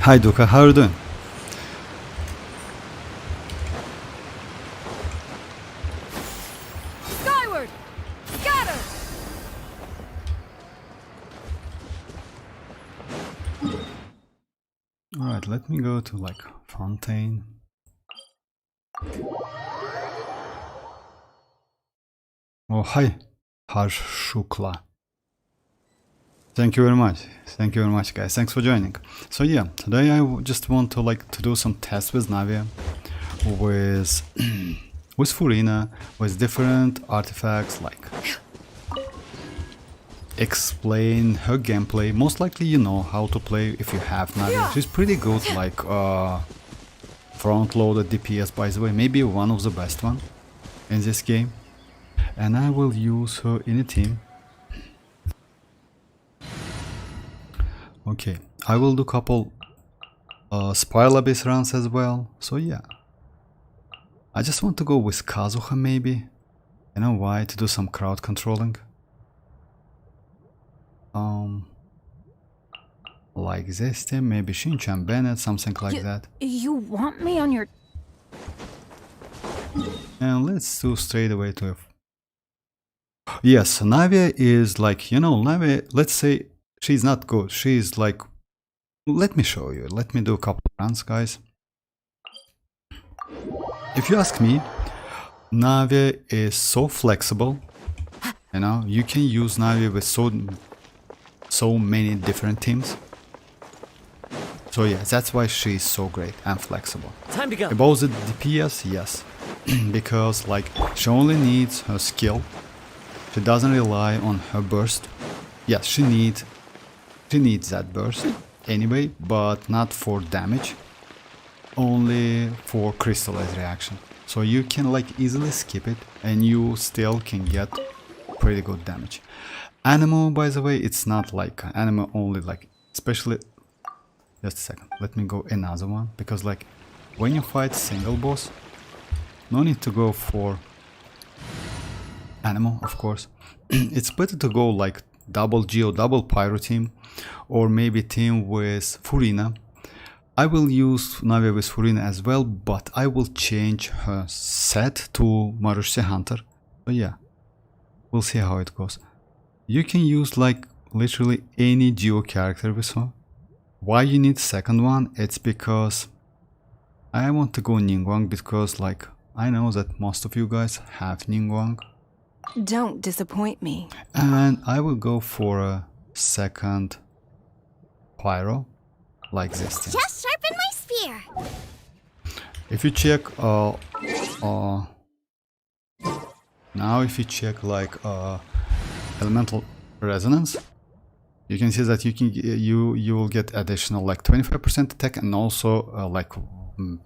Hi Duka, how are you doing? Skyward! Scatter! Alright, let me go to like Fontaine. Oh, hi, Harsh Shukla. Thank you very much. Thank you very much, guys. Thanks for joining. So yeah, today I just want to do some tests with Navia, with with Furina, with different artifacts, like explain her gameplay. Most likely you know how to play if you have Navia. She's pretty good, like front-loaded DPS, by the way, maybe one of the best one in this game. And I will use her in a team. Okay, I will do couple Spiral Abyss runs as well. So yeah, I just want to go with Kazuha maybe. You know why? To do some crowd controlling. Like this team, maybe Shinchan Bennett, something like that. You want me on your... And let's do straight away to F. Yes, Navia is like, you know, Navia, let's say she's not good. She's like, let me show you. Let me do a couple of runs, guys. If you ask me, Navia is so flexible. You know, you can use Navia with so many different teams. So yeah, that's why she's so great and flexible. Time to go. About the DPS, yes. Because like she only needs her skill. She doesn't rely on her burst. Yes, she needs that burst anyway, but not for damage. Only for crystallize reaction. So you can like easily skip it and you still can get pretty good damage. Anemo, by the way, it's not like anemo only, like especially. Just a second, let me go another one, because like when you fight single boss, no need to go for Anemo, of course. It's better to go like double Geo, double Pyro team, or maybe team with Furina. I will use Navia with Furina as well, but I will change her set to Marushi Hunter. So yeah, we'll see how it goes. You can use like literally any Geo character with her. Why you need second one? It's because I want to go Ningguang, because like I know that most of you guys have Ningguang. Don't disappoint me. And I will go for a second Pyro, like this thing. Just sharpen my spear. If you check now if you check like elemental resonance, you can see that you will get additional like 25% attack, and also like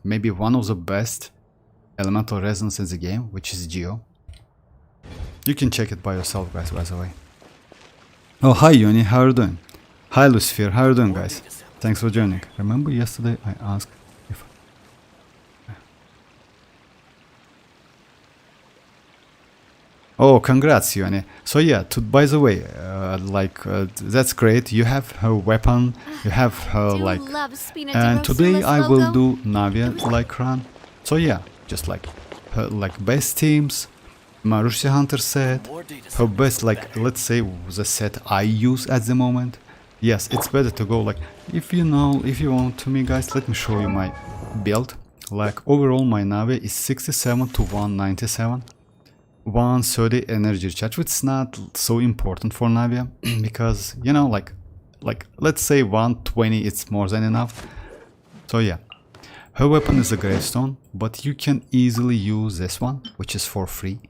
maybe one of the best elemental resonance in the game, which is Geo. You can check it by yourself, guys, by the way. Oh, hi Yoni, how are you doing? Hi Lucifer, how are you doing, guys? Thanks for joining. Remember yesterday I asked if... Oh, congrats, Yoni. So yeah, by the way, that's great. You have her weapon, you have her like... And today I will do Navia like run. So yeah, just like her like best teams, Marushi Hunter set, her best, like let's say the set I use at the moment. Yes, it's better to go like, if you want to me, guys, let me show you my build. Like overall my Navia is 67 to 197. 130 energy recharge, which is not so important for Navia because you know like let's say 120, it's more than enough. So yeah, her weapon is a gravestone, but you can easily use this one, which is for free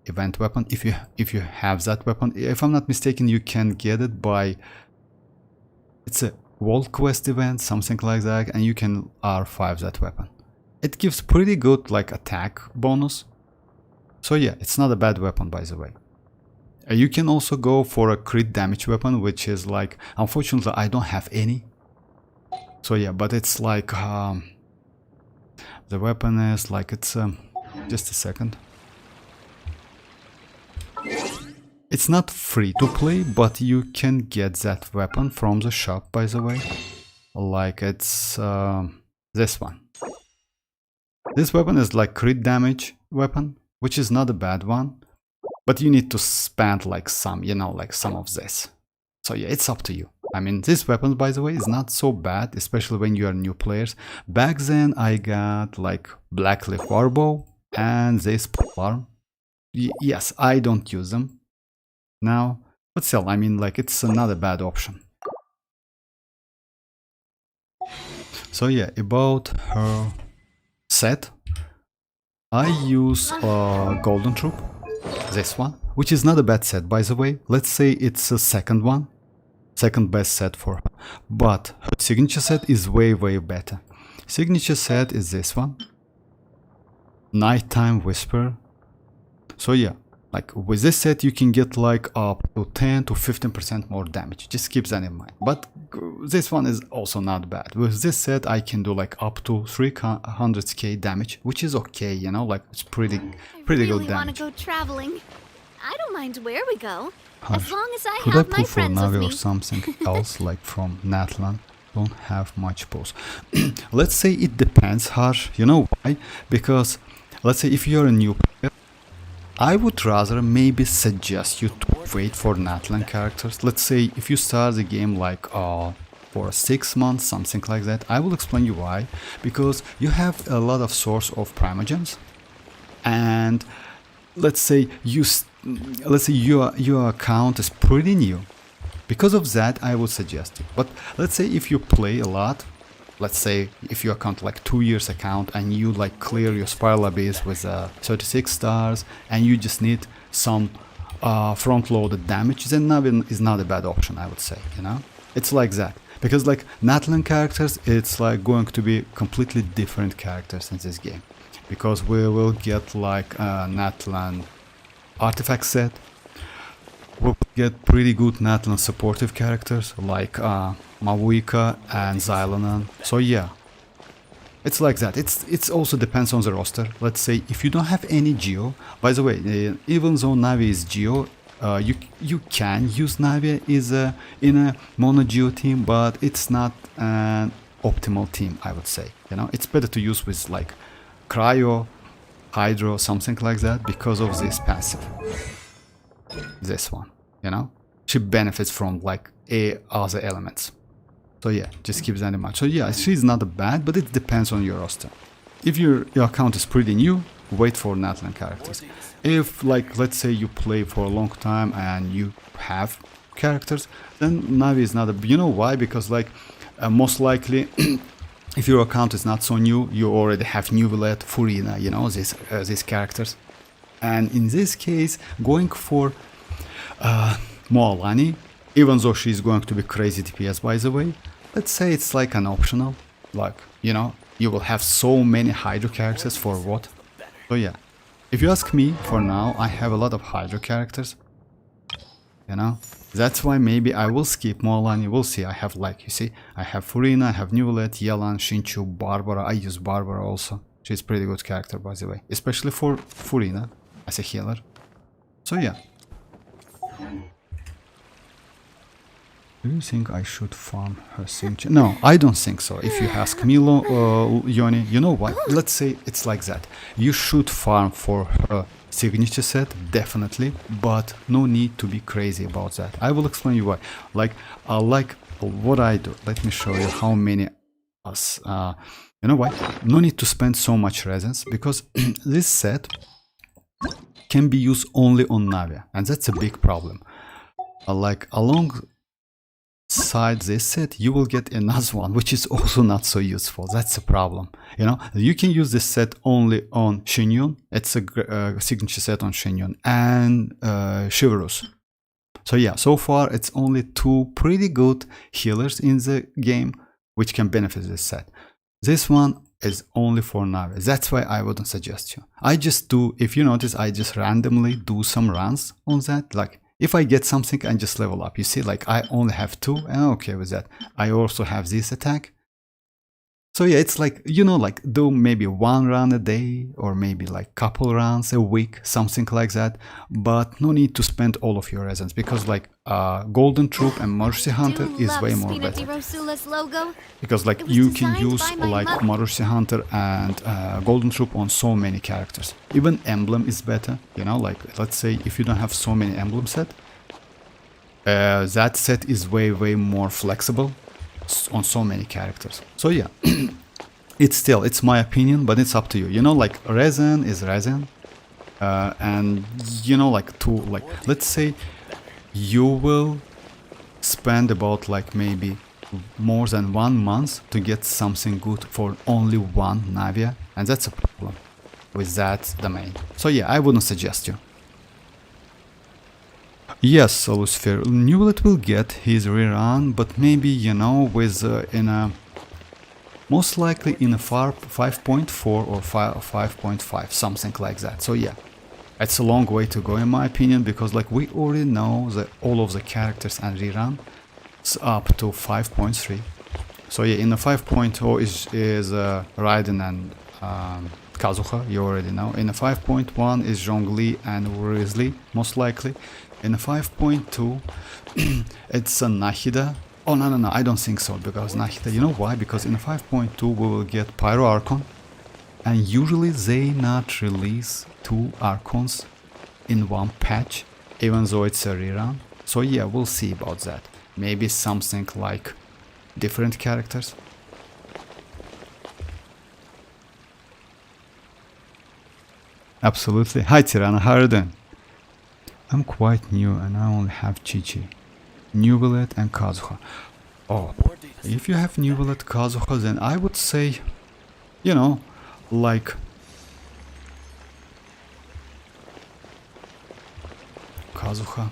event weapon. If you have that weapon, if I'm not mistaken, you can get it by, it's a World Quest event, something like that, and you can R5 that weapon. It gives pretty good like attack bonus. So yeah, it's not a bad weapon, by the way. You can also go for a crit damage weapon, which is like, unfortunately I don't have any. So yeah, but it's like the weapon is like, it's just a second. It's not free to play, but you can get that weapon from the shop, by the way. like it's this one. This weapon is like crit damage weapon, which is not a bad one, but you need to spend like some, you know, like some of this. So yeah, it's up to you. I mean, this weapon, by the way, is not so bad, especially when you are new players. Back then, I got like Blackleaf Warbow and this polearm. Yes, I don't use them now, but still, I mean, like, it's another bad option. So yeah, about her set, I use Golden Troop, this one, which is not a bad set, by the way. Let's say it's a second one. Second best set for her, but her signature set is way better. Signature set is this one, Nighttime Whisper. So yeah, like with this set you can get like up to 10 to 15% more damage. Just keep that in mind. But this one is also not bad. With this set I can do like up to 300k damage, which is okay, you know, like it's pretty really good damage. I want to go traveling. I don't mind where we go. As long as I Could have I my pull for friends with Navia me. or something else, like from Natlan? Don't have much pulls. Let's say it depends, Harsh. You know why? Because let's say if you're a new player, I would rather maybe suggest you to wait for Natlan characters. Let's say if you start the game like for 6 months, something like that. I will explain you why. Because you have a lot of source of primogems, and let's say your account is pretty new. Because of that, I would suggest it. But let's say if you play a lot, let's say if your account like 2 years account and you like clear your spiral abyss with 36 stars and you just need some front-loaded damage, then Navia is not a bad option, I would say. You know, it's like that. Because like Natlan characters, it's like going to be completely different characters in this game. Because we will get like a Natlan artifact set. We'll get pretty good Natlan supportive characters like Mawuika and Xylonan. So yeah, it's like that. It's also depends on the roster. Let's say if you don't have any Geo. By the way, even though Navia is Geo, you can use Navia in a mono Geo team, but it's not an optimal team, I would say. You know, it's better to use with like Cryo, Hydro, something like that, because of this passive. This one, you know, she benefits from like other elements. So yeah, just keep that in mind. So yeah, she's not bad, but it depends on your roster. If your account is pretty new, wait for Natlan characters. If like let's say you play for a long time and you have characters, then Navi is not a. You know why? Because like most likely. If your account is not so new, you already have Neuvillette, Furina, you know, these characters. And in this case, going for Moalani, even though she's going to be crazy DPS, by the way, let's say it's like an optional. Like, you know, you will have so many Hydro characters for what? So yeah, if you ask me, for now, I have a lot of Hydro characters. You know, that's why maybe I will skip Moalani. We'll see. I have like, you see, I have Furina, I have Neuvillette, Yelan, Shinchu, Barbara. I use Barbara also. She's a pretty good character, by the way, especially for Furina as a healer. So yeah. Do you think I should farm her signature? No, I don't think so. If you ask me, Yoni, you know what? Let's say it's like that. You should farm for her signature set, definitely, but no need to be crazy about that. I will explain you why. Like what I do. Let me show you how many us. You know what? No need to spend so much resins because this set can be used only on Navia, and that's a big problem. Like alongside this set, you will get another one, which is also not so useful. That's a problem. You know, you can use this set only on Xianyun. It's a signature set on Xianyun and Chivalrous. So yeah, so far it's only 2 pretty good healers in the game which can benefit this set. This one is only for Navia. That's why I wouldn't suggest you. I just do, if you notice, I just randomly do some runs on that. Like if I get something, I just level up. You see, like I only have 2 and I'm okay with that. I also have this attack. So yeah, it's like, you know, like do maybe one run a day or maybe like couple runs a week, something like that. But no need to spend all of your resins because like Golden Troop and Mercy Hunter is way more better. Logo. Because like you can use like Mercy Hunter and Golden Troop on so many characters. Even Emblem is better, you know, like let's say if you don't have so many Emblem set, that set is way more flexible on so many characters. So yeah, it's my opinion, but it's up to you. You know, like resin is resin, and you know, like to like let's say you will spend about like maybe more than 1 month to get something good for only one Navia, and that's a problem with that domain. So yeah, I wouldn't suggest you. Yes, Lucifer, Neuvillette will get his rerun, but maybe, you know, with in a most likely in a 5.4 or 5.5, something like that. So yeah, it's a long way to go in my opinion, because like we already know that all of the characters and rerun is up to 5.3. So yeah, in the 5.0 is Raiden and Kazuha, you already know. In the 5.1 is Zhongli and Wriothesley, most likely. In the 5.2, it's a Nahida. Oh, no, I don't think so, because Nahida, you know why? Because in the 5.2 we will get Pyro Archon, and usually they not release 2 Archons in one patch, even though it's a rerun. So yeah, we'll see about that. Maybe something like different characters. Absolutely. Hi Tirana, how are you doing? I'm quite new and I only have Chi-Chi, Neuvillette and Kazuha. Oh, if you have Neuvillette, Kazuha, then I would say, you know, like Kazuha.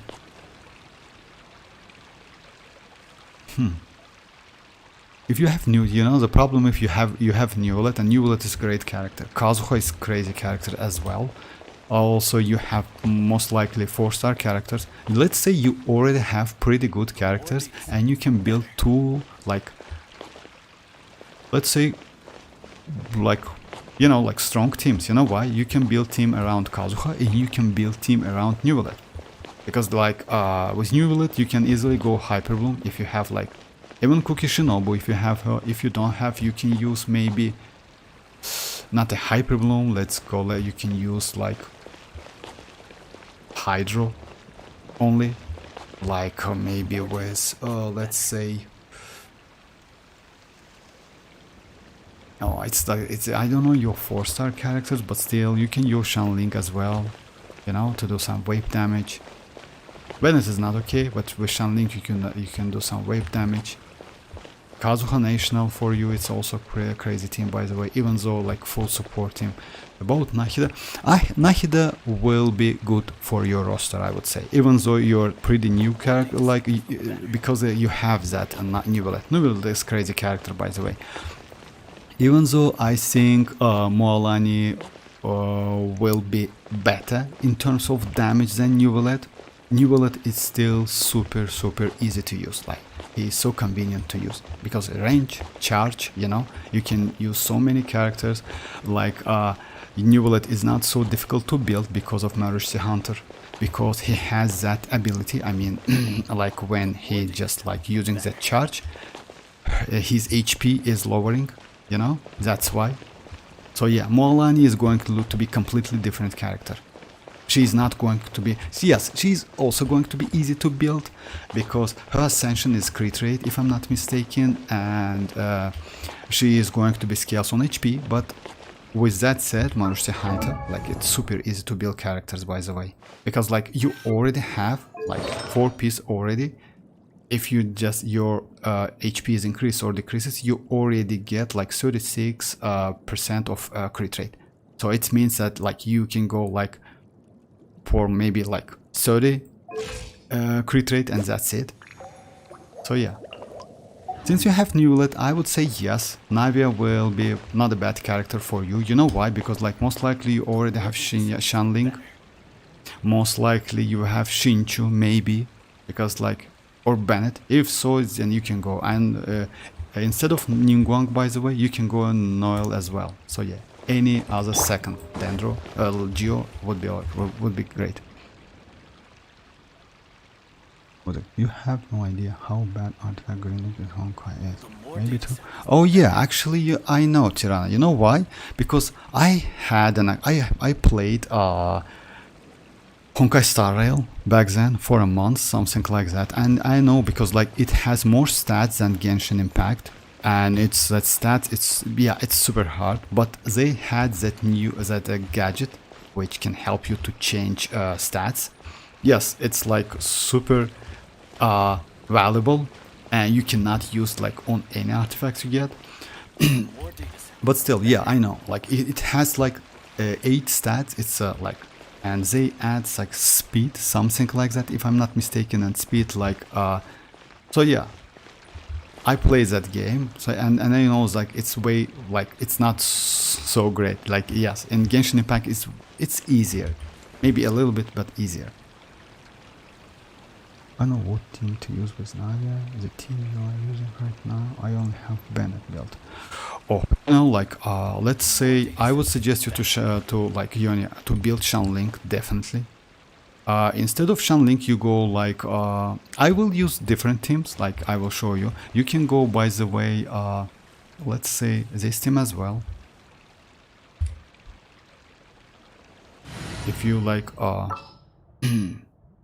If you have you know, the problem if you have Neuvillette, and Neuvillette is a great character. Kazuha is crazy character as well. Also, you have most likely 4-star characters. Let's say you already have pretty good characters and you can build 2, like, let's say, like, you know, like strong teams. You know why? You can build team around Kazuha and you can build team around Neuvillette. Because like with Neuvillette you can easily go Hyper Bloom if you have like, even Cookie Shinobu if you have her. If you don't have, you can use maybe not a Hyper Bloom, let's go, you can use like Hydro only, like maybe with let's say, it's like, it's, I don't know your 4-star characters, but still you can use Shanling as well, you know, to do some wave damage. Venice is not okay, but with Shanling you can do some wave damage. Kazuha National for you, it's also a crazy team, by the way, even though like full support team. About Nahida, Nahida will be good for your roster, I would say, even though you're pretty new character, like because you have that Neuvillette. Neuvillette is crazy character, by the way. Even though I think Moalani will be better in terms of damage than Neuvillette. Neuvillette is still super easy to use, like he's so convenient to use because range, charge, you know, you can use so many characters. Like Neuvillette is not so difficult to build because of Mercy Hunter, because he has that ability. I mean, like when he just like using that charge, his HP is lowering, you know, that's why. So yeah, Moalani is going to be completely different character. She's not going to be, yes, she's also going to be easy to build because her ascension is crit rate, if I'm not mistaken, and she is going to be scales on HP. But with that said, Mercy Hunter, like it's super easy to build characters, by the way, because like you already have like 4 piece already. If you just your HP is increased or decreases, you already get like 36% of crit rate. So it means that like you can go like for maybe like 30 crit rate and that's it. So yeah, since you have Neuvillette, I would say yes, Navia will be not a bad character for you. You know why? Because like most likely you already have Shanling, most likely you have Shinchu maybe, because like, or Bennett. If so, then you can go. And instead of Ningguang, by the way, you can go on Noel as well. So yeah, any other second Dendro, Geo would be great. You have no idea how bad artifact greening in Honkai is. Maybe too. Oh yeah, actually I know, Tirana. You know why? Because I had I played Honkai Star Rail back then for a month, something like that, and I know because like it has more stats than Genshin Impact, and it's that stats. It's super hard, but they had that gadget which can help you to change stats. Yes, it's like super valuable, and you cannot use like on any artifacts you get. But still, yeah, I know. Like it has like 8 stats. It's like, and they add like speed, something like that, if I'm not mistaken, and speed like so yeah. I play that game, so and I know like it's way like it's not so great. Like yes, in Genshin Impact it's easier, maybe a little bit, but easier. I don't know what team to use with Navia. The team you are using right now, I only have Bennett built. Oh, you know, like let's say I would suggest you to like Ionia to build Shanlink definitely. Instead of Shanlink, you go like I will use different teams. Like I will show you. You can go, by the way, let's say this team as well. If you like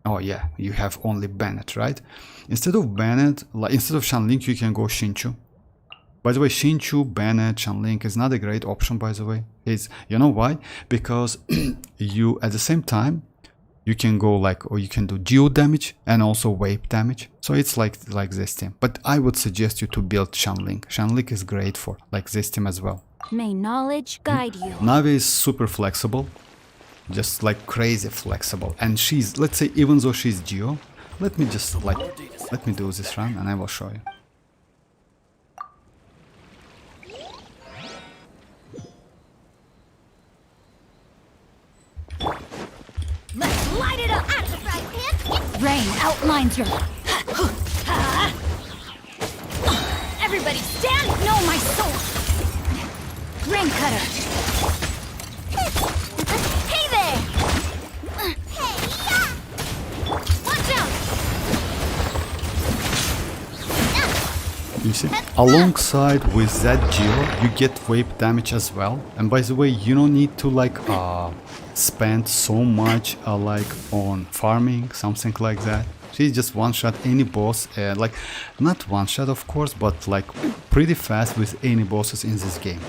oh yeah, you have only Bennett, right? Instead of Bennett, like instead of Shanlink, you can go Shinchu. By the way, Shinchu, Bennett, Shanlink is not a great option, by the way. You know why? Because you at the same time you can go like, or you can do geo damage and also wave damage. So it's like this team. But I would suggest you to build Shanlink. Shanlink is great for like this team as well. May knowledge guide you. Navi is super flexible. Just like crazy flexible, and she's, let's say, even though she's Geo, let me just like let me do this run and I will show you. Let's light it up! Rain outlines your... Everybody stand! Know my soul! Rain cutter! Hey there! Hey, yeah! Watch out! You see, alongside with that Geo, you get wave damage as well. And by the way, you don't need to like spend so much like on farming, something like that. She just one-shot any boss, like not one-shot of course, but like pretty fast with any bosses in this game.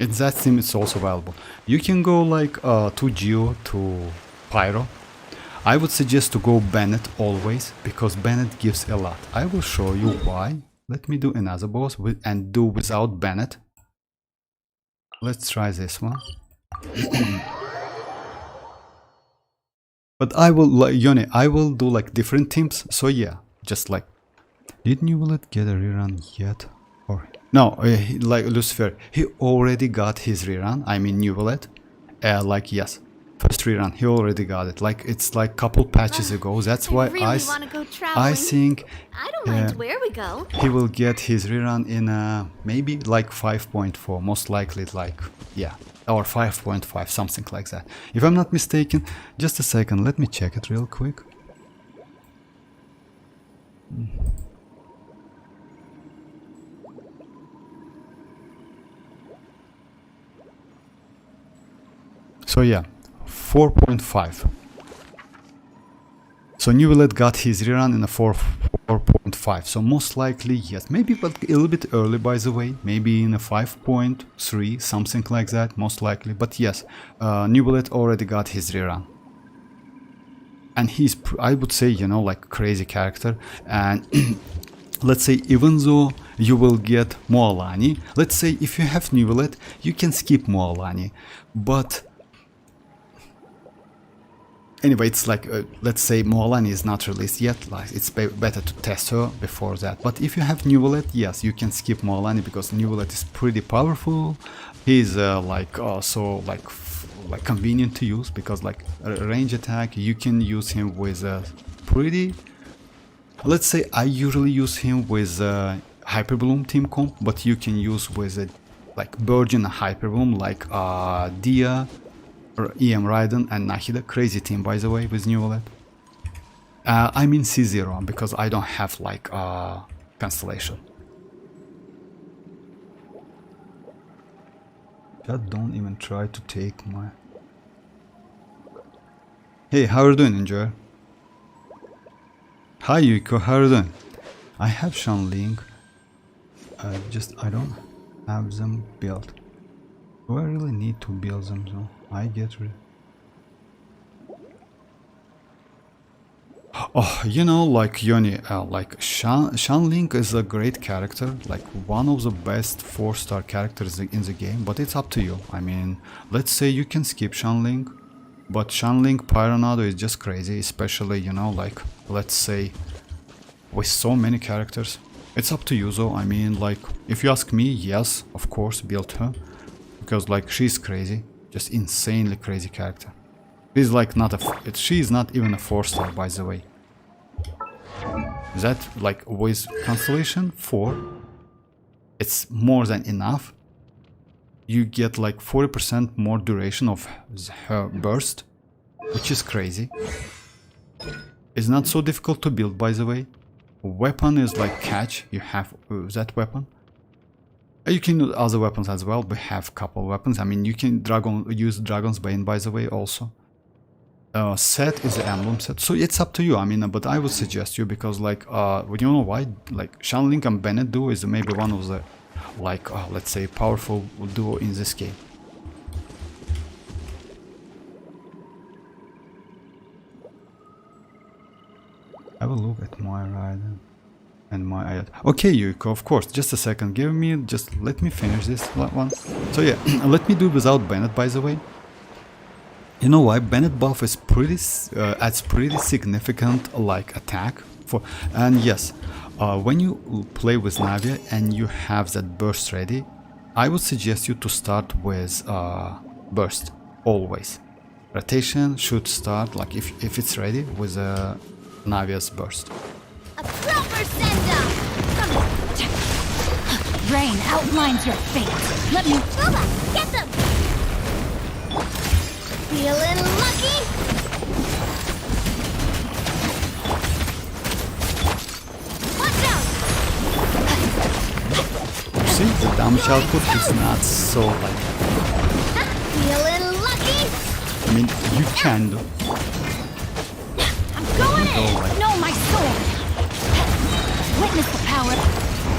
In that team it's also valuable. You can go like to Geo, to Pyro. I would suggest to go Bennett always, because Bennett gives a lot. I will show you why. Let me do another boss and do without Bennett. Let's try this one. But I will, like Yone, I will do like different teams. So yeah, just like, did Neuvillette get a rerun yet? Or no, like Lucifer, he already got his rerun. I mean Neuvillette. Like yes, first rerun, he already got it. Like it's like couple patches ago. That's why really I think I don't mind where we go. he will get his rerun in maybe like 5.4, most likely, like yeah, or 5.5, something like that. If I'm not mistaken. Just a second, let me check it real quick. So yeah, 4.5. So Neuvillette got his rerun in a 4.5. So most likely yes, maybe but a little bit early, by the way, maybe in a 5.3, something like that, most likely. But yes, Neuvillette already got his rerun, and he's, I would say, you know, like crazy character. And let's say even though you will get Moalani, let's say if you have Neuvillette, you can skip Moalani, but anyway, it's like, let's say Moalani is not released yet, like it's better to test her before that. But if you have Neuvillette, yes, you can skip Moalani, because Neuvillette is pretty powerful. He's like also like convenient to use, because like range attack, you can use him with pretty, let's say I usually use him with Hyperbloom team comp, but you can use with it like Virgin Hyperbloom, like Dia, or EM Raiden and Nahida. Crazy team, by the way, with Neuvillette. I mean C0 because I don't have like Constellation. Just don't even try to take my... Hey, how are you doing, Enjoy? Hi Yuko, how are you doing? I have Shanling. I don't have them built. Do I really need to build them though? I get rid. Oh, you know, like Yoni, like Shanling is a great character, like one of the best 4-star characters in the game, but it's up to you. I mean, let's say you can skip Shanling, but Shanling Pyronado is just crazy, especially, you know, like, let's say, with so many characters. It's up to you though. I mean, like, if you ask me, yes, of course, build her, because like she's crazy, just insanely crazy character. She's like not a, she's not even a 4-star, by the way. That, like, with Constellation 4, it's more than enough. You get like 40% more duration of her burst, which is crazy. It's not so difficult to build, by the way. Weapon is like catch, you have that weapon. You can use other weapons as well, we have couple weapons. I mean, you can use Dragon's Bane, by the way, also. Set is the emblem set, so it's up to you. I mean, but I would suggest you, because like, you know why? Like, Shanling and Bennett duo is maybe one of the, like, let's say, powerful duo in this game. Have a look at my Raiden and my Ayat. Okay, Yuko, of course, just a second, give me, just let me finish this one. So yeah, let me do without Bennett, by the way. You know why? Bennett buff is pretty, adds pretty significant, like, attack for, and yes, when you play with Navia and you have that burst ready, I would suggest you to start with burst, always. Rotation should start, like, if it's ready, with Navia's burst. A proper send-up! Rain outlines your fate. Let me... Booba, get them! Feeling lucky? Watch out! See, the damage output is not so, like... Feeling lucky? I mean, you can do. I'm going in! Like, know my sword. Witness the power.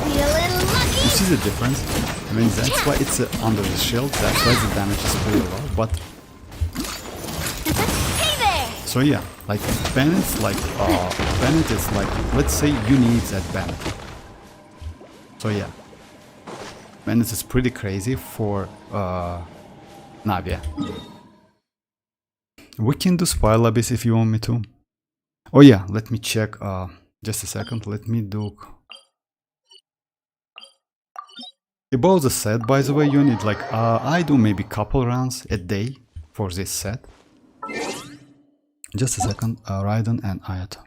Feeling lucky? you see the difference? I mean, that's why it's under the shield, that's why the damage is pretty low, but... Hey there! So yeah, like, Bennett's like, Bennett is like, let's say you need that Bennett. So yeah. Bennett is pretty crazy for, Navia. We can do Spy Lobbies if you want me to. Oh yeah, let me check, just a second, let me do... About the set, by the way, you need like, I do maybe couple rounds a day for this set. Just a second, Raiden and Ayato.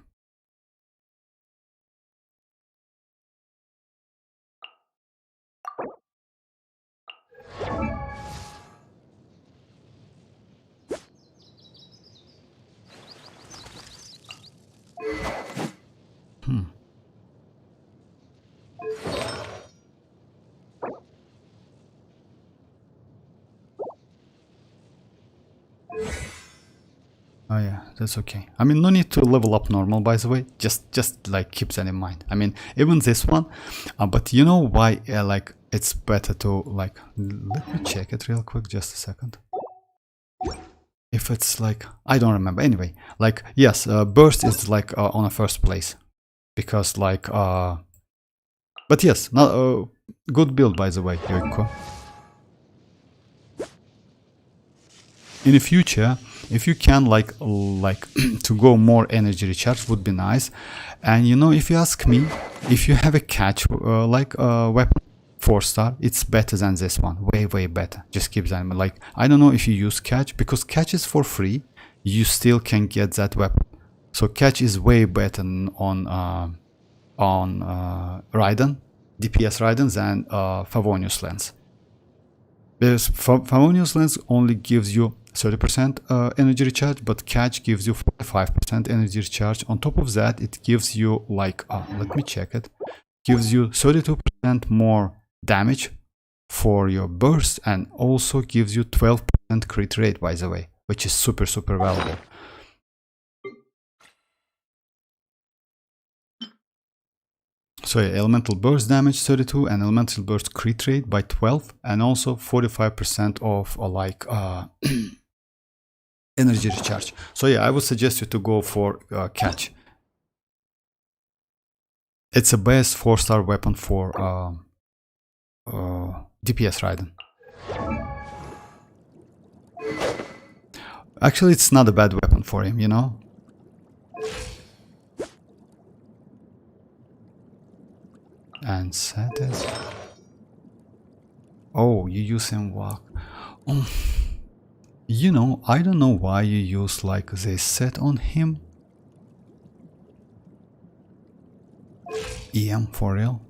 Oh yeah, that's okay. I mean, no need to level up normal, by the way. Just like keep that in mind. I mean, even this one, but you know why? Like, it's better to like. Let me check it real quick. Just a second. If it's like, I don't remember. Anyway, like, yes, burst is like on a first place, because like, but yes, not good build, by the way, Yuko. In the future, if you can like to go more energy recharge would be nice. And you know, if you ask me, if you have a catch weapon 4-star, it's better than this one, way better. Just keep that in mind. Like, I don't know if you use catch, because catch is for free, you still can get that weapon. So catch is way better on Raiden, DPS Raiden than Favonius lens. Because Favonius lens only gives you 30% energy recharge, but catch gives you 45% energy recharge. On top of that, it gives you like, let me check it, gives you 32% more damage for your burst, and also gives you 12% crit rate, by the way, which is super valuable. So yeah, elemental burst damage 32 and elemental burst crit rate by 12, and also 45% of energy recharge. So yeah, I would suggest you to go for catch. It's a best 4-star weapon for DPS Raiden. Actually, it's not a bad weapon for him, you know. And set as, oh, you use NVidia. You know, I don't know why you use like this set on him. EM for real.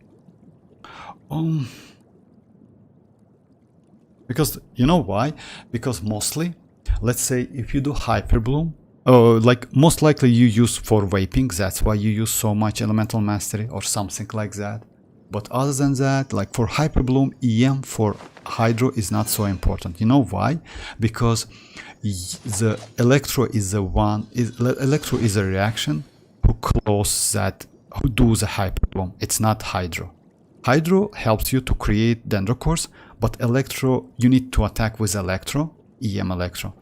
Because you know why? Because mostly, let's say if you do Hyper Bloom, like most likely you use for vaping, that's why you use so much Elemental Mastery or something like that. But other than that, like for Hyper Bloom, EM for Hydro is not so important. You know why? Because the Electro is the one, Electro is a reaction who close that, who do the Hyper Bloom. It's not Hydro. Hydro helps you to create Dendrocores, but Electro, you need to attack with Electro, EM Electro,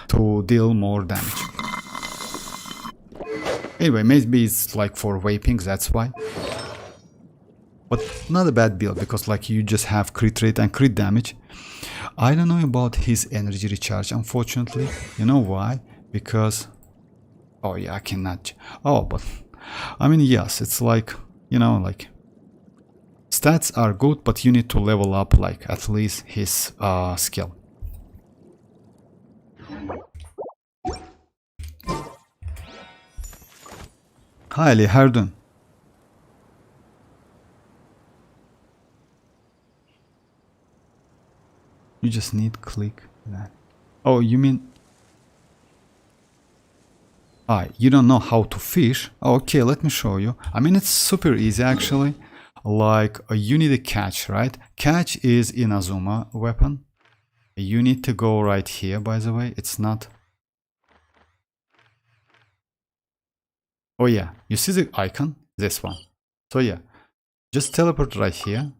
to deal more damage. Anyway, maybe it's like for vaping, that's why. But not a bad build, because like you just have crit rate and crit damage. I don't know about his energy recharge, unfortunately. You know why? Because, oh yeah, I cannot. Oh, but I mean, yes, it's like, you know, like stats are good, but you need to level up like at least his skill. Hi Ali, how are you doing? You just need click that. Oh, you mean you don't know how to fish? Okay, let me show you. I mean, it's super easy actually. Like you need a catch, right? Catch is in Azuma weapon. You need to go right here, by the way. It's not. Oh yeah, you see the icon? This one. So yeah, just teleport right here.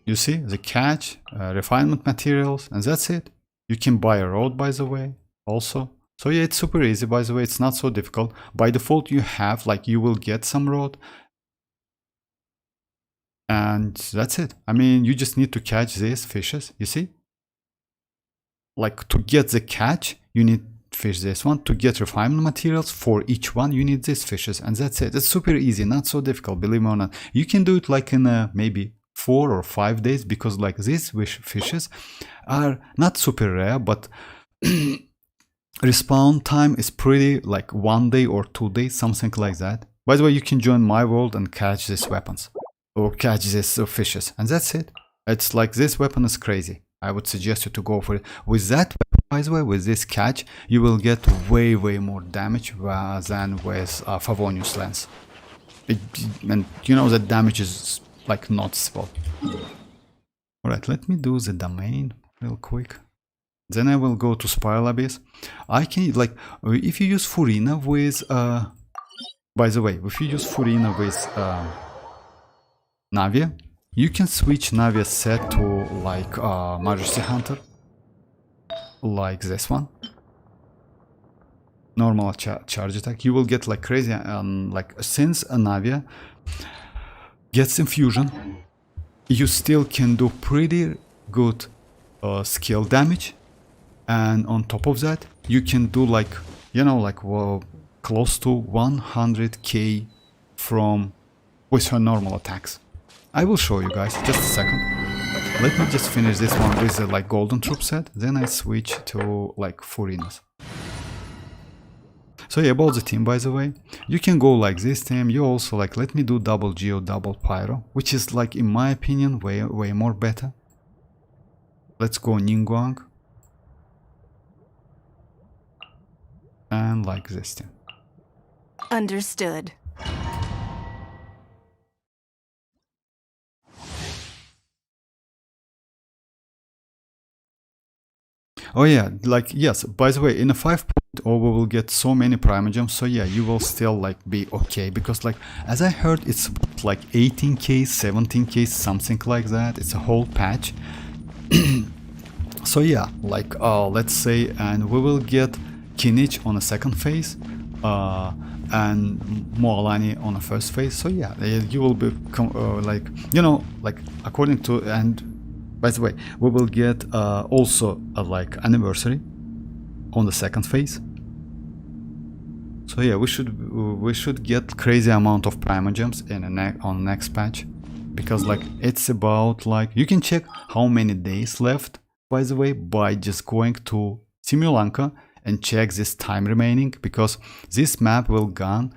You see the catch, refinement materials, and that's it. You can buy a road, by the way, also. So yeah, it's super easy, by the way. It's not so difficult. By default, you have, like, you will get some road. And that's it. I mean, you just need to catch these fishes, you see? Like, to get the catch, you need fish this one. To get refinement materials for each one, you need these fishes. And that's it. It's super easy, not so difficult, believe me or not. You can do it like in maybe 4 or 5 days, because like these fishes are not super rare, but respawn time is pretty like 1 day or 2 days, something like that. By the way, you can join my world and catch these weapons or catch these fishes, and that's it. It's like this weapon is crazy. I would suggest you to go for it. With that weapon, by the way, with this catch, you will get way more damage than with Favonius lens. And you know that damage is like noticeable. Alright, let me do the domain real quick. Then I will go to Spiral Abyss. I can, like, if you use Furina with, by the way, if you use Furina with Navia, you can switch Navia set to like Majesty Hunter, like this one. Normal charge attack. You will get like crazy, like since a Navia gets infusion, you still can do pretty good skill damage, and on top of that you can do like, you know, like close to 100k from with her normal attacks. I will show you guys, just a second. Let me just finish this one with the like golden troop set, then I switch to like Furinas. So yeah, about the team, by the way, you can go like this team. You also like, let me do double Geo, double Pyro, which is like, in my opinion, way more better. Let's go Ningguang. And like this team. Understood. Oh yeah, like, yes, by the way, in a 5.0 we will get so many Primogems, so yeah, you will still like be okay, because like, as I heard, it's like 18k, 17k, something like that. It's a whole patch. So yeah, like, let's say, and we will get Kinich on a second phase, and Moalani on a first phase. So yeah, you will be like, you know, like, according to, and by the way, we will get also a like anniversary on the second phase. So yeah, we should get crazy amount of Primogems in on next patch, because like, it's about like, you can check how many days left, by the way, by just going to Simulanka and check this time remaining, because this map will gone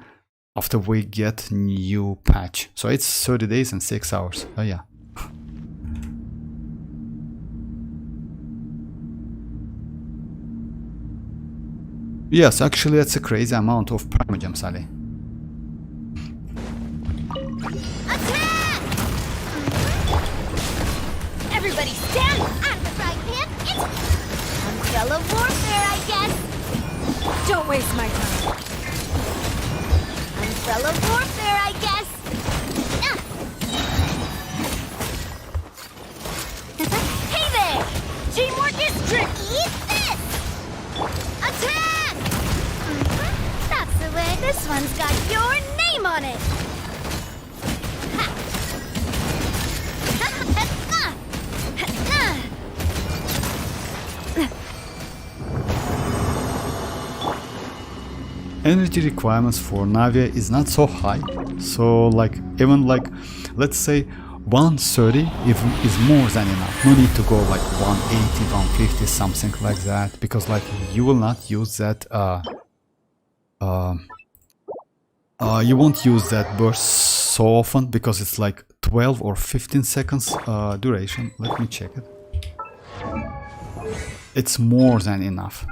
after we get new patch. So it's 30 days and 6 hours. Oh yeah. Yes, actually that's a crazy amount of Primogems, Ali. Attack! Everybody stand! I'm the right hand. It's umbrella warfare, I guess. Don't waste my time. Umbrella warfare, I guess. Hey there! Teamwork is tricky. Eat this! Attack! That's the way. This one's got your name on it. Energy requirements for Navia is not so high, so like, even like, let's say 130 is more than enough. No need to go like 180, 150, something like that, because like, you will not use that you won't use that burst so often, because it's like 12 or 15 seconds duration. Let me check it. It's more than enough.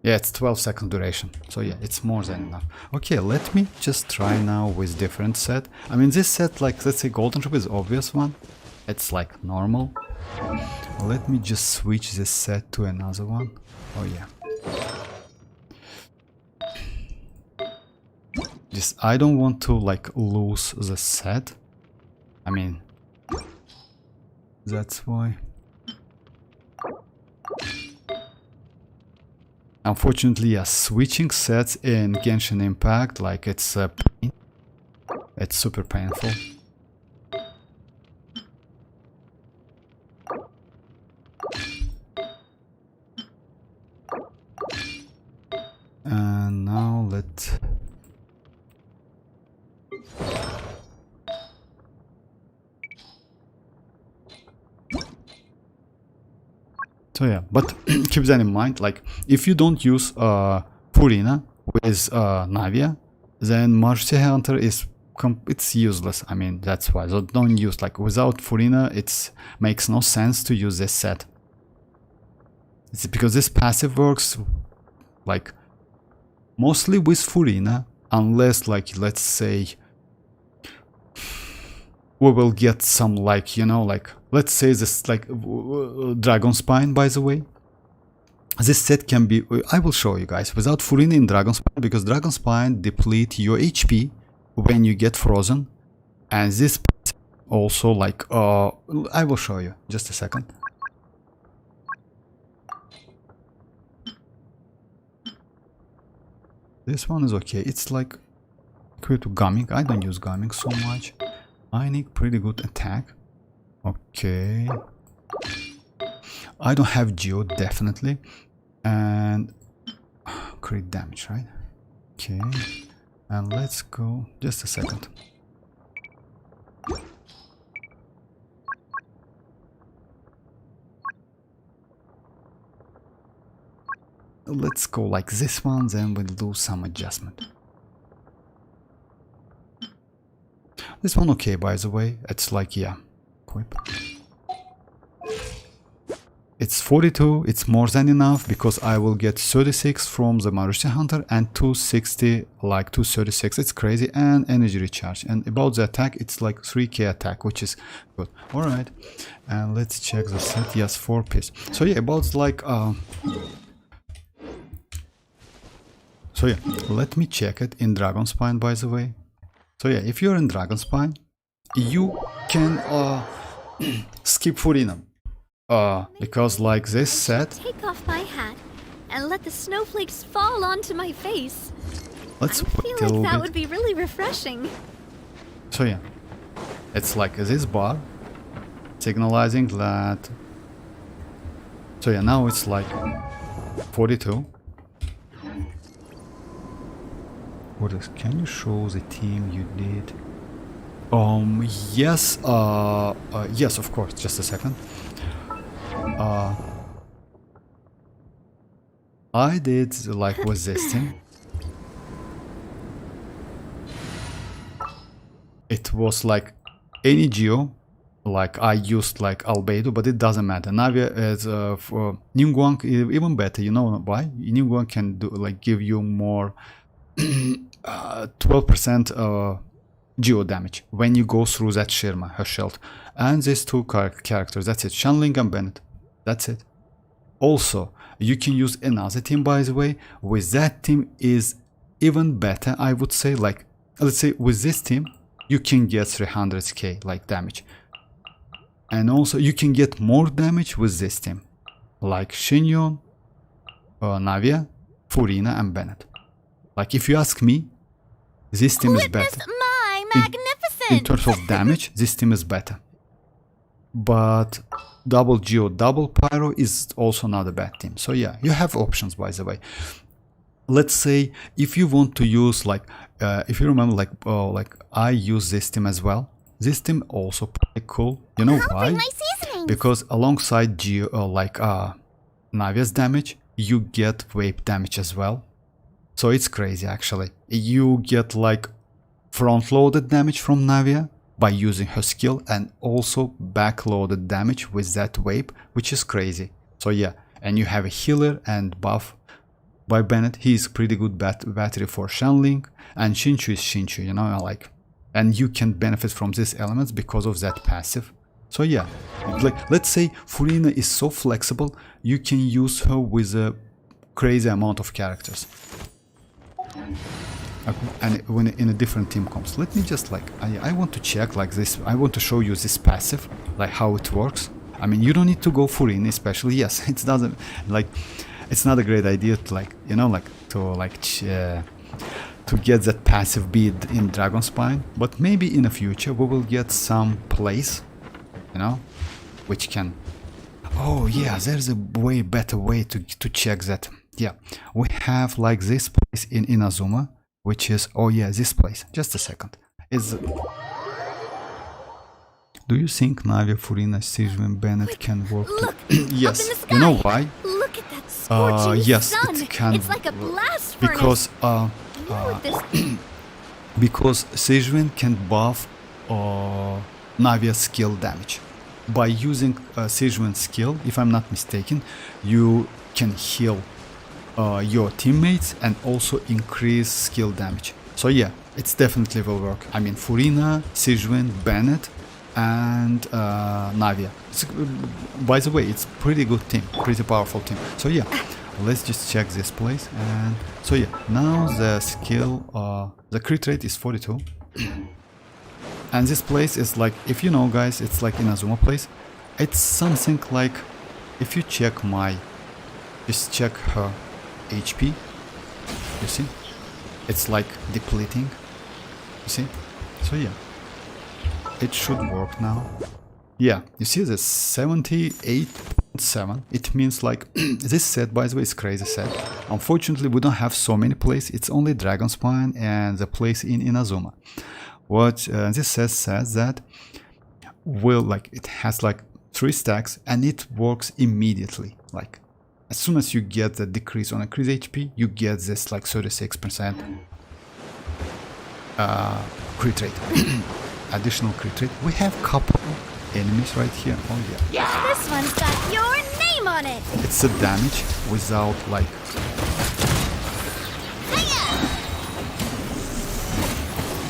Yeah, it's 12 second duration. So yeah, it's more than enough. Okay, let me just try now with different set. I mean, this set, like, let's say Golden Troop is obvious one. It's like normal. Let me just switch this set to another one. Oh yeah. Just, I don't want to like lose the set. I mean, that's why. Unfortunately, yeah, switching sets in Genshin Impact, like, it's pain. It's super painful. And now let's... So yeah, but keep that in mind, like, if you don't use Furina with Navia, then Marcy Hunter is it's useless. I mean, that's why. So don't use, like, without Furina, it makes no sense to use this set. It's because this passive works like mostly with Furina, unless, like, let's say we will get some, like, you know, like, let's say this, like, Dragon Spine, by the way. This set can be, I will show you guys, without Furina in Dragon Spine, because Dragon Spine deplete your HP when you get frozen. And this also, like, I will show you, just a second. This one is okay, it's like equal to Gaming. I don't use Gaming so much. I need pretty good attack. Okay. I don't have Geo, definitely. And crit damage, right? Okay. And let's go, just a second. let's go like this one, then we'll do some adjustment. This one okay, by the way. It's like, yeah, equip. It's 42, it's more than enough because I will get 36 from the Marusia Hunter and 260, like 236, it's crazy, and energy recharge. And about the attack, it's like 3k attack, which is good. Alright, and let's check the set, yes, 4 piece. So yeah, about like, so yeah, let me check it in Dragon Spine, by the way. So yeah, if you're in Dragon Spine, you can skip Furina. Because like this set, Take off my hat and let the snowflakes fall onto my face. let's I feel wait a like little that bit. would be really refreshing. So yeah, it's like this bar signalizing that. So yeah, now it's like 42. What is? Can you show the team you did? Yes. Yes, of course. Just a second. I did like with this team. It was like any geo, like I used like Albedo, but it doesn't matter. Navia is for Ningguang even better. You know why? Ningguang can do like give you more 12% geo damage when you go through that Shirma, her shield, and these two characters. That's it. Shanling and Bennett. That's it. Also, you can use another team, by the way. With that team is even better, I would say. Like, let's say with this team, you can get 300k like damage. And also, you can get more damage with this team. Like Xianyun, Navia, Furina, and Bennett. Like, if you ask me, this team is Witness better. my magnificent. In terms of damage, this team is better. But double Geo, double Pyro is also not a bad team. So yeah, you have options, by the way. Let's say if you want to use like, if you remember like I use this team as well. This team also pretty cool. You know why? My seasonings. Because alongside Geo, Navia's damage, you get wave damage as well. So it's crazy actually. You get like front-loaded damage from Navia by using her skill, and also back-loaded damage with that wave, which is crazy. So yeah, and you have a healer and buff by Bennett. He is pretty good battery for Shanling, and Shinchu is Shinchu, you know, like, and you can benefit from these elements because of that passive. So yeah, like let's say Furina is so flexible, you can use her with a crazy amount of characters. And when in a different team comps, let me just like I want to check like this. I want to show you this passive, like how it works. I mean, you don't need to go Furina, especially. Yes, it doesn't like it's not a great idea to like, you know, like to get that passive bead in Dragon Spine. But maybe in the future we will get some place, you know, which can. Oh yeah, there's a way better way to check that. Yeah, we have like this place in Inazuma. Which is, oh yeah, this place. Just a second. Do you think Navia, Furina, Xianyun, Bennett can work? Look, yes. up in the sky. You know why? Look at that scorching yes, sun. it can. It's like a blast furnace. Because You know what this because Xianyun can buff Navia's skill damage. By using Xianyun's skill, if I'm not mistaken, you can heal your teammates and also increase skill damage. So yeah, it's definitely will work. I mean, Furina, Xianyun, Bennett, and Navia. By the way, it's pretty good team, pretty powerful team. So yeah, let's just check this place. And so yeah, now the skill, the crit rate is 42. And this place is like, if you know guys, it's like Inazuma place. It's something like, if you check just check her HP, you see, it's like depleting, you see. So yeah, it should work now. Yeah, you see the 78.7. It means like this set, by the way, is crazy set. Unfortunately, we don't have so many places. It's only Dragon Spine and the place in Inazuma. What this set says that will like it has like 3 stacks and it works immediately. Like as soon as you get the decrease on increase HP, you get this like 36% crit rate. Additional crit rate. We have couple enemies right here. Oh yeah. This one's got your name on it. It's a damage without like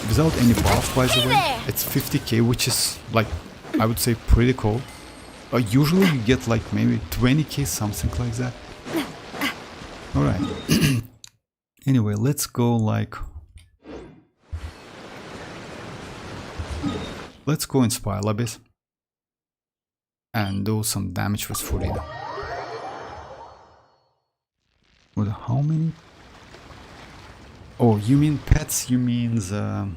without any buff, by the way. It's 50k, which is like I would say pretty cool. Usually you get like maybe 20k, something like that. Alright. Anyway, let's go like... Let's go in Spire Abyss and do some damage with Furina. With how many? Oh, you mean pets? You mean the...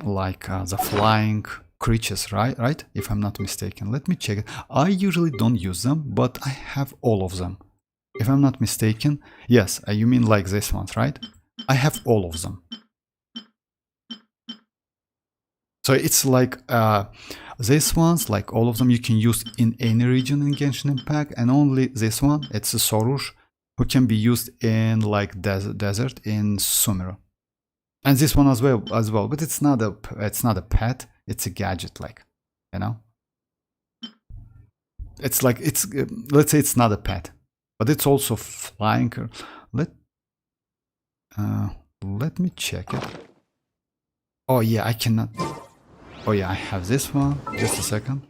like the flying creatures, right? If I'm not mistaken. Let me check it. I usually don't use them, but I have all of them. If I'm not mistaken. Yes, you mean like this ones, right? I have all of them. So it's like these ones, like all of them, you can use in any region in Genshin Impact, and only this one, it's a Sorush, who can be used in like desert in Sumeru. And this one as well, but it's not a pet, it's a gadget, like, you know. It's like let's say it's not a pet, but it's also flying. Let me check it. Oh yeah, I cannot. Oh yeah, I have this one. Just a second.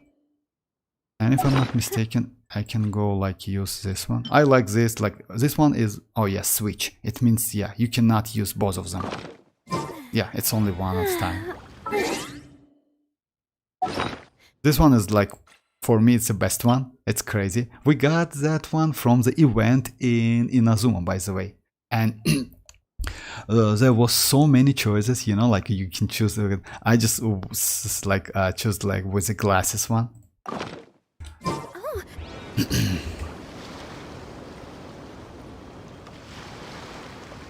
And if I'm not mistaken, I can go like use this one. I like this. Like this one is. Oh yeah, switch. It means yeah, you cannot use both of them. Yeah, it's only one at a time. This one is like, for me, it's the best one. It's crazy. We got that one from the event in Inazuma, by the way. And there was so many choices, you know, like you can choose. I just like choose like with the glasses one.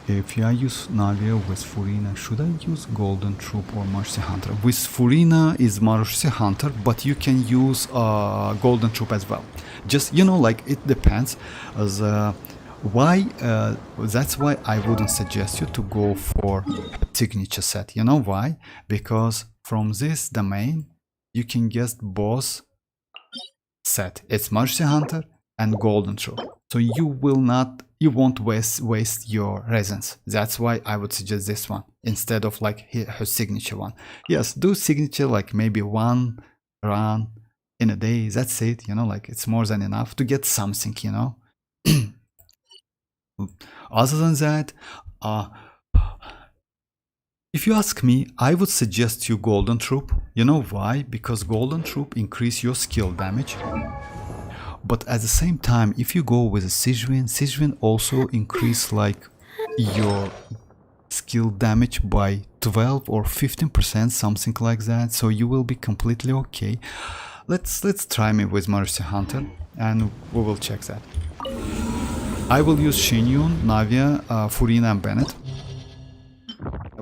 If I use Navia with Furina, should I use Golden Troop or Mercy Hunter? With Furina is Mercy Hunter, but you can use Golden Troop as well. Just, you know, like it depends. That's why I wouldn't suggest you to go for signature set. You know why? Because from this domain, you can get both set. It's Mercy Hunter and Golden Troop. So you won't waste your resins. That's why I would suggest this one instead of like her signature one. Yes, do signature like maybe one run in a day. That's it, you know, like it's more than enough to get something, you know. Other than that, if you ask me, I would suggest you Golden Troop. You know why? Because Golden Troop increase your skill damage. But at the same time, if you go with a Xianyun also increase like your skill damage by 12 or 15%, something like that. So you will be completely okay. Let's try me with Mercy Hunter and we will check that. I will use Xianyun, Navia, Furina and Bennett.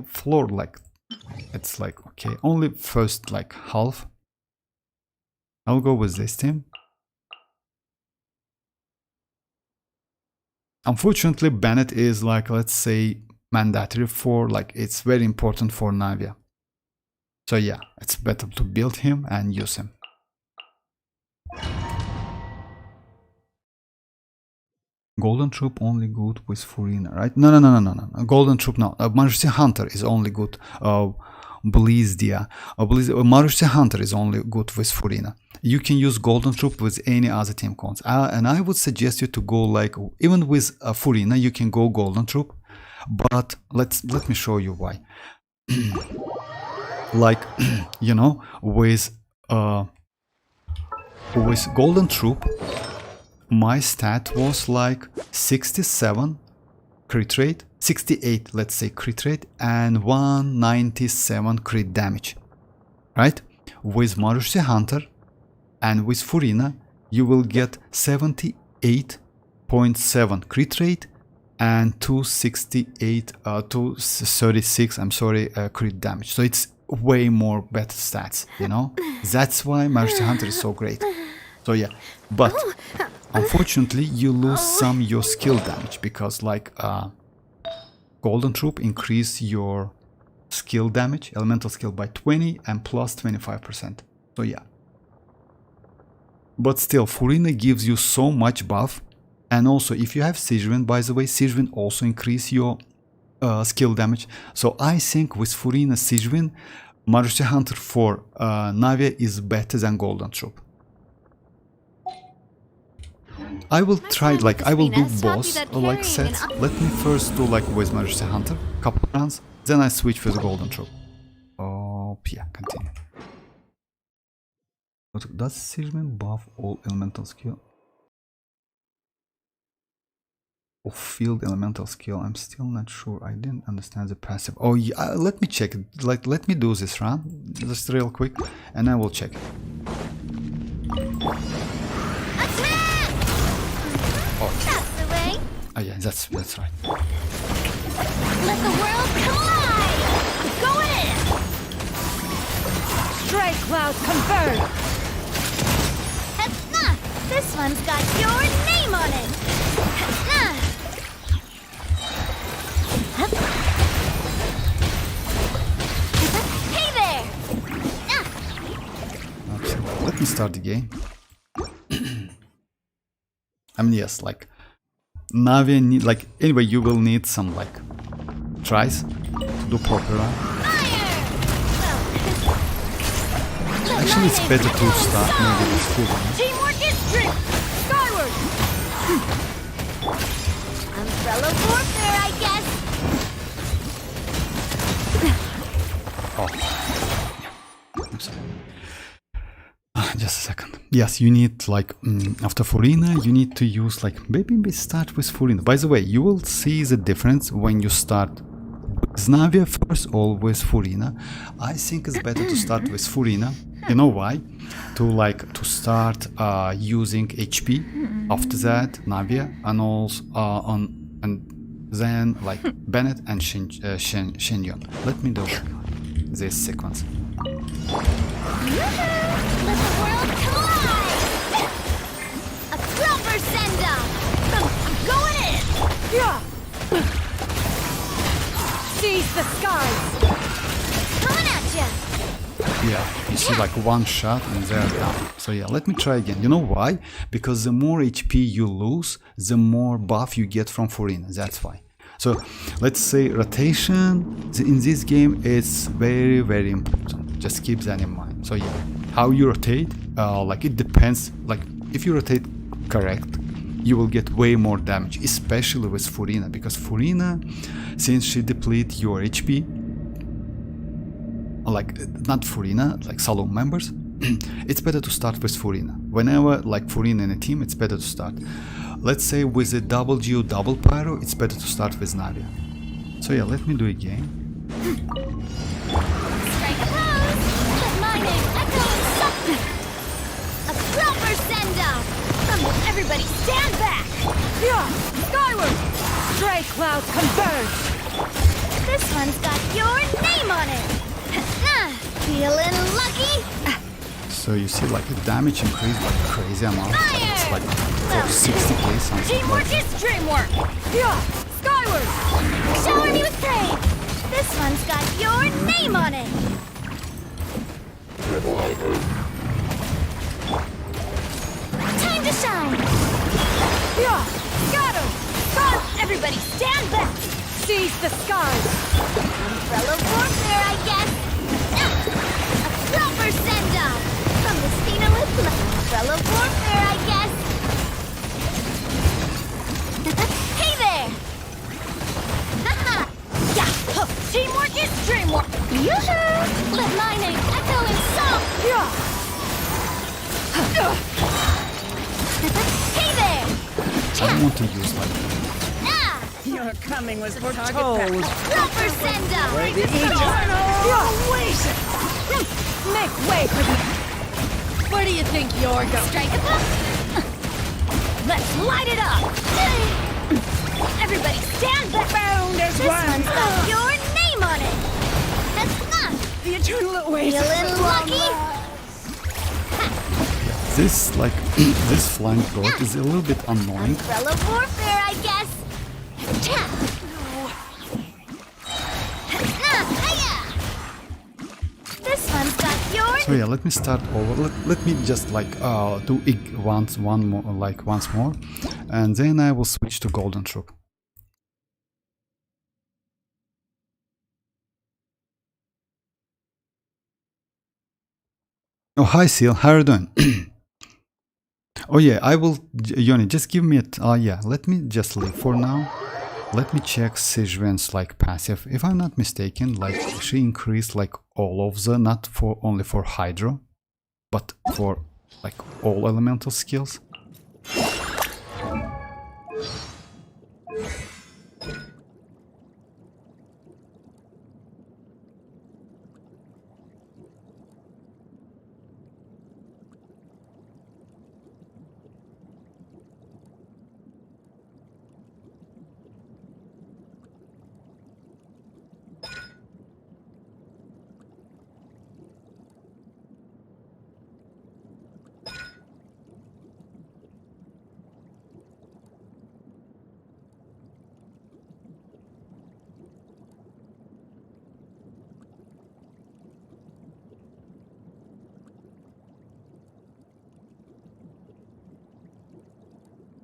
Floor like it's like okay, only first like half. I'll go with this team. Unfortunately, Bennett is like, let's say, mandatory for, like, it's very important for Navia. So yeah, it's better to build him and use him. Golden Troop only good with Furina, right? No. Golden Troop, no. Mercy Hunter is only good. Blizdia. Mercy Hunter is only good with Furina. You can use Golden Troop with any other team cons. And I would suggest you to go like, even with Furina, you can go Golden Troop. But let me show you why. Like, you know, with Golden Troop, my stat was like 67 crit rate, 68, let's say, crit rate, and 197 crit damage, right? With Mercy Hunter and with Furina, you will get 78.7 crit rate and 236, I'm sorry, crit damage. So it's way more better stats, you know? That's why Mercy Hunter is so great. So yeah, but unfortunately, you lose some your skill damage because like Golden Troop increase your skill damage, elemental skill by 20 and plus 25%. So yeah. But still, Furina gives you so much buff. And also, if you have Xianyun, by the way, Xianyun also increase your skill damage. So I think with Furina Xianyun, Maruti Hunter for Navia is better than Golden Troop. I will try, like, I will do boss like sets. Let me first do like with Maruti Hunter, couple rounds, then I switch with Golden Troop. Oh, yeah, continue. But does Xianyun buff all elemental skill? Of field elemental skill, I'm still not sure. I didn't understand the passive. Oh yeah, let me check it. Like, let me do this run just real quick, and I will check it. Attack! Oh, That's the way. oh yeah, that's right. Let the world come alive! I'm going in! Stray cloud converge! Nah, this one's got your name on it! Nah. Hey there! Nah. Okay, let me start the game. I mean, yes, like Navia need, like, anyway, you will need some like tries to do proper run. Actually, it's better to start maybe with full run. Teamwork is strength! Skyward! Umbrella warfare, I guess! Oh, yeah. I'm sorry. Just a second. Yes, you need like after Furina, you need to use like maybe we start with Furina. By the way, you will see the difference when you start with Navia first or with Furina. I think it's better to start with Furina. You know why? To start using HP. After that, Navia, and also and then like Bennett and Xianyun. Let me do this sequence. Let the world come alive! A proper send-off! I'm going in! Yeah! Seize the skies! Coming at ya! Yeah, you see like one shot and they're down. So yeah, let me try again. You know why? Because the more HP you lose, the more buff you get from Furina. That's why. So let's say rotation in this game is very, very important. Just keep that in mind. So yeah, how you rotate, like it depends. Like if you rotate correct, you will get way more damage, especially with Furina, because Furina, since she depletes your HP, like not Furina, like saloon members, it's better to start with Furina. Whenever like Furina in a team, it's better to start. Let's say with a double Geo double Pyro, it's better to start with Navia. So yeah, let me do it again. Strike a pose! Let my name echo in something! A proper send-off! Everybody stand back! Yeah! Skyward! Stray cloud converge! This one's got your name on it! Feeling lucky? So you see like the damage increased by crazy amount. Like, it's like Well, 60k something. Teamwork is dreamwork! Yeah! Skyward! Shower me with praise! This one's got your name on it! Time to shine! Yeah! Got him! Everybody stand back! Seize the skies! Umbrella warfare, I guess! A proper send-off! From the Spina with Umbrella warfare, I guess! Hey there! Haha! Yeah! Teamwork is dreamwork! Yoo-hoo! Let my name echo in song! Yeah! Hey there! I want to use like Your coming was foretold! Proper send-off! Oasis! Make way for me! Where do you think you're going? Strike a pop! Let's light it up! Everybody stand back! Bound as This one! one's got your name on it! That's not! The eternal oasis! Feeling lucky? This like this flank goat is a little bit annoying. Umbrella warfare, I guess. This one's got your. So yeah, let me start over. Let me just like do it once more, and then I will switch to golden troop. Oh, hi Seal, how are you doing? Oh yeah, I will, Yoni, just give me a, yeah, let me just leave for now. Let me check Xianyun's like passive. If I'm not mistaken, like she increased like all of the, not for only for Hydro, but for like all elemental skills.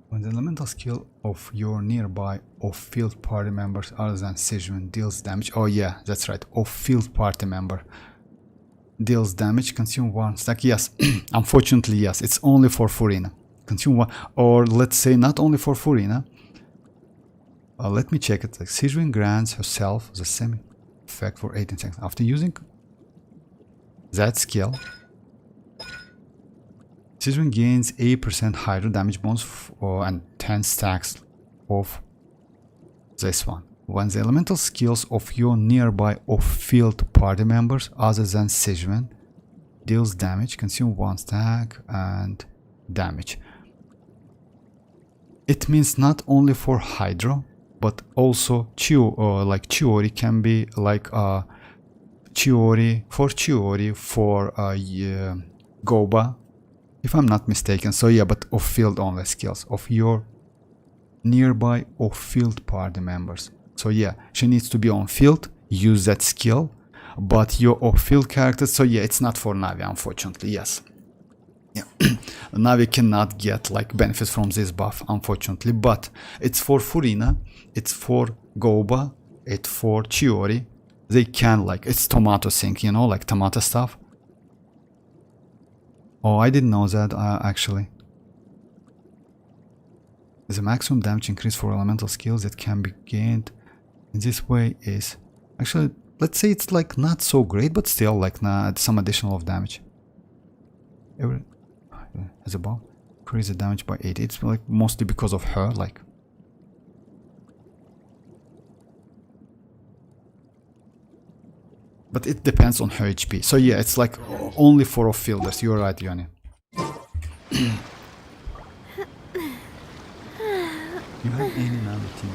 When the elemental skill of your nearby off-field party members other than Xianyun deals damage. Oh yeah, that's right. Off-field party member deals damage. Consume one stack. Yes, unfortunately, yes. It's only for Furina. Consume one, or let's say not only for Furina. Let me check it. Like Xianyun grants herself the same effect for 18 seconds after using that skill. Xianyun gains 8% hydro damage bonus and 10 stacks of this one. When the elemental skills of your nearby off-field party members other than Xianyun deals damage, consume one stack and damage. It means not only for Hydro, but also Chiori can be like Chiori for Goba, if I'm not mistaken. So yeah, but off-field only skills of your nearby off-field party members. So yeah, she needs to be on field, use that skill, but your off-field characters, so yeah, it's not for Navia, unfortunately, yes. Yeah, Navia cannot get like benefits from this buff, unfortunately, but it's for Furina, it's for Goba, it's for Chiori. They can like, it's tomato sync, you know, like tomato stuff. Oh, I didn't know that actually. The maximum damage increase for elemental skills that can be gained in this way is actually, let's say it's like not so great, but still like some additional of damage. As above, increase the damage by 8. It's like mostly because of her, like. But it depends on her HP. So yeah, it's like only for off-fielders. You're right, Yoni. You have any team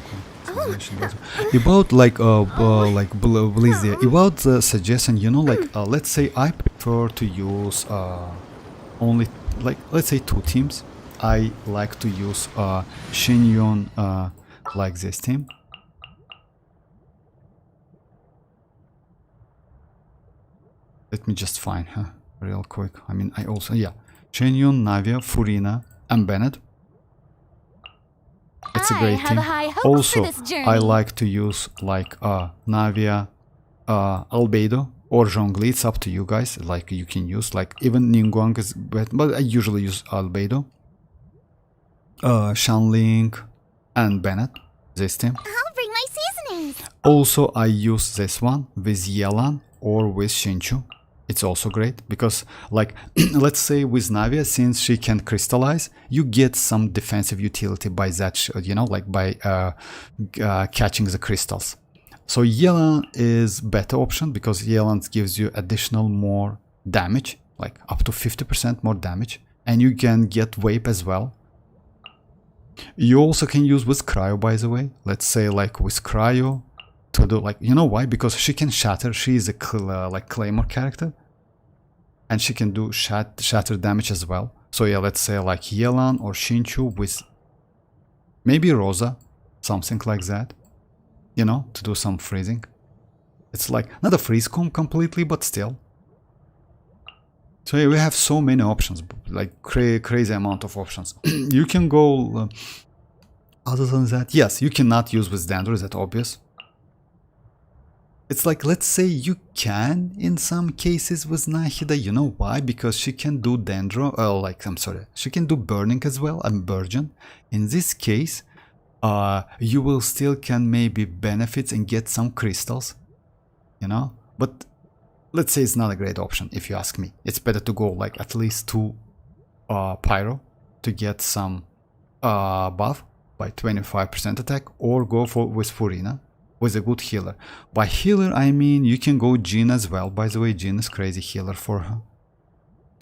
about like Blizia, about the suggestion, you know, like let's say I prefer to use only like let's say 2 teams. I like to use Xianyun like this team. Let me just find her real quick. I mean, I also, yeah. Xianyun, Navia, Furina, and Bennett. It's a great team. Also, I like to use like Navia, Albedo, or Zhongli. It's up to you guys. Like you can use like even Ningguang is better, but I usually use Albedo, Shanling, and Bennett. This team. I'll bring my seasonings. Also, I use this one with Yelan or with Xinchu. It's also great because, like, let's say with Navia, since she can crystallize, you get some defensive utility by that, you know, like by catching the crystals. So Yelan is better option because Yelan gives you additional more damage, like up to 50% more damage, and you can get Vape as well. You also can use with Cryo, by the way. Let's say like with Cryo to do like, you know why? Because she can shatter. She is a like Claymore character, and she can do shatter damage as well. So yeah, let's say like Yelan or Shinchu with maybe Rosa, something like that, you know, to do some freezing. It's like not a freeze comb completely, but still. So yeah, we have so many options, like crazy amount of options. You can go other than that, yes, you cannot use with Dandro, is that obvious? It's like, let's say you can in some cases with Nahida, you know why? Because she can do Dendro, she can do Burning as well, and Burgeon. In this case, you will still can maybe benefits and get some crystals, you know? But let's say it's not a great option if you ask me. It's better to go like at least 2 Pyro to get some buff by 25% attack, or go with Furina with a good healer. By healer I mean you can go Jean as well. By the way, Jean is crazy healer for her.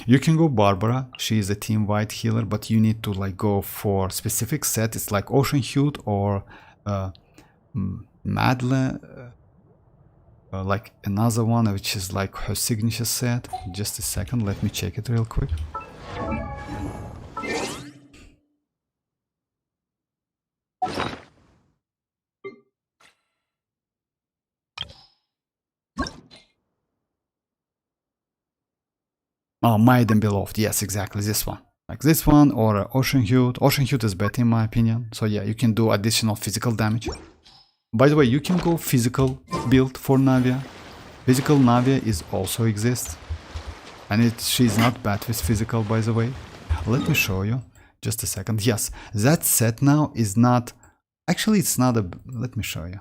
You can go Barbara, she is a team wide healer, but you need to like go for specific set. It's like Ocean Hued or Madeleine, like another one which is like her signature set. Just a second, let me check it real quick. Oh, Might and Beloved, yes, exactly, this one. Like this one, or Ocean Hued. Ocean Hued is better in my opinion. So yeah, you can do additional physical damage. By the way, you can go physical build for Navia. Physical Navia is also exists. And she's not bad with physical, by the way. Let me show you. Just a second. Yes, that set now is not... Actually, it's not a... Let me show you.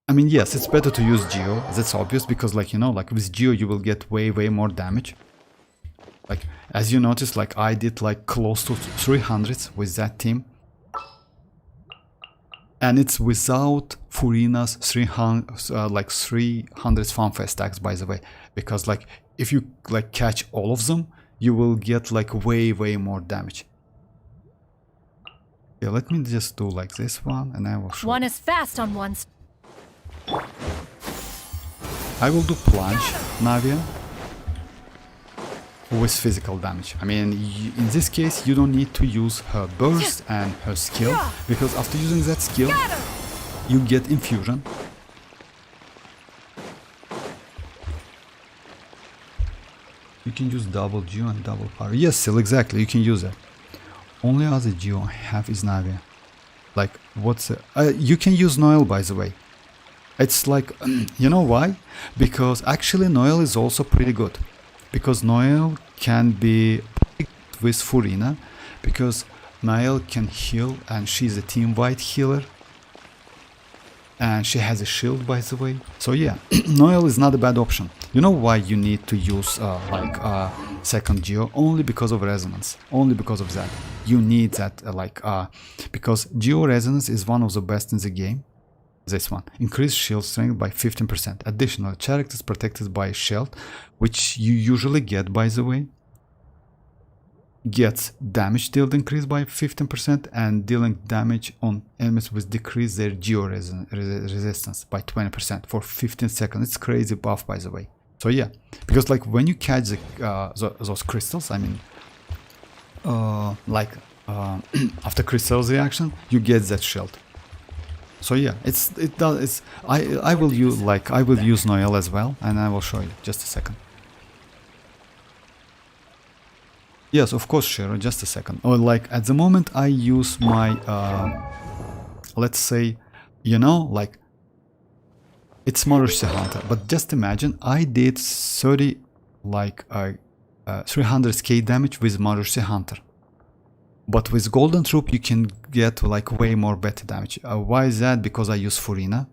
I mean, yes, it's better to use Geo, that's obvious, because like, you know, like with Geo you will get way more damage. Like, as you notice, like I did like close to 300s with that team. And it's without Furina's 300 FanFest stacks, by the way. Because like, if you like catch all of them, you will get like way more damage. Yeah, let me just do like this one, and I will show One you. is fast on one's. I will do Plunge Navia with physical damage. I mean, in this case, you don't need to use her burst and her skill, because after using that skill, you get infusion. You can use double Geo and double power. Yes, still exactly, you can use that. Only other Geo I have is Navia. Like, what's you can use Noel, by the way. It's like, you know why? Because actually Noel is also pretty good. Because Noel can be with Furina, because Noel can heal and she's a team-wide healer. And she has a shield, by the way. So yeah, Noel is not a bad option. You know why you need to use second Geo? Only because of resonance. Only because of that. You need that because Geo resonance is one of the best in the game. This one. Increase shield strength by 15%. Additional characters protected by a shield, which you usually get, by the way, gets damage dealt increased by 15%, and dealing damage on enemies with decrease their geo resistance by 20% for 15 seconds. It's crazy buff, by the way. So yeah, because like when you catch those crystals, I mean, after crystals reaction, you get that shield. So yeah, I will use Noel as well, and I will show you just a second. Yes, of course, Shiro, just a second. Or like at the moment I use my let's say, you know, like it's Marushi Hunter, but just imagine I did 300k damage with Marushi Hunter. But with Golden Troop you can get like way more better damage. Why is that? Because I use Furina.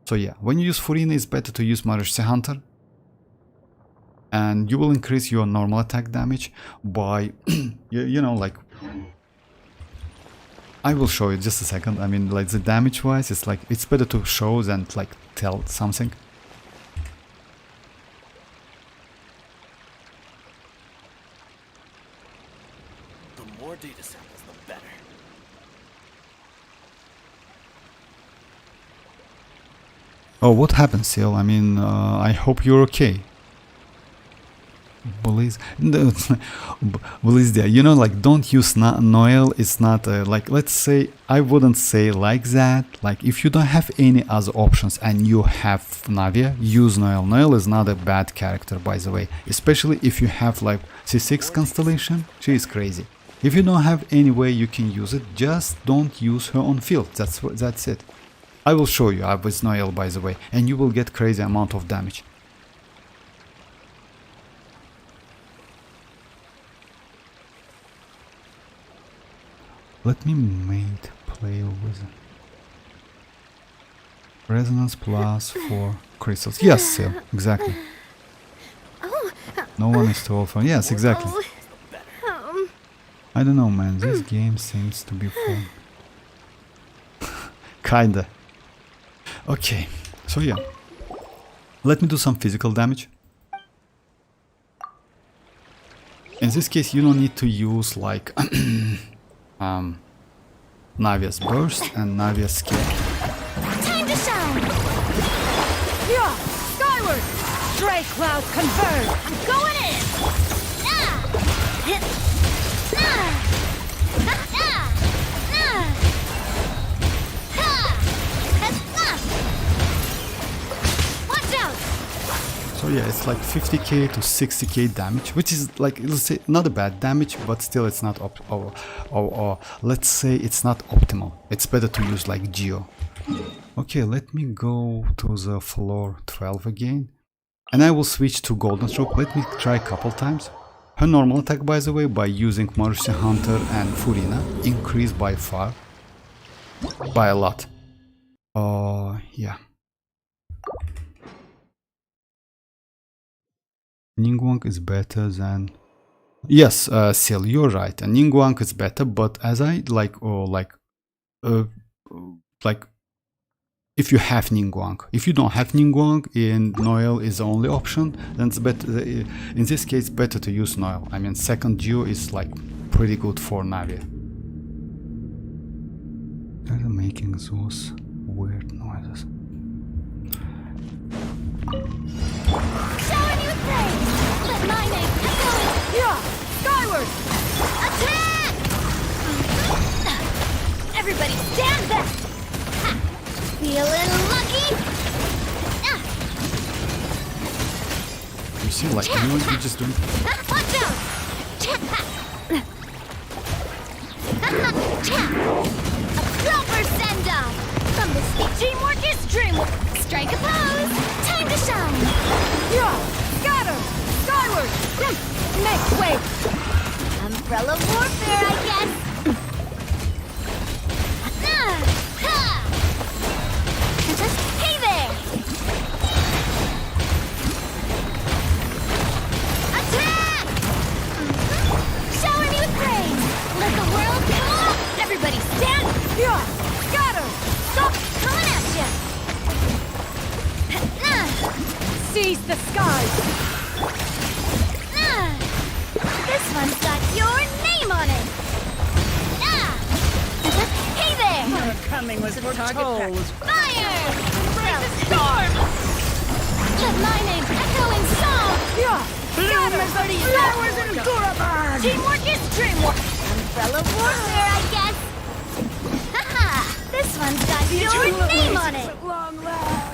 So yeah, when you use Furina, it's better to use Marushi Hunter. And you will increase your normal attack damage by, you know, like... I will show you just a second. I mean, like the damage wise, it's like, it's better to show than like tell something. Data samples, the better. Oh, what happened, Seal? I mean, I hope you're okay. Bullies, bullies there. You know, like don't use Noel. It's not like, let's say, I wouldn't say like that. Like if you don't have any other options and you have Navia, use Noel. Noel is not a bad character, by the way, especially if you have like C6 constellation. She is crazy. If you don't have any way you can use it, just don't use her on field. That's it. I will show you with Noel, by the way, and you will get crazy amount of damage. Let me mate play with resonance plus 4 crystals. Yes, sir, exactly. No one is too old for. Yes, exactly. I don't know, man. This game seems to be fun. Kinda. Okay, so yeah. Let me do some physical damage. In this case, you don't need to use like Navia's burst and Navia's skill. Time to shine! Yeah! Skyward! Stray cloud converge! I'm going in! Ah! Ah! Ah! Ah! Ah! Watch out! So yeah, it's like 50k to 60k damage, which is like, let's say, not a bad damage, but still it's not or let's say it's not optimal. It's better to use like Geo. Okay, let me go to the floor 12 again, and I will switch to Golden Stroke. Let me try a couple times. Her normal attack, by the way, by using Mercy Hunter and Furina, increased by far, by a lot. Yeah. Ningguang is better than... Yes, Sil, you're right. And Ningguang is better, but as I like, if you have Ningguang. If you don't have Ningguang and Noel is the only option, then it's better. In this case, better to use Noel. I mean, second Geo is like pretty good for Navia. They're making those weird noises. Showing you things! Let my name echo! Yeah! Skyward! Attack! Everybody stand back! Ha! Feeling lucky? Ah! You see, like, you just doing... Watch out! A proper send-off! From the Teamwork is dreamwork! Strike a pose! Time to shine! Yeah! Scatter! Skyward! Make way! Umbrella warfare, I guess! Hey there! Attack! Showing you praise! Let the world know! Everybody stand! Yeah! Scatter! Stop! Coming at ya! Seize the skies! This one's got your name on it! Hey there! Our coming was foretold. Fire! Break the storm! Let my name echo in song! Yeah! Scatter! Flowers and Gurabad! Teamwork is dreamwork! Umbrella warfare, I guess! Haha! This one's got your name on it! Long lives!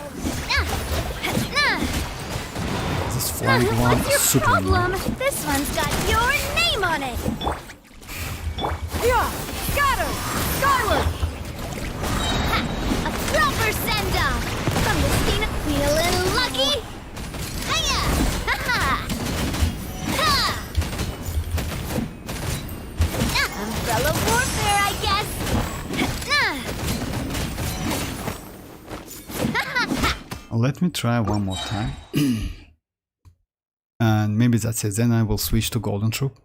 This flying one What's is your super problem? annoying. This one's got your name on it! Yeah! Scatter! Skyward! A proper send-off! From the scene of feeling lucky? Hiya! Ha-ha! Ha! Umbrella warfare, I guess! Let me try one more time. And maybe that's it. Then I will switch to Golden Troop.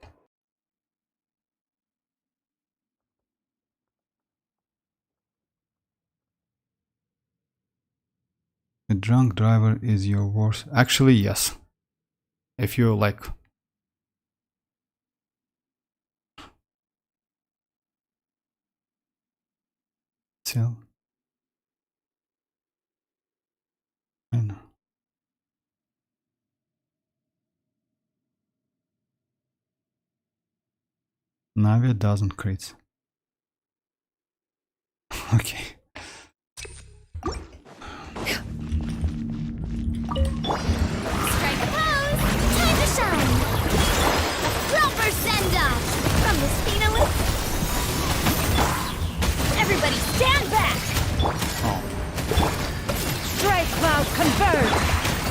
A drunk driver is your worst. Actually, yes. If you're like... Still... I know. Navia doesn't crit. Okay. Strike a pose! Time to shine! A proper send-off from the Spina with... Everybody stand back! Strike Cloud converge!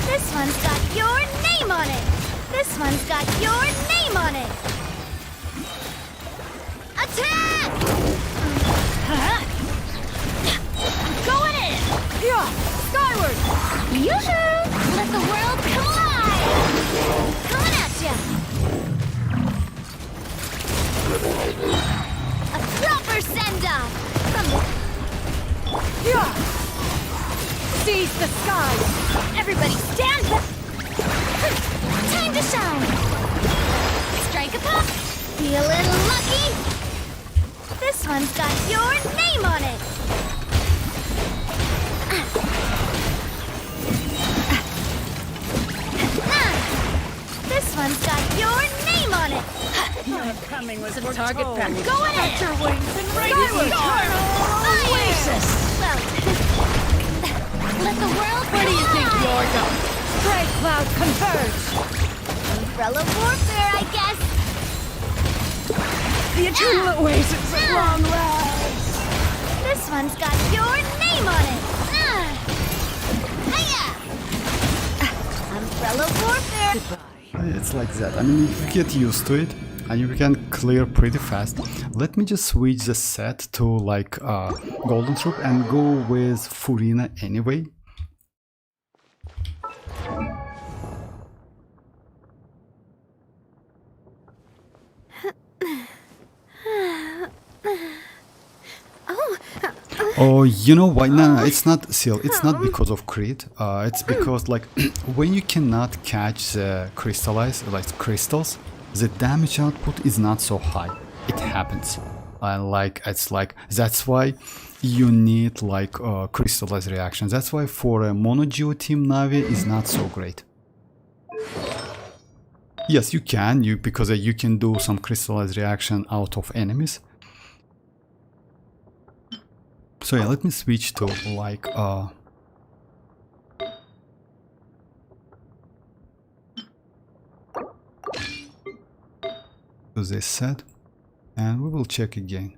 This one's got your name on it! This one's got your name on it! Attack! Going in! Yeah! Skyward! Yoo-hoo! Let the world collide! Coming at ya! A proper send-off from the... Yeah! Seize the skies! Everybody stand back! Time to shine! Strike a pop! Feeling lucky? This one's got your name on it! This one's got your name on it! My coming was target package. Going in! Your wings and Skyward! Oasis! Well, let the world Where do you think collide. you're going? Strike Cloud converge! Umbrella warfare, I guess! The eternal oasis at long last! This one's got your name on it! Hiya! Umbrella warfare! It's like that. I mean, you get used to it and you can clear pretty fast. Let me just switch the set to like Golden Troop and go with Furina anyway. Oh, you know why? No, it's not Seal. It's not because of crit. It's because like when you cannot catch the crystals, the damage output is not so high. It happens. It's like that's why you need like crystallized reactions. That's why for a mono geo team Navia is not so great. Yes, you can because you can do some crystallized reaction out of enemies. So yeah, let me switch to like to this set, and we will check again.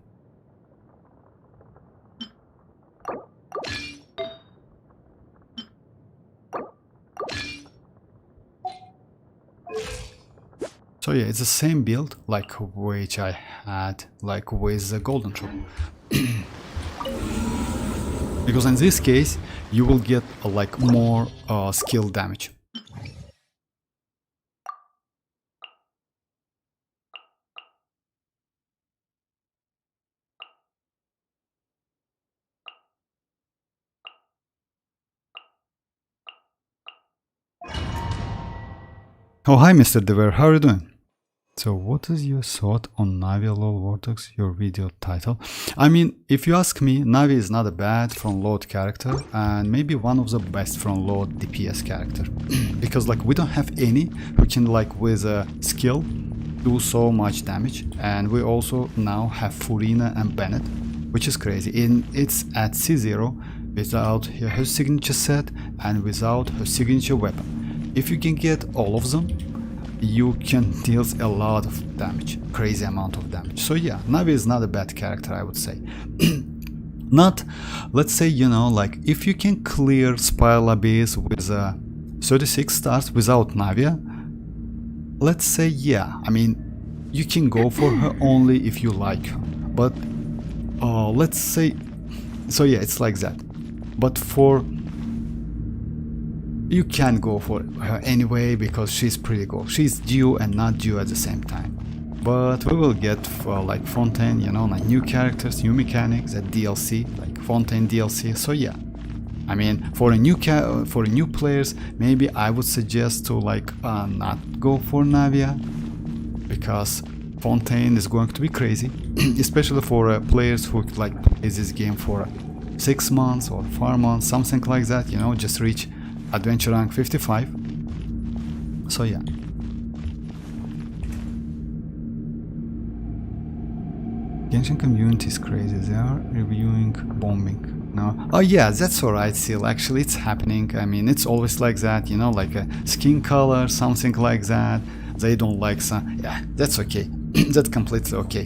So yeah, it's the same build like which I had like with the Golden Troop. Because in this case you will get like more skill damage. Oh, hi Mr. Dever, how are you doing? So what is your thought on Navia LoL Vortex, your video title? I mean, if you ask me, Navia is not a bad front load character and maybe one of the best front load DPS character. Because like we don't have any who can like with a skill do so much damage, and we also now have Furina and Bennett, which is crazy. It's at C0 without her signature set and without her signature weapon. If you can get all of them, you can deal a lot of damage, crazy amount of damage. So yeah, Navia is not a bad character, I would say. Not, let's say, you know, like if you can clear Spiral Abyss with 36 stars without Navia, let's say, yeah, I mean, you can go for her only if you like her. But let's say, so yeah, it's like that. But for you can go for her anyway because she's pretty cool. She's due and not due at the same time. But we will get like Fontaine, you know, like new characters, new mechanics, at DLC, like Fontaine DLC. So yeah, I mean, for a new players, maybe I would suggest to like not go for Navia because Fontaine is going to be crazy, especially for players who like play this game for 6 months or 4 months, something like that. You know, just reach Adventure rank 55. So yeah. Genshin community is crazy. They are reviewing bombing. No. Oh yeah, that's alright still. Actually, it's happening. I mean, it's always like that, you know, like a skin color, something like that. They don't like some. Yeah, that's okay. That's completely okay.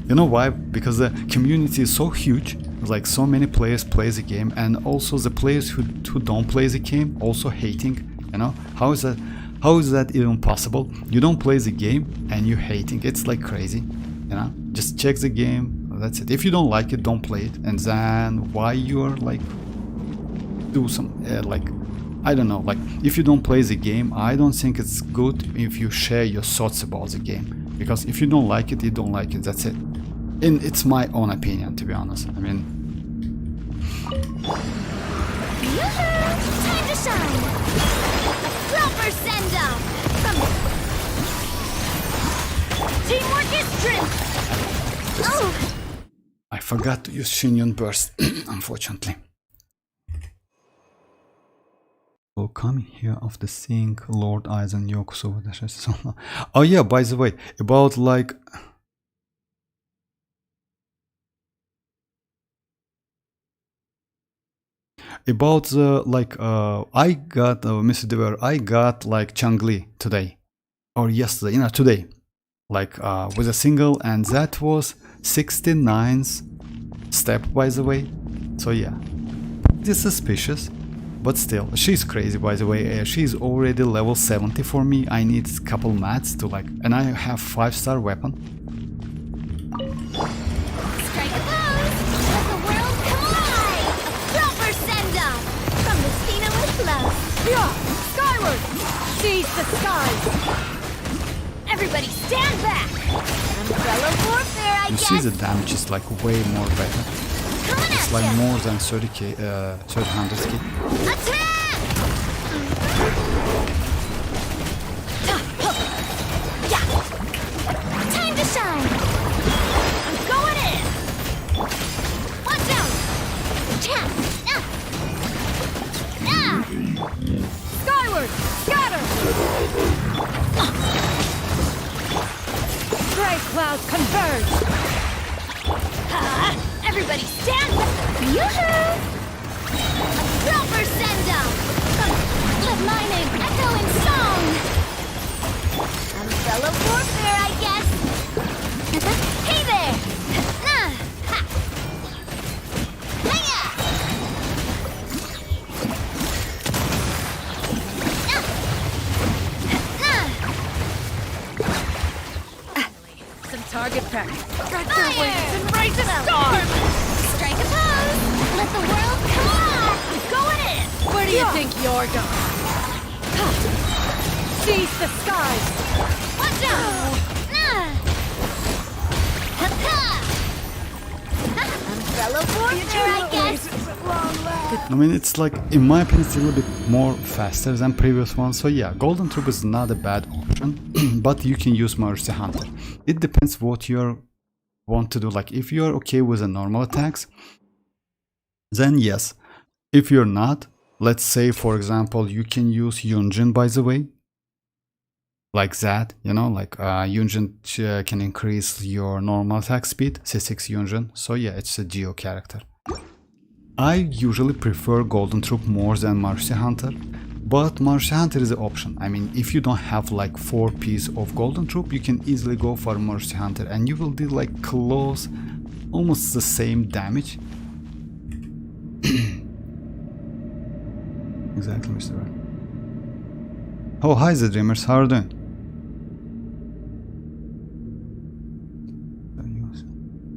You know why? Because the community is so huge. Like so many players play the game, and also the players who don't play the game also hating. You know, how is that? How is that even possible? You don't play the game and you're hating. It's like crazy. You know, just check the game. That's it. If you don't like it, don't play it. And then why you're like do some like I don't know. Like if you don't play the game, I don't think it's good if you share your thoughts about the game. Because if you don't like it, you don't like it. That's it. And it's my own opinion, to be honest. I mean, Yoo-hoo! Time to shine! Proper send-off! Teamwork is strength! Oh! I forgot to use Xianyun burst, unfortunately. So coming here of the thing, Lord Aizen Yokuso. Oh yeah, by the way, about like about the like I got Mr. Dever, I got like Changli today or yesterday, you know, today, like with a single, and that was 69th step, by the way. So yeah, it's suspicious, but still, she's crazy, by the way. She's already level 70 for me. I need a couple mats to like, and I have 5-star weapon. Strike a pose! Let the world come alive! A proper send-off! From the Cena with love! Yeah! Skyward! Seize the skies! Everybody stand back! Umbrella warfare, I You guess! see the damage is like way more better. Coming It's at like ya. more than 30k, 300k. Attack! Yeah. Time to shine! I'm going in! Watch out! Tap! Skyward! Scatter! Gray clouds converge! Everybody stand back! Yoo-hoo! A proper send-off! Let my name echo in song! Umbrella warfare, I guess! Hey there! Ha! Hiya! Some target practice. Stretch Fire! your wings and raise a storm! Strike a pose! Let the world come alive! I'm going in! Where do you think you're going? Seize the skies! Watch out! Umbrella warfare, I guess! I mean, it's like, in my opinion, it's a little bit more faster than previous one. So yeah, Golden Troop is not a bad option, but you can use Mercy Hunter. It depends what you want to do. Like, if you're okay with the normal attacks, then yes. If you're not, let's say, for example, you can use Yunjin, by the way. Like that, you know, like Yunjin can increase your normal attack speed, C6 Yunjin. So yeah, it's a Geo character. I usually prefer Golden Troop more than Mercy Hunter, but Mercy Hunter is an option. I mean, if you don't have like 4 pieces of Golden Troop, you can easily go for Mercy Hunter and you will do like close, almost the same damage. Exactly, Mr. Red. Oh, hi the Dreamers, how are you doing?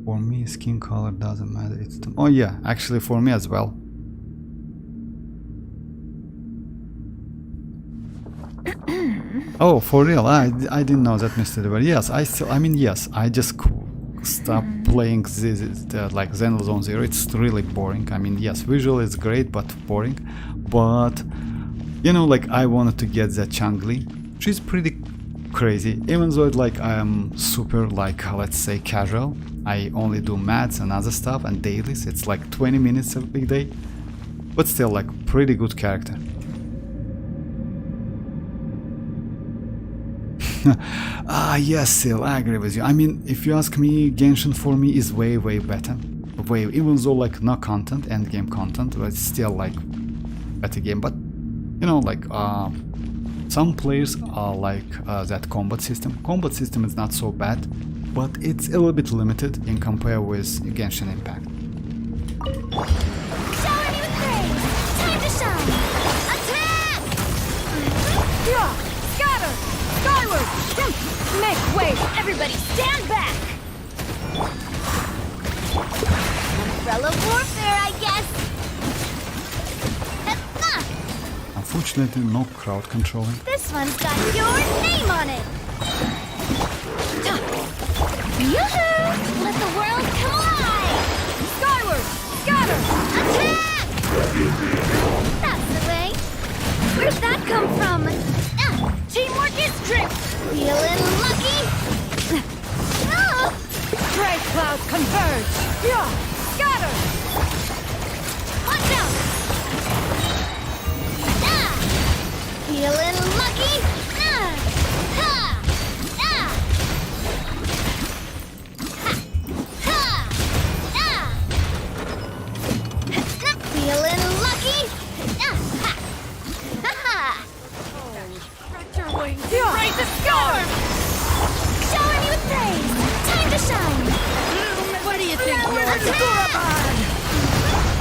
For me, skin color doesn't matter. It's oh yeah, actually for me as well. Oh, for real? I didn't know that, Mr. Dever. Yes, I mean, yes, I just stopped playing this like Zenless Zone Zero. It's really boring. I mean, yes, visually it's great, but boring. But you know, like I wanted to get that Changli. She's pretty crazy, even though like I am super like let's say casual. I only do mats and other stuff and dailies. It's like 20 minutes every day, but still like pretty good character. Yes, Sil, I agree with you. I mean, if you ask me, Genshin for me is way better. Even though like no content, end game content, but it's still like better game. But you know, like some players are like that combat system. Combat system is not so bad, but it's a little bit limited in compare with Genshin Impact. Shower me with praise! Time to shine! Attack! Yeah! Scatter! Skyward! Make way! Everybody stand back! Umbrella warfare, I guess! Unfortunately, no crowd controlling. This one's got your name on it! Yoo-hoo! Let the world come alive! Skyward! Scatter! Attack! That's the way. Where'd that come from? Teamwork is strength! Feeling lucky? Stray clouds converge! Yeah! Scatter! Watch out! Feeling lucky? Feeling lucky? Stretch your wings! Raise the storm! Shower me with praise! Time to shine! What do you think? Attack!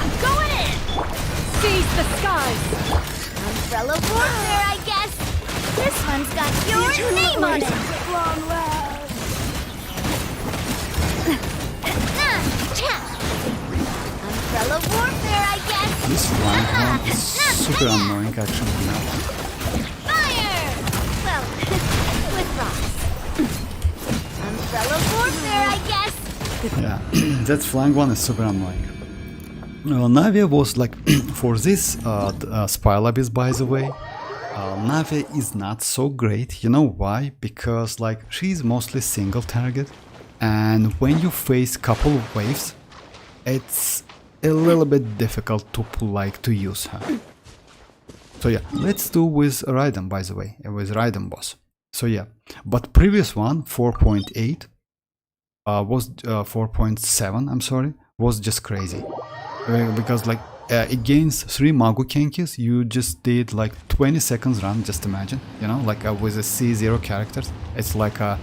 I'm going in! Seize the skies! Umbrella warfare, I guess! This one's got your name on it! Umbrella warfare, I guess! This flying one is super annoying actually now. Fire! Well, with rocks. Umbrella warfare, I guess! Yeah, that flying one is super annoying. Navia was like, for this Spile Abyss, by the way, Navia is not so great. You know why? Because like she's mostly single target, and when you face couple of waves, it's a little bit difficult to use her. So yeah, let's do with Raiden, by the way, with Raiden boss. So yeah, but previous one 4.8 was 4.7. I'm sorry, was just crazy. Because like against 3 Magu Kenkis you just did like 20 seconds run, just imagine, you know, like with a C0 characters, it's like a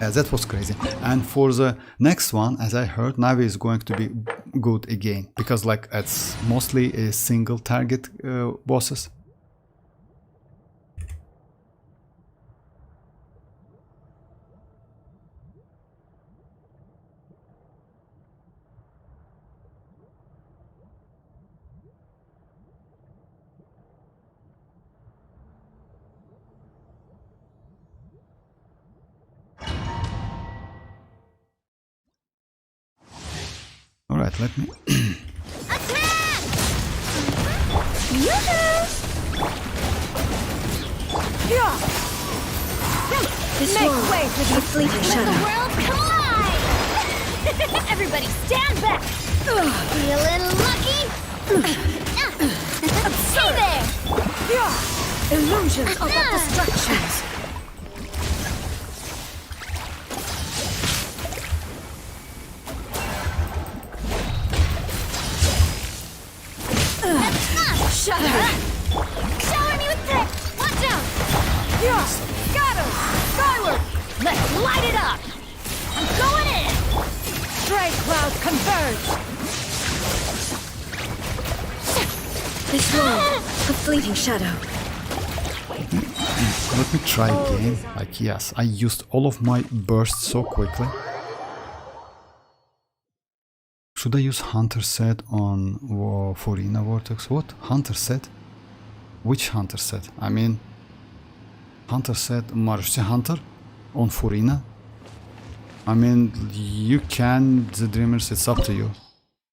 that was crazy. And for the next one, as I heard, Navia is going to be good again, because like it's mostly a single target bosses. Alright, let me... Attack! Yoo-hoo! Yeah! This Make wall, way for the fleeting Let the shadow! world come alive! Everybody stand back! Feeling lucky? Hey there! Yeah! Illusions of destructions! Shatter! Shower me with tech! Watch out! Yeah! Scatter! Skyward! Let's light it up! I'm going in! Stray clouds converge! This wall, a fleeting shadow. Let me try again. Like, yes, I used all of my bursts so quickly. Should I use Hunter set on Furina Vortex? What? Hunter set? Which Hunter set? I mean, Hunter set Marushi Hunter on Furina? I mean, you can, the Dreamers, it's up to you.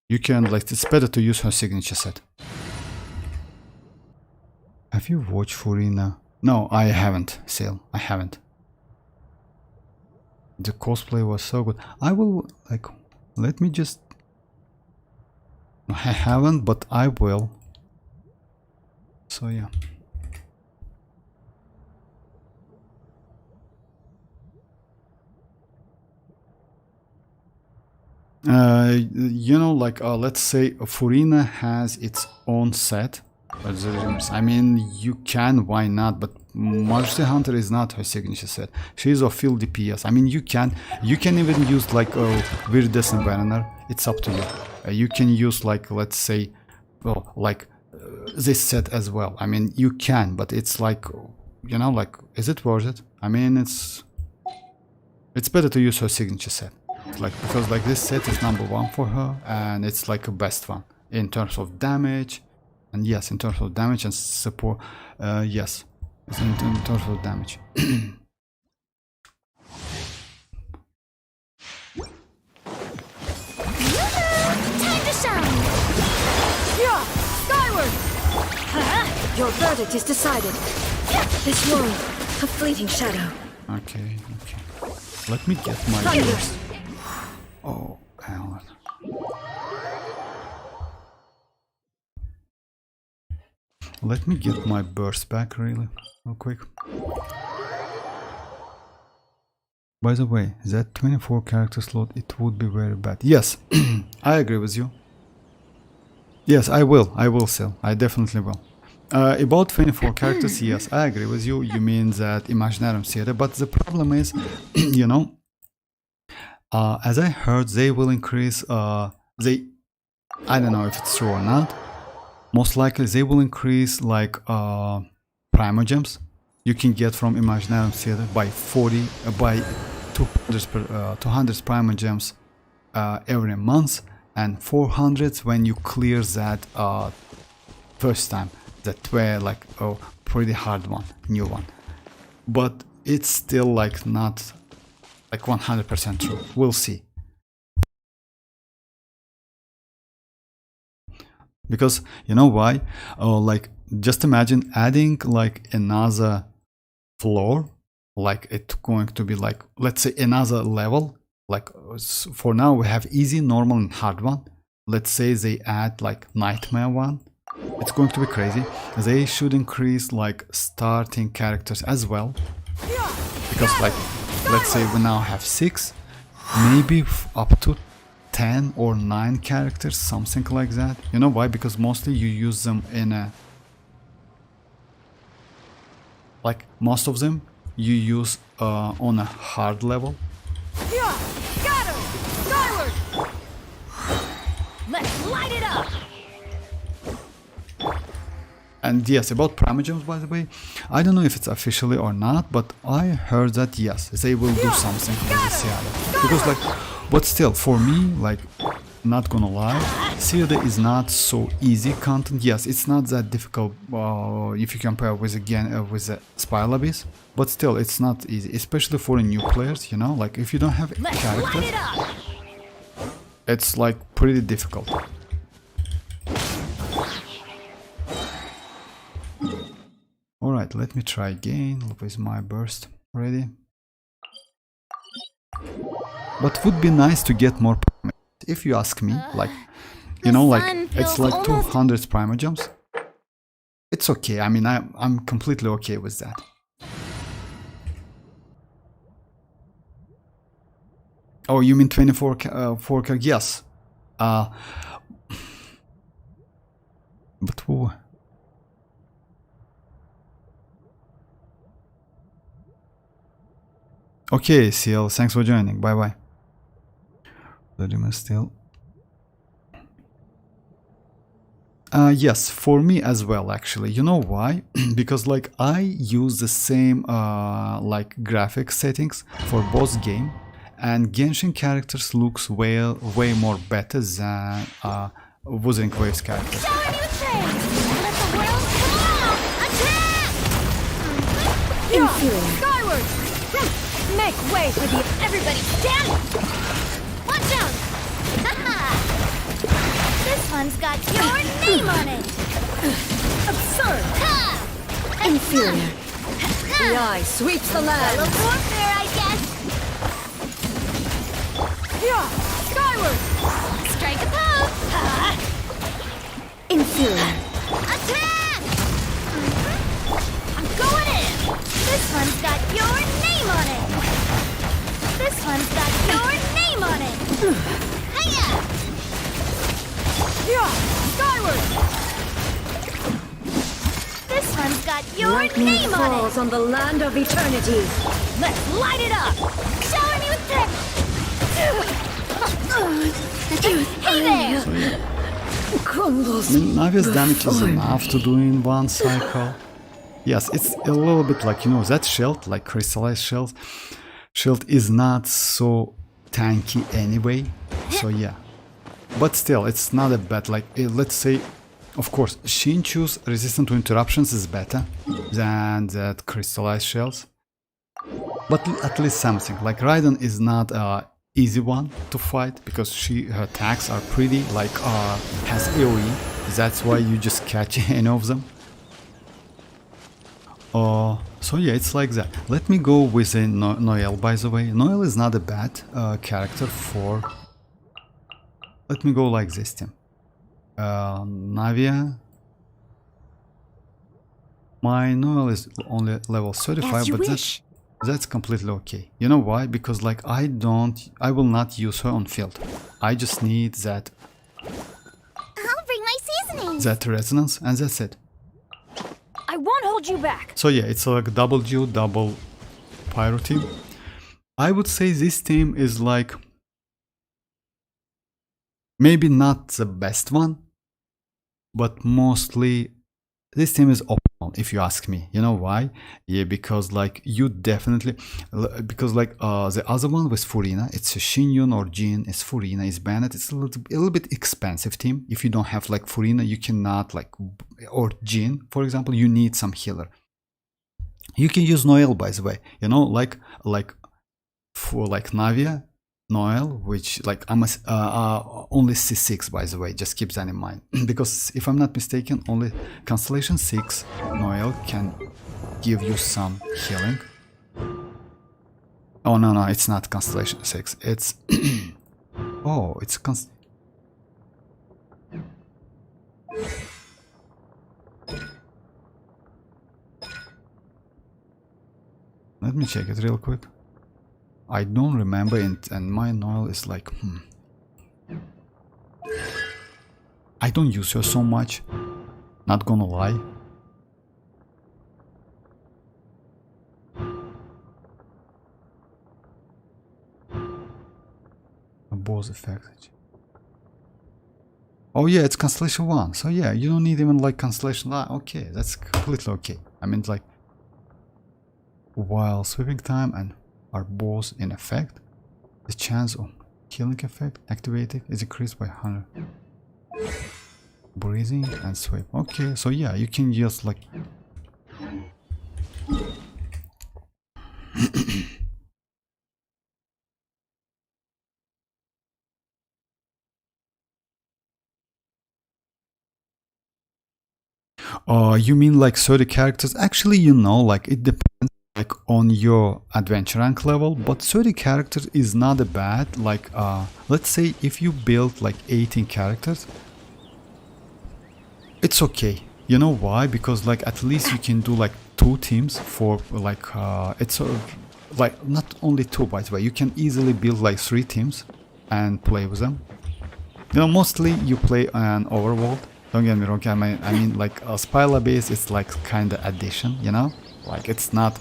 You can, like, it's better to use her signature set. Have you watched Furina? No, I haven't, Sil. I haven't. The cosplay was so good. I will, like, let me just... I haven't, but I will. So yeah. You know, like let's say Furina has its own set. I mean, you can, why not? But Majesty Hunter is not her signature set. She's a field DPS. I mean, you can even use like a Viridescent Banner. It's up to you. You can use like, let's say, well, like this set as well. I mean, you can, but it's like, you know, like, is it worth it? I mean, it's better to use her signature set. Like, because like this set is #1 for her, and it's like a best one in terms of damage. And yes, in terms of damage and support, yes, it's in terms of damage. Time to shine! Yeah! Skyward! Your verdict is decided. This world, a fleeting shadow. Okay, okay. Let me get my Thunder. burst. Oh, hell. Let me get my burst back really, real quick. By the way, that 24 character slot, it would be very bad. Yes, I agree with you. Yes, I will sell. I definitely will. About 24 characters, yes, I agree with you. You mean that Imaginarium Theater, but the problem is, you know, as I heard, they will increase, I don't know if it's true or not. Most likely they will increase like primogems you can get from Imaginarium Theater by 200 primogems every month, and 400 when you clear that first time. That were like a pretty hard one, new one. But it's still like not like 100% true. We'll see. Because you know why? Like just imagine adding like another floor, like it's going to be like, let's say another level. Like for now we have easy, normal, and hard one. Let's say they add like nightmare one. It's going to be crazy. They should increase like starting characters as well. Because like, let's say we now have 6, maybe up to 10 or 9 characters, something like that. You know why? Because mostly you use them in a, like most of them you use on a hard level. Yeah! Got him! Skyward! Let's light it up! And yes, about primogems, by the way, I don't know if it's officially or not, but I heard that yes, they will do something with the Seada. Because like, but still, for me, like, not gonna lie, Seada is not so easy content. Yes, it's not that difficult if you compare with with the Spire Abyss, but still, it's not easy, especially for new players. You know, like if you don't have characters, it's like pretty difficult. Alright, let me try again with my burst. Ready? But would be nice to get more primogems, if you ask me. Like, you know, like it's like 200 primogems. It's okay. I mean, I'm completely okay with that. Oh, you mean 24 4K? Yes. But who? Okay, CL, thanks for joining. Bye bye. Vladimir still. Yes, for me as well, actually. You know why? Because like I use the same like graphic settings for both game, and Genshin characters looks way more better than Wuthering Waves characters. Show a new trade! Let the world come out! Attack! Yeah! Skyward! Make way for the... Everybody stand! Watch out! Haha! This one's got your name on it! Absurd! Ha! Inferior. The eye sweeps the land! Little warfare, I guess! Yeah! Skyward! Strike a pose! Ha! Inferior. Attack! I'm going in! This one's got your name on it! This one's got your name on it! Hiya! Yeah, skyward! This one's got your Lightning name on it. falls on the land of eternity. Let's light it up! Shower me with that. Hey there. So yeah, Crumbles. I mean, Navia's damage is enough to do in one cycle. Yes, it's a little bit like, you know, that shield, like crystallized shield is not so tanky anyway. So yeah, but still, it's not a bad, like, let's say, of course, Xianyun's resistant to interruptions is better than that crystallized shells. But at least something. Like Raiden is not a easy one to fight because her attacks are pretty, like, has AoE. That's why you just catch any of them. So yeah, it's like that. Let me go with a Noelle, by the way. Noelle is not a bad character for... Let me go like this, team. Navia. My Noelle is only level 35, but that's completely okay. You know why? Because like I will not use her on field. I just need that I'll bring my seasoning. that resonance, and that's it. I won't hold you back. So yeah, it's like double Geo, double Pyro team. I would say this team is like maybe not the best one, but mostly this team is optimal if you ask me. You know why? Yeah, because like you definitely, because like the other one with Furina, it's a Xianyun or Jin, it's Furina, it's Bennett, it's a little bit expensive team. If you don't have like Furina, you cannot like, or Jin, for example, you need some healer. You can use Noelle, by the way, you know, like for like Navia, Noelle, which like I'm only C6, by the way, just keep that in mind. Because if I'm not mistaken, only Constellation 6 Noelle can give you some healing. Oh no, it's not Constellation 6, it's oh, it's let me check it real quick. I don't remember it, and my Noelle is like, I don't use her so much, not gonna lie. A boss effect. Oh yeah, it's Constellation 1, so yeah, you don't need even like Constellation. Okay, that's completely okay. I mean, like, while sweeping time and are both in effect, the chance of healing effect activated is increased by 100. Breathing and sweep. Okay, so yeah, you can just like you mean like 30 characters? Actually, you know, like it depends like on your adventure rank level, but 30 characters is not a bad, like let's say if you build like 18 characters, it's okay. You know why? Because like at least you can do like 2 teams for like it's like not only 2, by the way, you can easily build like 3 teams and play with them. You know, mostly you play an overworld, don't get me wrong. I mean like a Spyla base, it's like kind of addition, you know, like it's not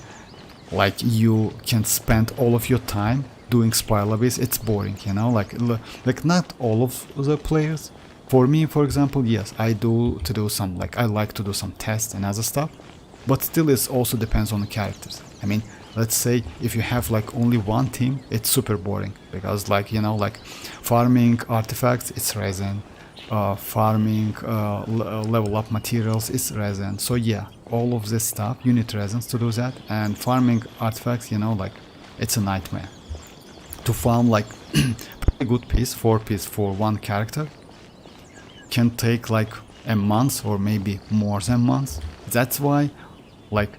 like you can spend all of your time doing Spyla base. It's boring, you know, like not all of the players. For me, for example, yes, I do some, like I like to do some tests and other stuff, but still it also depends on the characters. I mean, let's say if you have like only one team, it's super boring because like, you know, like farming artifacts, it's resin, farming level up materials, it's resin. So yeah, all of this stuff you need resins to do that, and farming artifacts, you know, like it's a nightmare to farm like pretty good piece, 4 piece for one character can take like a month or maybe more than months. That's why like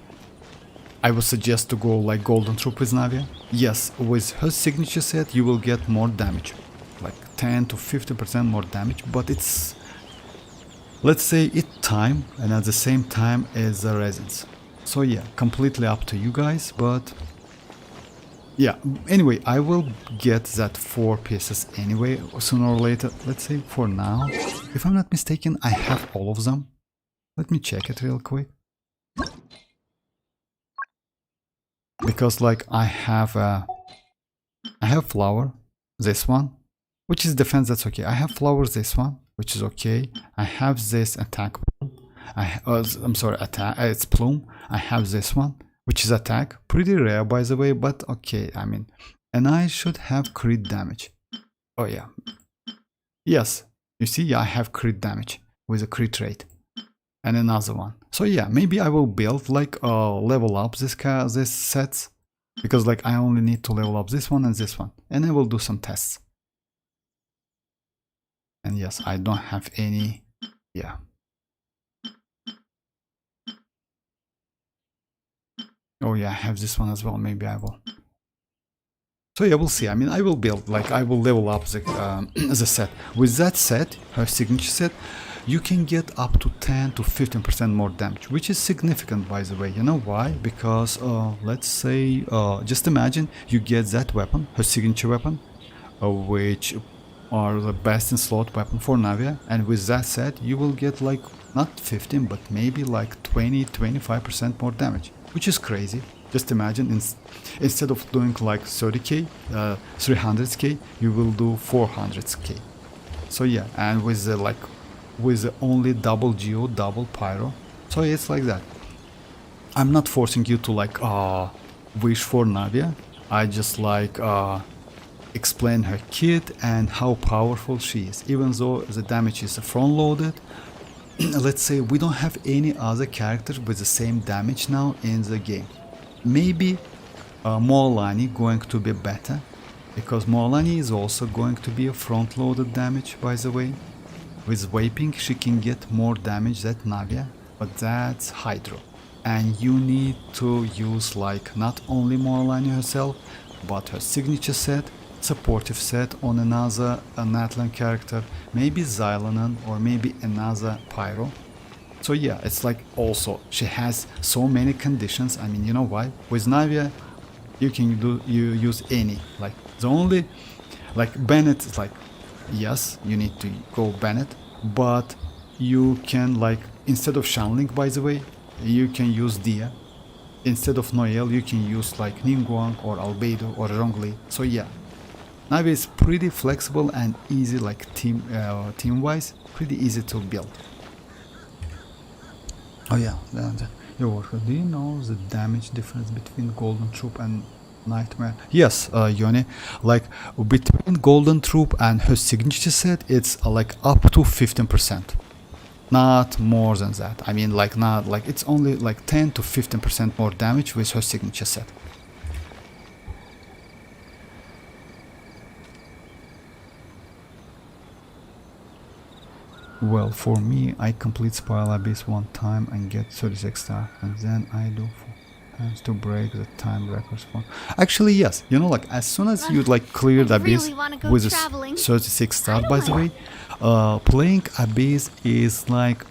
I would suggest to go like Golden Troop with Navia. Yes, with her signature set you will get more damage, like 10 to 50% more damage, but it's, let's say, it time and at the same time as the resins. So yeah, completely up to you guys, but yeah, anyway, I will get that 4 pieces anyway, sooner or later. Let's say for now, if I'm not mistaken, I have all of them. Let me check it real quick. Because like I have flower, this one, which is defense, that's okay. I have flowers, this one, which is okay. I have this attack plume. I'm sorry, attack, it's plume. I have this one, which is attack, pretty rare by the way, but okay, I mean, and I should have crit damage. Oh yeah, yes, you see, I have crit damage with a crit rate, and another one. So yeah, maybe I will build like level up this sets, because like I only need to level up this one and this one, and I will do some tests. And yes, I don't have any, yeah. Oh yeah, I have this one as well, maybe I will. So yeah, we'll see. I mean, I will build, like I will level up the, the set. With that set, her signature set, you can get up to 10 to 15% more damage, which is significant by the way. You know why? Because let's say, just imagine you get that weapon, her signature weapon, which are the best in slot weapon for Navia, and with that set you will get like not 15 but maybe like 20-25% more damage, which is crazy. Just imagine, instead of doing like 30k, 300k, you will do 400k. So yeah, and with the like with the only double geo, double pyro, so it's like that. I'm not forcing you to like wish for Navia. I just like explain her kit and how powerful she is, even though the damage is front loaded. Let's say we don't have any other characters with the same damage now in the game. Maybe Moalani going to be better, because Moalani is also going to be a front loaded damage by the way. With vaping she can get more damage than Navia, but that's Hydro, and you need to use like not only Moalani herself, but her signature set, supportive set on another Natlan character, maybe Xianyun or maybe another Pyro. So yeah, it's like also she has so many conditions. I mean, you know why? With Navia you can use any, like the only like Bennett is like, yes, you need to go Bennett, but you can like, instead of Shanling by the way, you can use Dia. Instead of Noelle you can use like Ningguang or Albedo or Zhongli. So yeah, Navia is pretty flexible and easy, like team wise, pretty easy to build. Oh yeah, your worker, do you know the damage difference between Golden Troop and Nightmare? Yes, Yoni, like between Golden Troop and her signature set, it's like up to 15%. Not more than that. I mean, like not like, it's only like 10 to 15% more damage with her signature set. Well, for me, I complete Spiral Abyss one time and get 36 stars, and then I do 4 times to break the time records for. Actually, yes, you know, like as soon as you like clear the Abyss with a 36 stars, by the way, playing Abyss is like,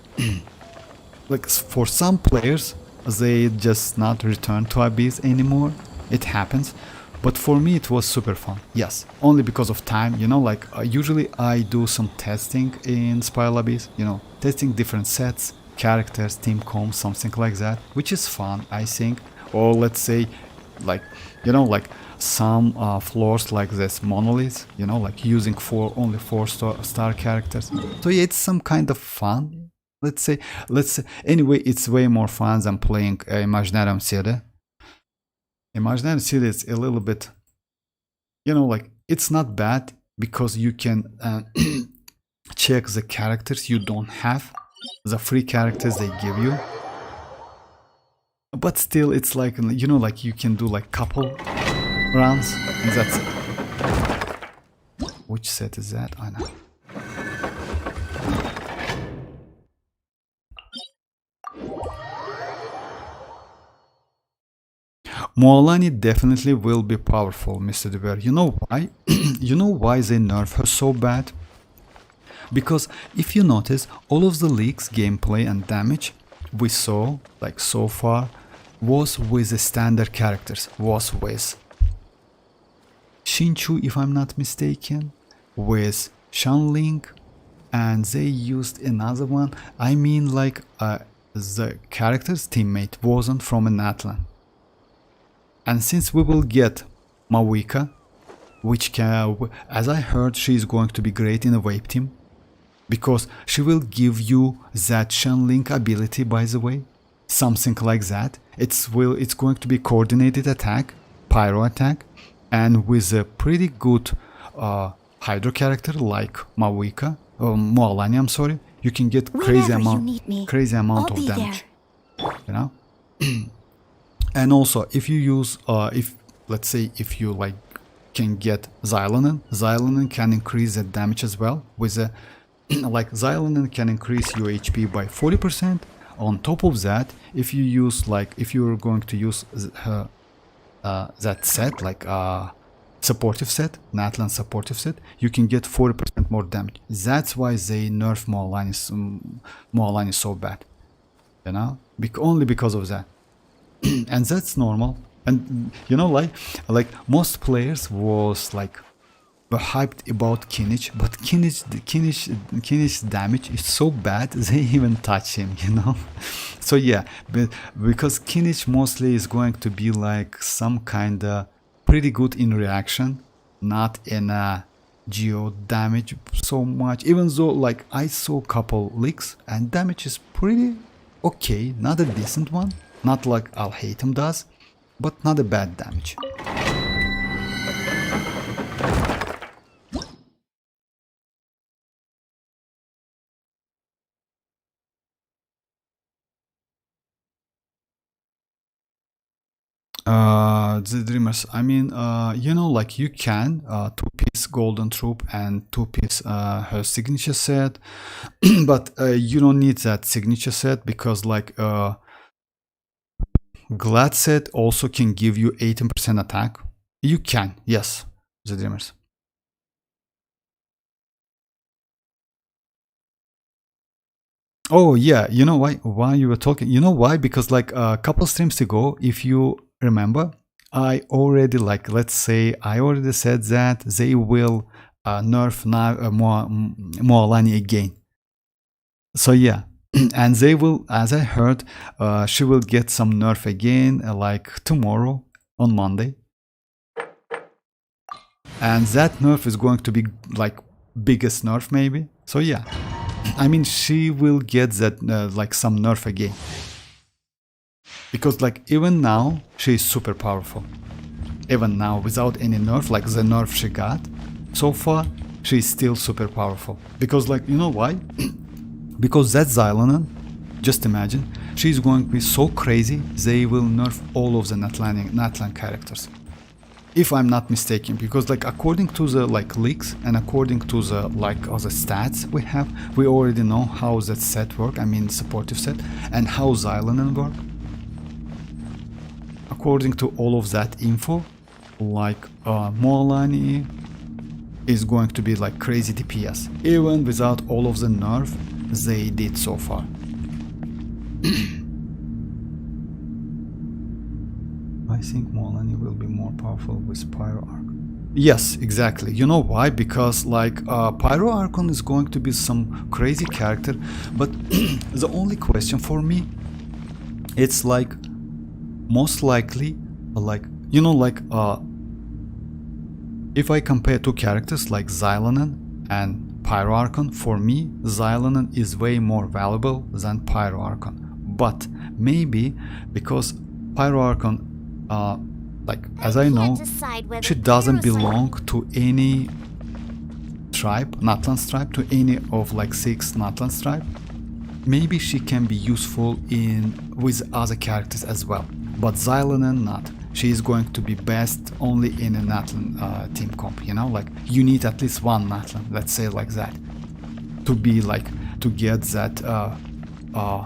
like for some players, they just not return to Abyss anymore. It happens. But for me it was super fun, yes, only because of time, you know, like usually I do some testing in Spiral Abyss, you know, testing different sets, characters, team comps, something like that, which is fun, I think. Or let's say, like, you know, like some floors like this monolith, you know, like using only 4-star characters. So yeah, it's some kind of fun, let's say. Anyway, it's way more fun than playing Imaginarium City. Imaginary City is a little bit, you know, like it's not bad because you can check the characters you don't have, the free characters they give you. But still, it's like, you know, like you can do like couple rounds and that's it. Which set is that? I know. Moalani definitely will be powerful, Mr. DeBear. You know why? You know why they nerf her so bad? Because if you notice, all of the leaks, gameplay and damage we saw, like so far, was with the standard characters, was with Shinchu, if I'm not mistaken, with Shanling, and they used another one. I mean, like the character's teammate wasn't from an Atlan. And since we will get Mawika, which can, as I heard, she is going to be great in a wave team, because she will give you that Shanling ability, by the way, something like that. It's going to be coordinated attack, pyro attack, and with a pretty good Hydro character like Mawika, or Moalani, I'm sorry, you can get crazy amount of damage. You know? And also, if you use, let's say, if you like can get Xianyun can increase the damage as well. With a like Xianyun can increase your HP by 40%. On top of that, if you use if you're going to use that set, like supportive set, Natlan supportive set, you can get 40% more damage. That's why they nerf Moalani so bad, you know, only because of that. And that's normal. And you know, like most players was like were hyped about Kinich, but Kinich's damage is so bad they even touch him, you know. So yeah, but because Kinich mostly is going to be like some kinda pretty good in reaction, not in geo damage so much. Even though like I saw a couple leaks and damage is pretty okay, not a decent one, not like I'll hate him does, but not a bad damage. The Dreamers, I mean, you know, like you can 2-piece Golden Troop and 2-piece her signature set, but you don't need that signature set because like Glad set also can give you 18% attack. You can, yes, the Dreamers. Oh yeah, you know why you were talking? You know why? Because like a couple streams ago, if you remember, I already like, let's say I already said that they will nerf Moalani again. So yeah, and they will, as I heard, she will get some nerf again like tomorrow on Monday. And that nerf is going to be like biggest nerf maybe. So yeah, I mean she will get that like some nerf again. Because like even now she is super powerful. Even now without any nerf, like the nerf she got so far, she is still super powerful. Because like, you know why? Because that Xianyun, just imagine, she's going to be so crazy they will nerf all of the Natlan characters. If I'm not mistaken, because like according to the like leaks and according to the like other stats we have, we already know how that set work, I mean supportive set, and how Xianyun work. According to all of that info, like Moalani is going to be like crazy DPS, even without all of the nerf they did so far. I think Moalani will be more powerful with Pyro Archon. Yes, exactly. You know why? Because like Pyro Archon is going to be some crazy character, but the only question for me, it's like most likely, like, you know, like if I compare two characters like Xianyun and Pyro Archon, for me Xianyun is way more valuable than Pyro Archon. But maybe because Pyro Archon, like as I know, she doesn't belong to any tribe, Natlan tribe, to any of like 6 Natlan tribe. Maybe she can be useful with other characters as well. But Xianyun not. She is going to be best only in a Natlan team comp, you know, like you need at least one Natlan, let's say like that, to be like, to get that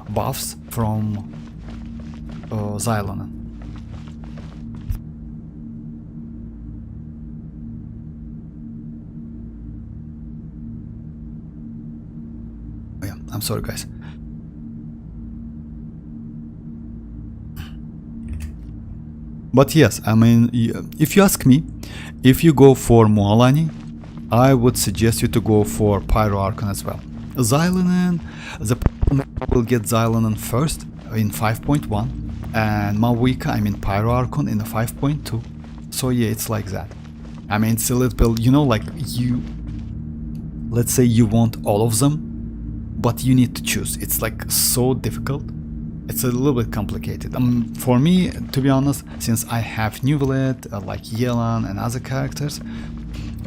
buffs from Xianyun. Oh yeah, I'm sorry guys. But yes, I mean, if you ask me, If you go for Mualani, I would suggest you to go for Pyro Archon as well. Xianyun, the will get Xianyun first in 5.1, and Mawika, I mean Pyro Archon in the 5.2. So yeah, it's like that. I mean, it's a little bit, you know, like you, let's say you want all of them, but you need to choose. It's like so difficult. It's a little bit complicated. For me, to be honest, since I have Neuvillette, like Yelan and other characters,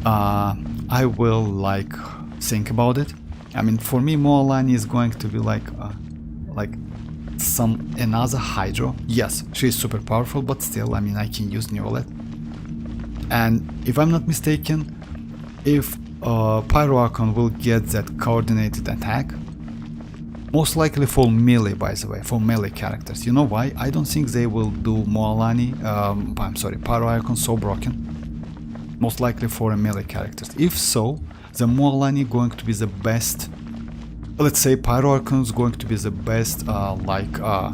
I will like think about it. I mean, for me, Mualani is going to be like another Hydro. Yes, she's super powerful, but still, I mean, I can use Neuvillette. And if I'm not mistaken, if Pyro Archon will get that coordinated attack, most likely for melee, by the way, for melee characters. You know why? I don't think they will do Mualani, I'm sorry, Pyro Archon so broken. Most likely for melee characters. If so, the Mualani going to be the best. Let's say Pyro Archon is going to be the best, for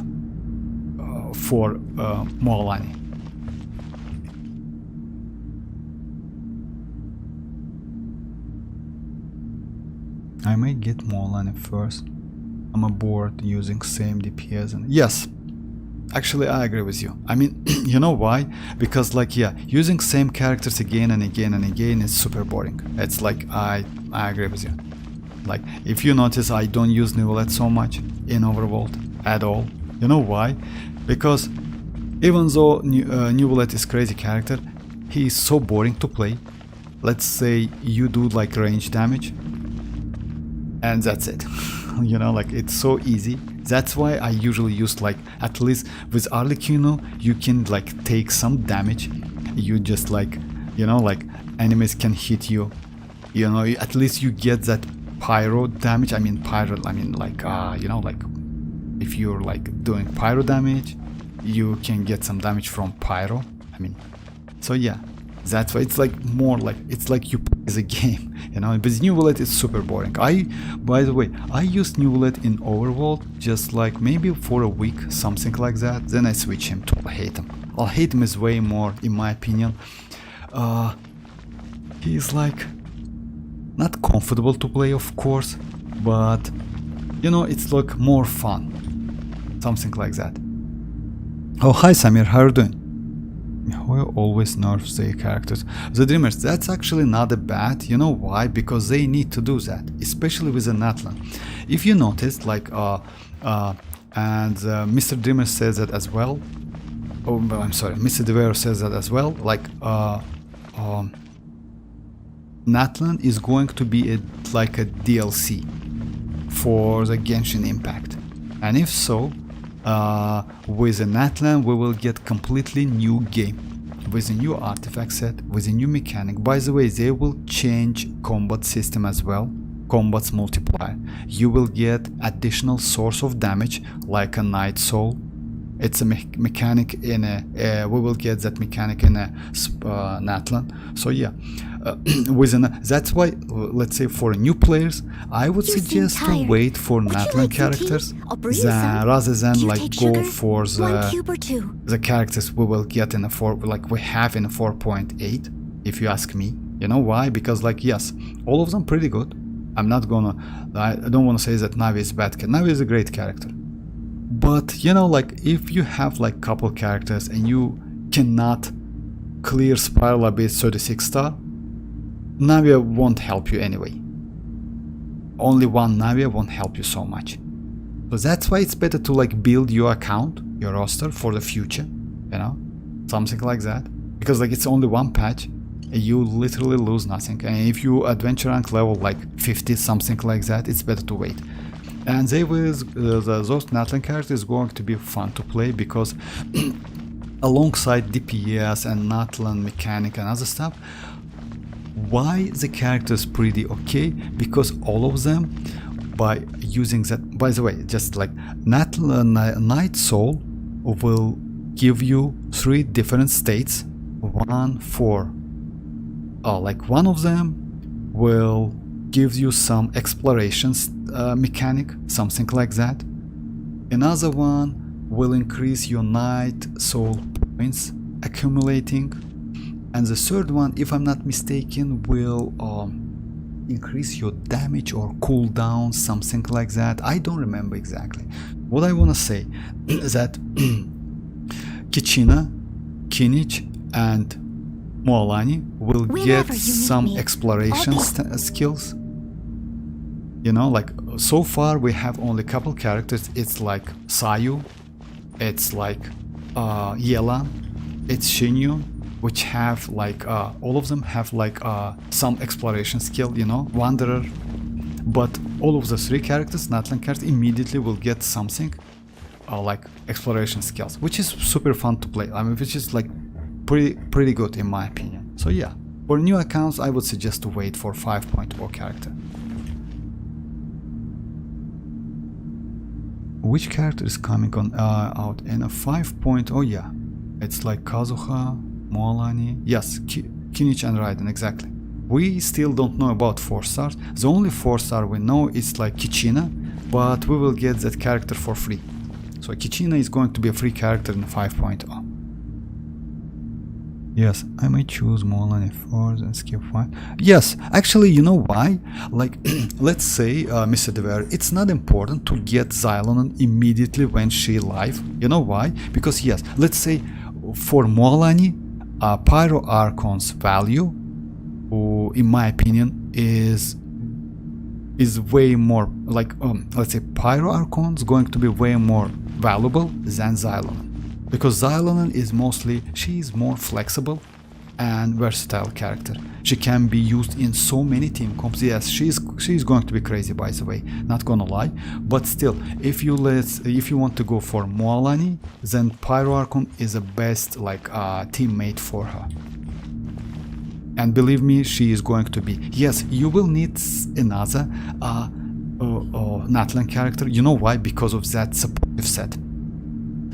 Mualani. I may get Mualani first. I'm aboard using same DPS and yes, actually I agree with you. I mean, you know why? Because like yeah, using same characters again and again and again is super boring. It's like I agree with you. Like if you notice, I don't use Neuvillette so much in Overworld at all. You know why? Because even though Neuvillette is crazy character, he is so boring to play. Let's say you do like range damage and that's it. You know, like it's so easy. That's why I usually use like, at least with Arlecchino, you can like take some damage. You just like, you know, like enemies can hit you. You know, at least you get that pyro damage. I mean pyro, I mean like, you know, like if you're like doing pyro damage, you can get some damage from pyro. I mean, so yeah. That's why it's like more like, it's like you play the game, you know. But Neuvillette is super boring. By the way, I used Neuvillette in Overworld just like maybe for a week, something like that. Then I switch him to Alhaitham. Alhaitham is way more, in my opinion. He's like not comfortable to play, of course, but you know, it's like more fun, something like that. Oh, hi Samir, how are you doing? Mihoyo always nerfs their characters. The Dreamers, that's actually not a bad. You know why? Because they need to do that, especially with the Natlan. If you notice, like, and Mr. Dreamer says that as well. Oh, I'm sorry, Mr. Devere says that as well. Like, Natlan is going to be like a DLC for the Genshin Impact, and if so, with the Natlan we will get completely new game with a new artifact set, with a new mechanic. By the way, they will change combat system as well, combat's multiplier. You will get additional source of damage like a Night Soul. It's a mechanic in a we will get that mechanic in a Natlan. So yeah, that's why let's say for new players I would suggest to wait for Natlan characters rather than like go for the characters we will get in a 4, like we have in a 4.8, if you ask me. You know why? Because like yes, all of them pretty good. I don't want to say that Navia is bad. Navia is a great character. But you know, like if you have like couple characters and you cannot clear Spiral Abyss 36 star, Navia won't help you anyway. Only one Navia won't help you so much. So that's why it's better to like build your account, your roster for the future, you know, something like that. Because like it's only one patch, and you literally lose nothing. And if you adventure rank level like 50, something like that, it's better to wait. And they with those Natlan characters is going to be fun to play because alongside DPS and Natlan mechanic and other stuff, why the character is pretty okay? Because all of them, by using that, by the way, just like Natlan Night Soul will give you 3 different states. One for like one of them will give you some explorations mechanic, something like that. Another one will increase your Night Soul points accumulating, And the third one, if I'm not mistaken, will increase your damage or cooldown, something like that. I don't remember exactly. What I want to say is that Kichina, Kinich, and Moalani will get Whenever you need some me, exploration I'll be- skills. You know, like so far we have only a couple characters. It's like Sayu, it's like Yelan, it's Xianyun, which have like all of them have like some exploration skill, you know, Wanderer. But all of the three characters, Natlan characters, immediately will get something like exploration skills, which is super fun to play. I mean, which is like pretty good in my opinion. So yeah, for new accounts, I would suggest to wait for 5.0 character. Which character is coming on out in a 5.0? Yeah, it's like Kazuha, Moalani, yes, Kinich and Raiden, exactly. We still don't know about 4 stars. The only 4-star we know is like Kichina, but we will get that character for free. So Kichina is going to be a free character in 5.0. Yes, I may choose Moalani first and skip 5. Yes, actually, you know why? Like, let's say, Mr. Dever, it's not important to get Xylonon immediately when she live. You know why? Because yes, let's say for Moalani, Pyro Archon's value, in my opinion, is way more like let's say Pyro Archon's going to be way more valuable than Xylonon, because Xylonon is mostly, she is more flexible and versatile character. She can be used in so many team comps. Yes, she's going to be crazy, by the way, not gonna lie. But still, if you want to go for Moalani, then Pyro Archon is the best like teammate for her. And believe me, she is going to be. Yes, you will need another Natlan character. You know why? Because of that supportive set.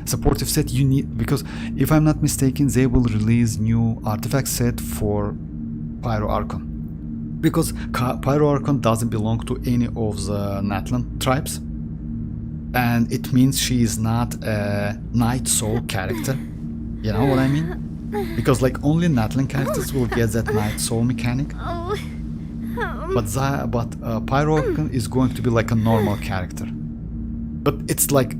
Supportive set you need, because if I'm not mistaken, they will release new artifact set for Pyro Archon. Because Pyro Archon doesn't belong to any of the Natlan tribes. And it means she is not a Night Soul character. You know what I mean? Because like only Natlan characters will get that Night Soul mechanic. But Pyro Archon is going to be like a normal character. But it's like,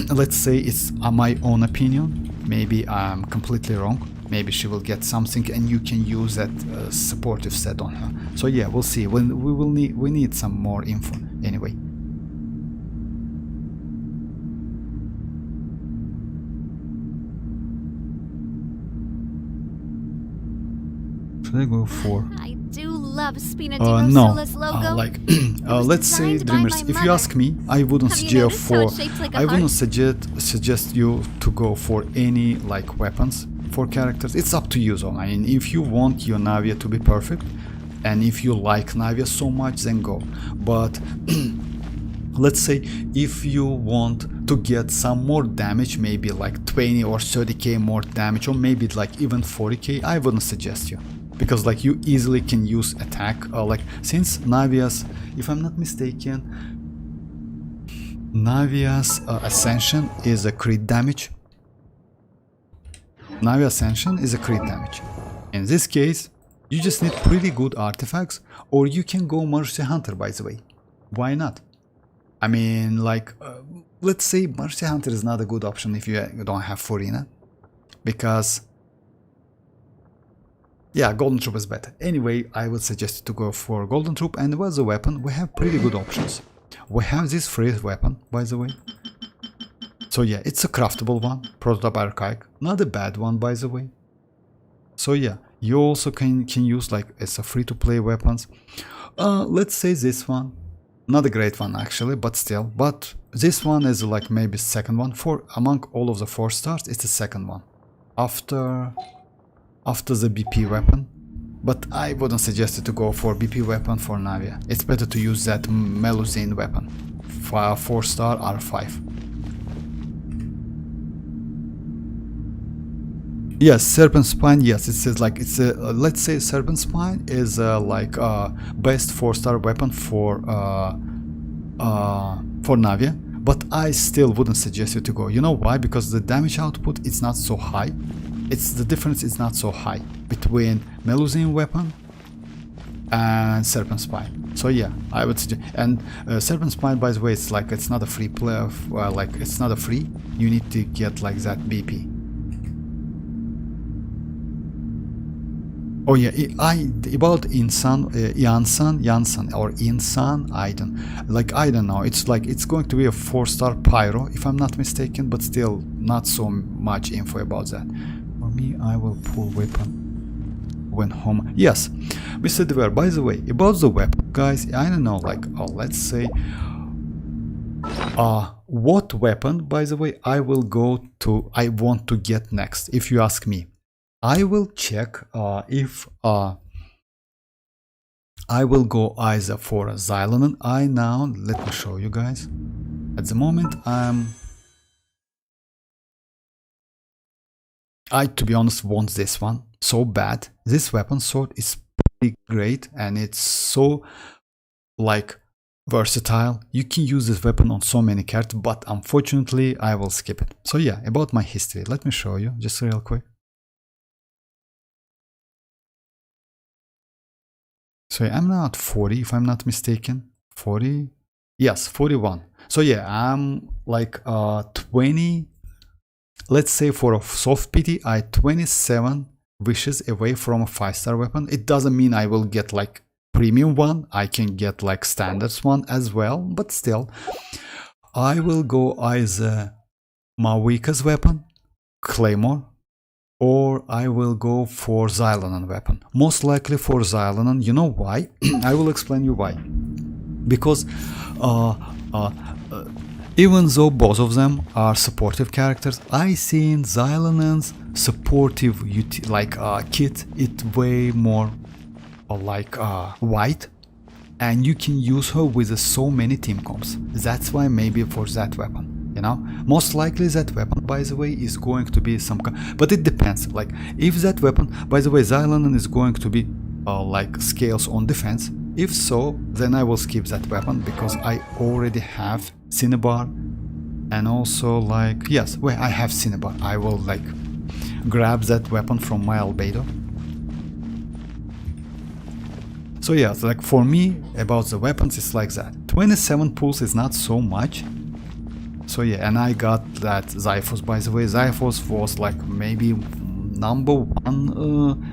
let's say it's my own opinion. Maybe I'm completely wrong. Maybe she will get something and you can use that supportive set on her. So yeah, we'll see. We need some more info anyway. Should I go for? I do love Spina No, Sola's logo. let's say designed by Dreamers. my If you mother. ask me, I wouldn't Have you suggest noticed how for. it's shaped like a I wouldn't heart? suggest you to go for any like weapons for characters. It's up to you, though. I mean, if you want your Navia to be perfect, and if you like Navia so much, then go. But let's say if you want to get some more damage, maybe like 20 or 30k more damage, or maybe like even 40k, I wouldn't suggest you. Because like you easily can use attack, like since Navia's, if I'm not mistaken, Navia's Ascension is a crit damage. Navia Ascension is a crit damage. In this case, you just need pretty good artifacts, or you can go Mercy Hunter, by the way. Why not? I mean, like, let's say Mercy Hunter is not a good option if you don't have Furina, because yeah, Golden Troop is better. Anyway, I would suggest to go for Golden Troop, and as a weapon, we have pretty good options. We have this freeze weapon, by the way. So yeah, it's a craftable one, prototype archaic, not a bad one, by the way. So yeah, you also can use like it's a free-to-play weapons. Let's say this one, not a great one actually, but still. But this one is like maybe second one for among all of the 4 stars. It's the second one after the BP weapon, but I wouldn't suggest it to go for BP weapon for Navia. It's better to use that Melusine weapon, 4-star R5. Yes, Serpent Spine. Yes, it says like it's a let's say Serpent Spine is like best 4-star weapon for Navia, but I still wouldn't suggest you to go. You know why? Because the damage output is not so high. it's the difference is not so high between Melusine weapon and Serpent Spine. So yeah, I would suggest. And Serpent Spine, by the way, it's like it's not a free play. Like it's not a free. You need to get like that BP. Oh yeah, about Yansan or Insan, I don't know. It's like it's going to be a 4-star pyro if I'm not mistaken, but still not so much info about that. For me, I will pull weapon when home. Yes, Mr. Dever. By the way, about the weapon, guys, I don't know. Like, let's say, what weapon? By the way, I want to get next. If you ask me. I will check if I will go either for a Xianyun. Let me show you guys. At the moment, I to be honest want this one so bad. This weapon sword is pretty great and it's so like versatile. You can use this weapon on so many characters, but unfortunately I will skip it. So yeah, about my history, let me show you just real quick. So I'm now at 40 if I'm not mistaken. 40? Yes, 41. So yeah, I'm like 20. Let's say for a soft PT, I 27 wishes away from a 5-star weapon. It doesn't mean I will get like premium one. I can get like standards one as well, but still. I will go either Mawika's weapon, Claymore, or I will go for Xianyun weapon. Most likely for Xianyun. You know why? I will explain you why. Because even though both of them are supportive characters, I see in Xianyun's supportive kit it way more white, and you can use her with so many team comps. That's why maybe for that weapon. You know, most likely that weapon, by the way, is going to be some but it depends. Like if that weapon, by the way, Xianyun is going to be like scales on defense. If so, then I will skip that weapon because I already have Cinnabar, and also like yes, well I have Cinnabar. I will like grab that weapon from my albedo. So yeah, like for me about the weapons, it's like that. 27 pulls is not so much. So yeah, and I got that Xiphos, by the way. Xiphos was like maybe number one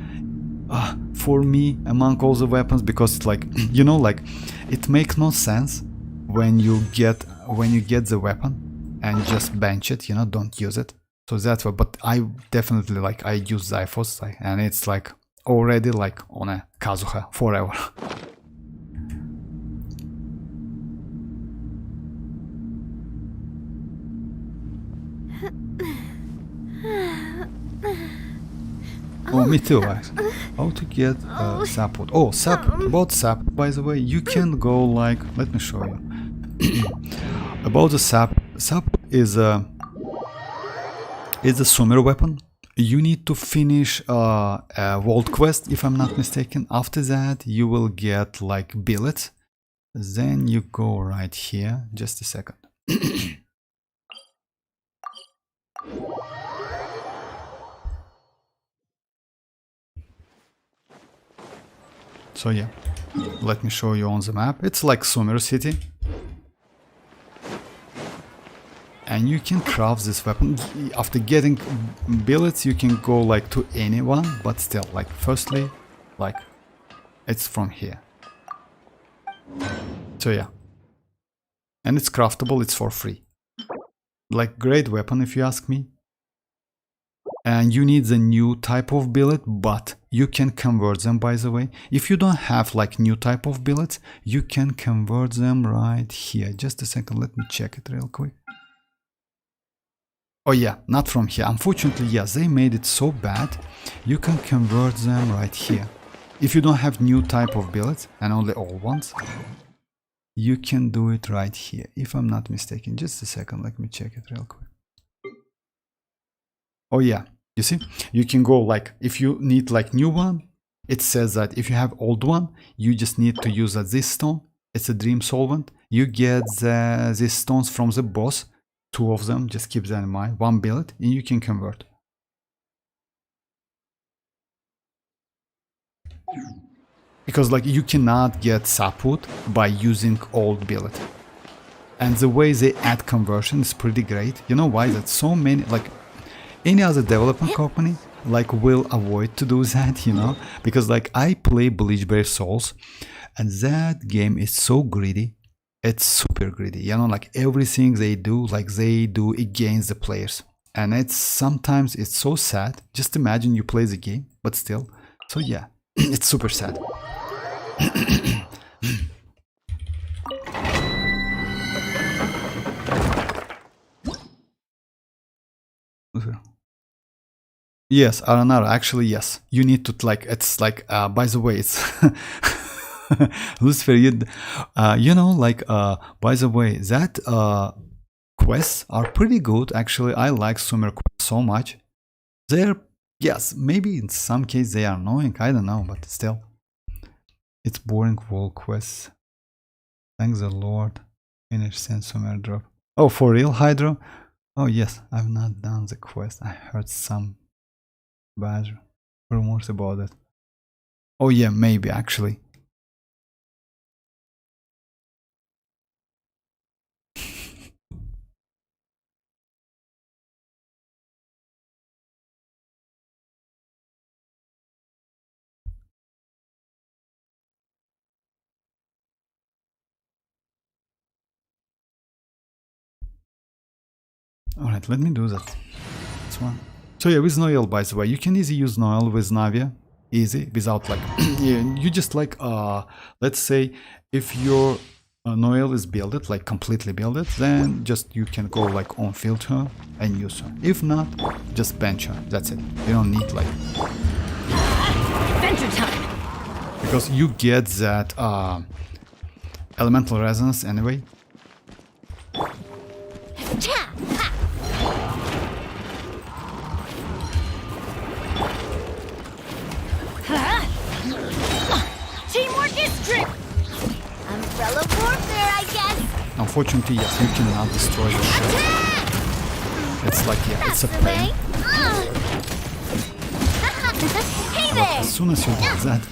for me among all the weapons, because it's like, you know, like it makes no sense when you get the weapon and just bench it, you know, don't use it. So that's what, but I definitely like, I use Xiphos and it's like already like on a Kazuha forever. Oh, me too, actually. How to get support? Oh, support. About support, by the way, you can go like. Let me show you. About the support. Support is a summary weapon. You need to finish a world quest, if I'm not mistaken. After that, you will get like billets. Then you go right here. Just a second. So yeah, let me show you on the map. It's like Sumer City. And you can craft this weapon. After getting billets, you can go like to anyone, but still, like firstly, like it's from here. So yeah. And it's craftable, it's for free. Like great weapon if you ask me. And you need the new type of billet, but you can convert them, by the way. If you don't have like new type of billets, you can convert them right here. Just a second, let me check it real quick. Oh yeah, not from here. Unfortunately, yes, they made it so bad. You can convert them right here. If you don't have new type of billets and only old ones, you can do it right here, if I'm not mistaken. Just a second, let me check it real quick. Oh yeah, you see, you can go like, if you need like new one, it says that if you have old one, you just need to use this stone. It's a dream solvent. You get these stones from the boss, 2 of them, just keep that in mind, 1 billet, and you can convert. Because like you cannot get sapwood by using old billet. And the way they add conversion is pretty great. You know why? That so many, like any other development company, like will avoid to do that, you know? Because like I play Bleachberry Souls, and that game is so greedy. It's super greedy, you know, like everything they do, like they do against the players. And it's sometimes it's so sad. Just imagine you play the game, but still. So yeah, it's super sad. Yes, Aranara, actually yes. You need to like, it's like, by the way, it's Lucifer, you know, like, by the way, that quests are pretty good. Actually, I like Sumer quests so much. They're, yes, maybe in some case they are annoying, I don't know, but still. It's boring wall quests. Thank the Lord. Finish send Sumer drop. Oh, for real, Hydro? Oh yes, I've not done the quest. I heard some bad rumors about it. Oh yeah, maybe actually. Alright, let me do that. This one. So yeah, with Noel, by the way, you can easily use Noel with Navia. Easy, without like, you just like, let's say, if your Noel is built, like completely built, then just you can go like on filter and use her. If not, just bench her. That's it. You don't need like... Adventure time! Because you get that elemental resonance anyway. Teamwork is true. Umbrella warfare, I guess. Unfortunately, yes, you cannot destroy the ship. It's like, yeah, it's a pain. Hey But there. as soon as you do that,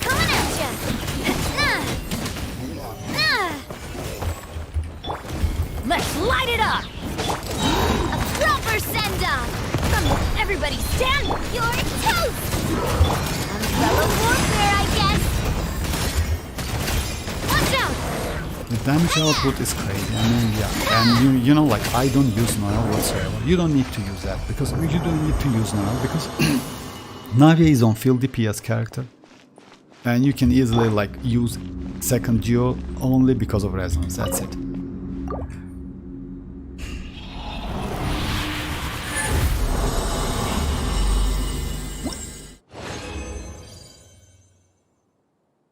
Coming at ya. Let's light it up! A proper send-off. Everybody stand your toast. Umbrella warfare, I guess. Watch out. the damage output is crazy. I mean, yeah. And you know, like, I don't use Noel whatsoever. You don't need to use that, because you don't need to use Noel, because Navia is on field DPS character. And you can easily, like, use second geo only because of resonance. That's it.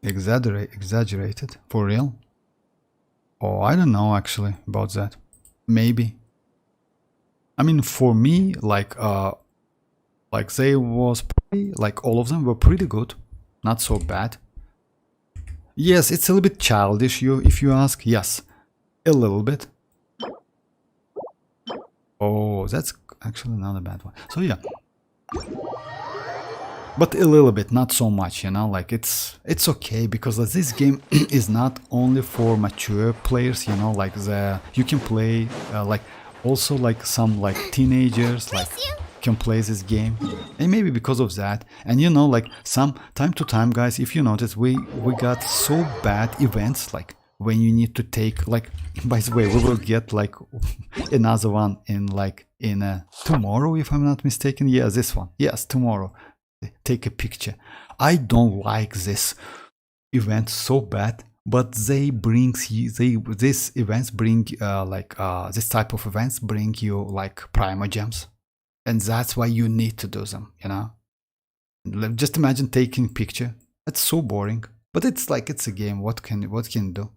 Exaggerated? For real? Oh, I don't know actually about that. Maybe. I mean, for me, like they was pretty, like all of them were pretty good. Not so bad. Yes, it's a little bit childish, if you ask. Yes, a little bit. Oh, that's actually not a bad one. So yeah. But a little bit, not so much, you know, like it's okay, because this game is not only for mature players, you know, like you can play like also like some like teenagers like can play this game, and maybe because of that. And you know, like some time to time, guys, if you notice, we got so bad events, like when you need to take, like, by the way, we will get like another one in tomorrow, if I'm not mistaken. Yeah, this one. Yes, tomorrow. Take a picture. I don't like this event so bad, but these events bring this type of events bring you like primo gems, and that's why you need to do them, you know. Just imagine taking picture. That's so boring, but it's like, it's a game. What can you do?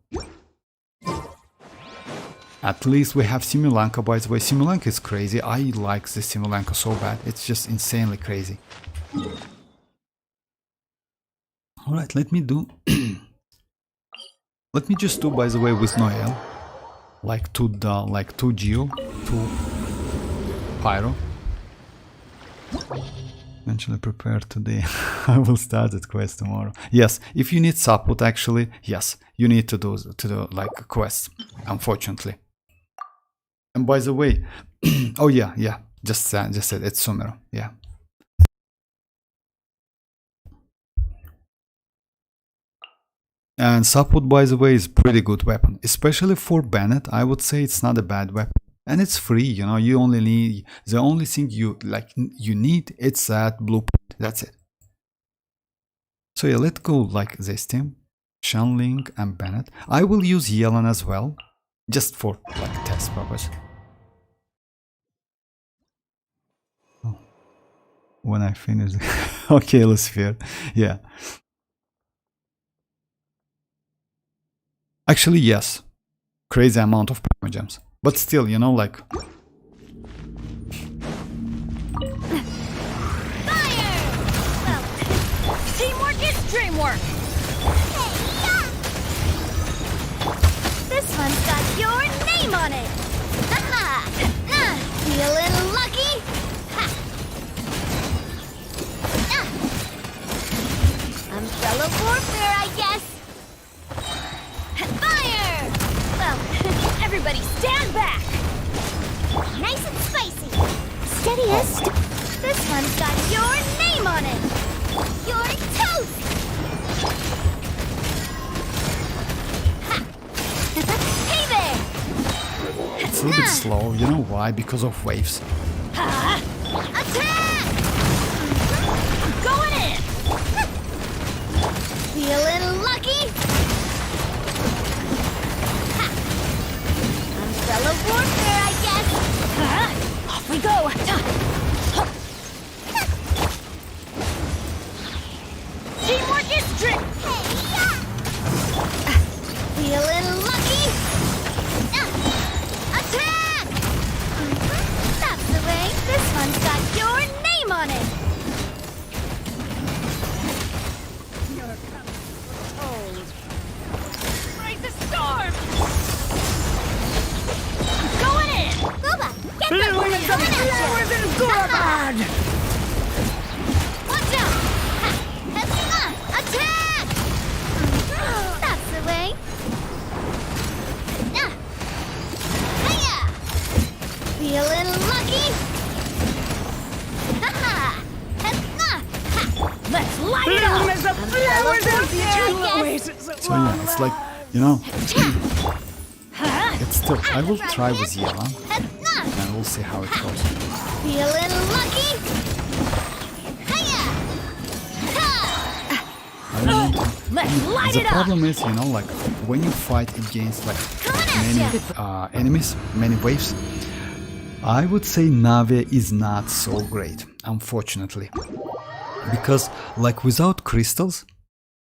At least we have Simulanka, by the way. Simulanka is crazy. I like this Simulanka so bad. It's just insanely crazy. Alright, let me just do, by the way, with Noel, like 2 Geo, 2 Pyro. Eventually prepared today. I will start that quest tomorrow. Yes, if you need support, actually, yes, you need to do like quests. Unfortunately. And by the way, oh yeah, just said it's Sumero. Yeah. And support, by the way, is pretty good weapon, especially for Bennett. I would say it's not a bad weapon, and it's free. You know, you only need the only thing you need. It's that blueprint. That's it. So yeah, let's go like this team: Xianyun and Bennett. I will use Yelan as well, just for like test purpose. Oh. When I finish, okay, Lucifer. Yeah. Actually, yes. Crazy amount of gems. But still, you know, like... Fire! Well, Teamwork is dreamwork. this one's got your name on it. Haha! Feeling lucky? Ha! Umbrella warfare, I guess. Fire! Well, Everybody stand back. nice and spicy. Steady as this one's got your name on it. You're toast! Ha! Hey there! It's a little bit slow, you know why? Because of waves. Attack! Going in. Feeling lucky? Ha! Umbrella warfare, I guess. Off we go. Teamwork is dream. Feeling lucky? Attack! That's the way. This one's got your name on it. Raise the storm. Going in. Booba, get the one coming at you. Watch out! Ha! Attack! That's the way. Hiya! Feeling lucky? Ha-ha! Let's light it up. So yeah, it's like, you know, it's still... I will try with Yelan, and we'll see how it goes. Feeling lucky? Hiya! Ha! I don't know. Let's light The it up. problem is, you know, like, when you fight against, like, many enemies, many waves, I would say Navia is not so great, unfortunately. Because, like, without crystals,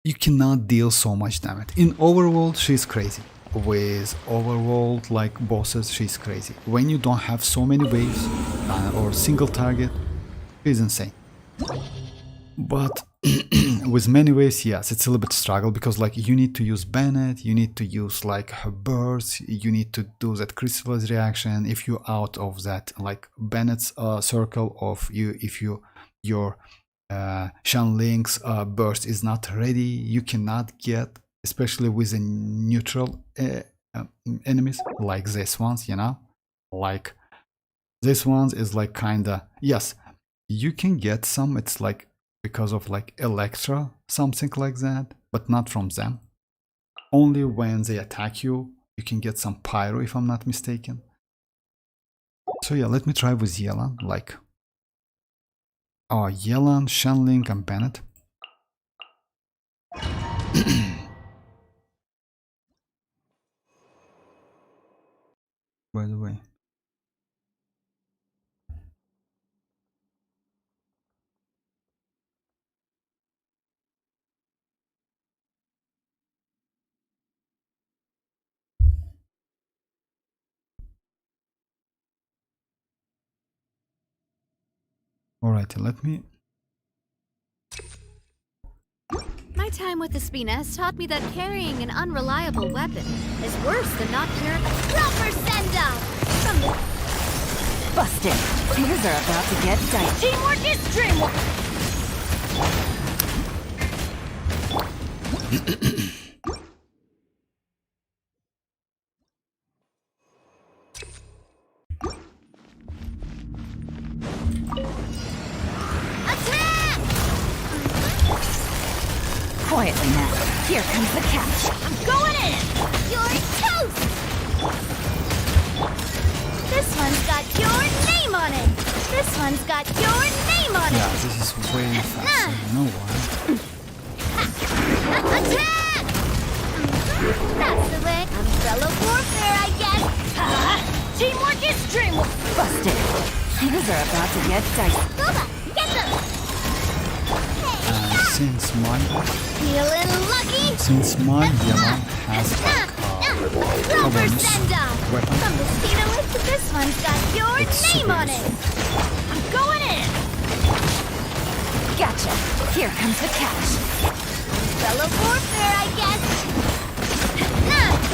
you cannot deal so much damage. In Overworld, she's crazy. With Overworld, like, bosses, she's crazy. When you don't have so many waves, or single target, she's insane. But with many waves, yes, it's a little bit struggle, because, like, you need to use Bennett, you need to use, like, her burst, you need to do that crystallized reaction. If you're out of that, like, Bennett's circle of you, if your Xianyun's burst is not ready, you cannot get, especially with the neutral enemies like this ones, you know, like this ones is like kinda, yes, you can get some, it's like because of like Electra, something like that, but not from them. Only when they attack you, you can get some pyro, if I'm not mistaken. So yeah, let me try with Yelan, like Yelan, Xianyun, and Bennett. By the way. Alright, let me... My time with the Spina has taught me that carrying an unreliable weapon is worse than not carrying a Proper send-off! From the Busted. Things are about to get dicey. Teamwork is dreamwork. Attack! Quietly now. Here comes the catch. I'm going in! You're toast! This one's got your name on it! This one's got your name on Yeah, it! this is way faster. You know why? Attack! That's the way. Umbrella warfare, I guess. Teamwork is dreamwork. Busted. Things are about to get dicey. Booba, get them! And since my yellow has Clover bonus send-off! weapon, From the speeder to this one's got your It's name super on it! useful. I'm going in! Gotcha. Here comes the catch. Umbrella warfare, I guess.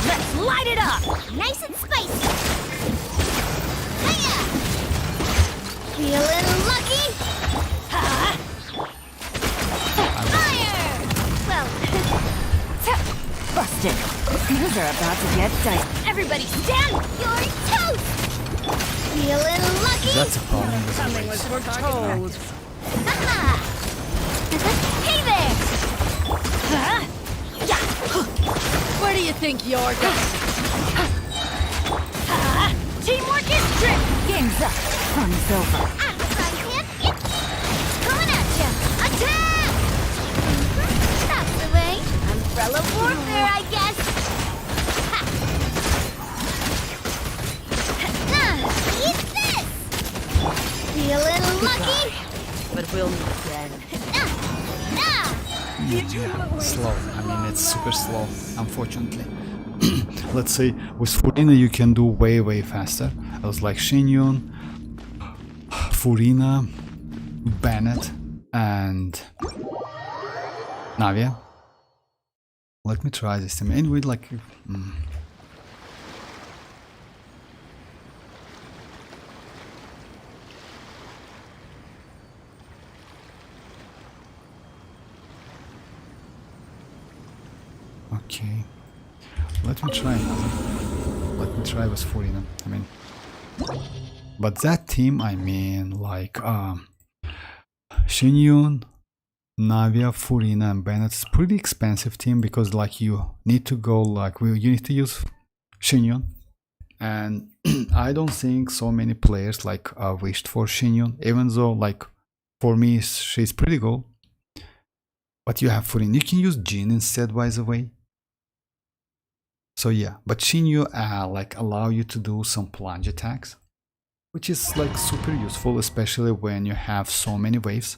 Let's light it up. Nice and spicy. Hiya! Feeling lucky? Fire! Well, Busted. Things are about to get dicey. everybody stand! You're toast! Feeling lucky? that's a problem with the waves. Foretold. Haha! Hey there! Where do you think you're going? Teamwork is drip. Game's up. Fun's over. Front hip, coming at ya! Attack! That's the way. Umbrella warfare, I guess. Eat this! Feeling lucky? But we'll meet again. Yeah, slow. I mean, it's super slow, unfortunately. Let's say with Furina you can do way faster. I was like Xianyun, Furina, Bennett, and Navia. Let me try this time. And with like. Okay, let me try. Let me try with Furina. I mean, but that team, I mean, like Xianyun, Navia, Furina, and Bennett. It's pretty expensive team because like you need to go like you need to use Xianyun, and I don't think so many players like wished for Xianyun, even though like for me she's pretty good. But you have Furina. You can use Jin instead, by the way. So yeah, but Xianyun like allow you to do some plunge attacks, which is like super useful, especially when you have so many waves.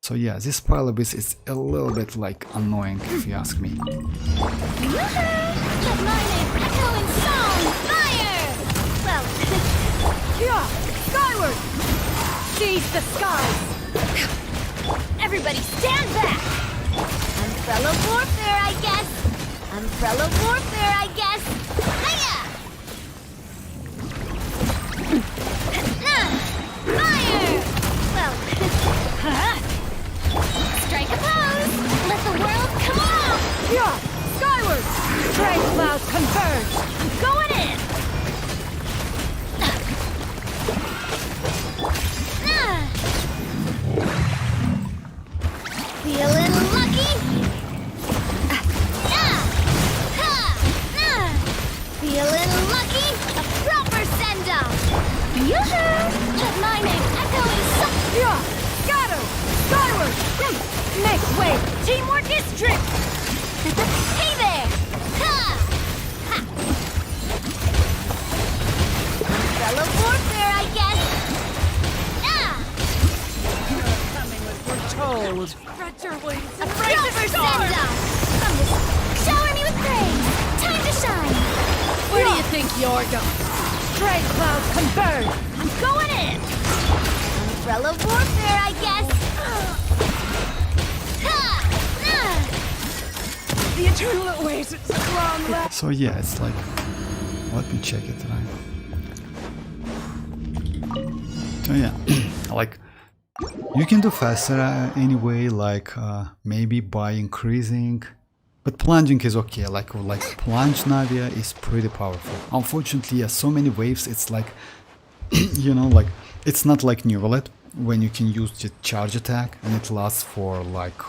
So yeah, this probably is a little bit like annoying if you ask me. Let my name echo in song! Fire! Well, Yeah, skyward. Seize the skies. everybody stand back! Umbrella warfare, I guess. Umbrella warfare, I guess. Hiya! Fire! Well, strike a pose! Let the world come out! Yeah, skyward. Stray clouds converge. I'm going in! Feeling lucky? Feeling lucky? A proper send-off! Yoo-hoo! Let my name echo in Yeah, scatter. Skyward. Make way. Teamwork is drip. Hey there! Ha! Ha! Umbrella warfare, I guess! Told. Spread your wings. A proper send-off! From this, shower me with praise! Time to shine! Where do you think you're going? Stray clouds converge. I'm going in! Umbrella warfare, I guess! Ha! The eternal oasis of long last. So yeah, it's like, let me check it right. So yeah, like You can do faster anyway, like maybe by increasing, but plunging is okay. Like plunge Navia is pretty powerful. Unfortunately, yeah, so many waves. It's like you know, like it's not like Neuvillette when you can use the charge attack and it lasts for like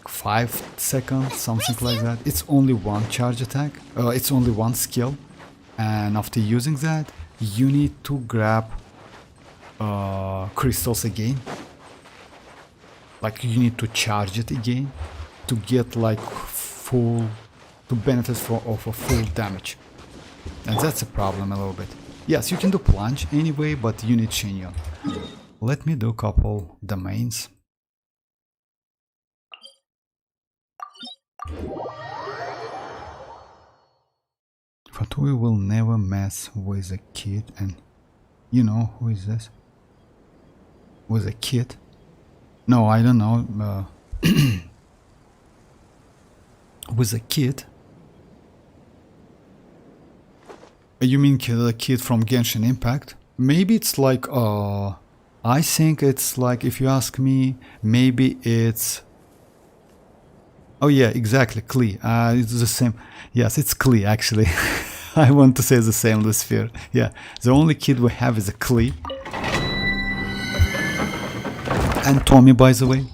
5 seconds, something like that. It's only one charge attack. It's only one skill, and after using that, you need to grab crystals again. Like you need to charge it again to get like to benefit of a full damage, and that's a problem a little bit. Yes, you can do plunge anyway, but you need Xianyun. Let me do a couple domains. But we will never mess with a kid, and you know who is this? With a kid? No, I don't know. With a kid? You mean the kid from Genshin Impact? Maybe it's like, I think it's like, if you ask me, maybe it's... Oh yeah, exactly, Klee. It's the same. Yes, it's Klee actually. I want to say the same, Lucifer. Yeah, the only kid we have is a Klee. And Tommy, by the way.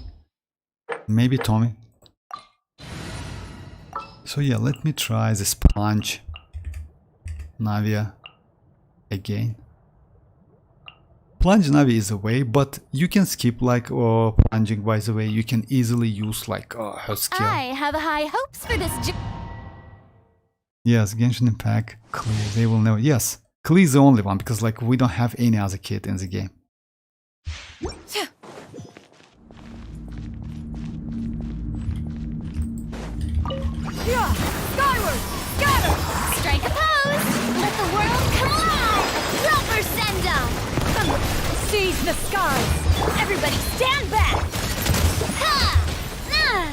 Maybe Tommy. So yeah, let me try this plunge Navia again. Plunge Navia is a way, but you can skip like plunging, by the way. You can easily use like her skill. I have high hopes for this. Yes, Genshin Impact, Klee, they will know. Yes, Klee is the only one because like we don't have any other kid in the game. Yeah! Skyward! Scatter! Strike a pose! Let the world come alive! Rubber send up! Seize the skies! Everybody stand back! Ha! Ah!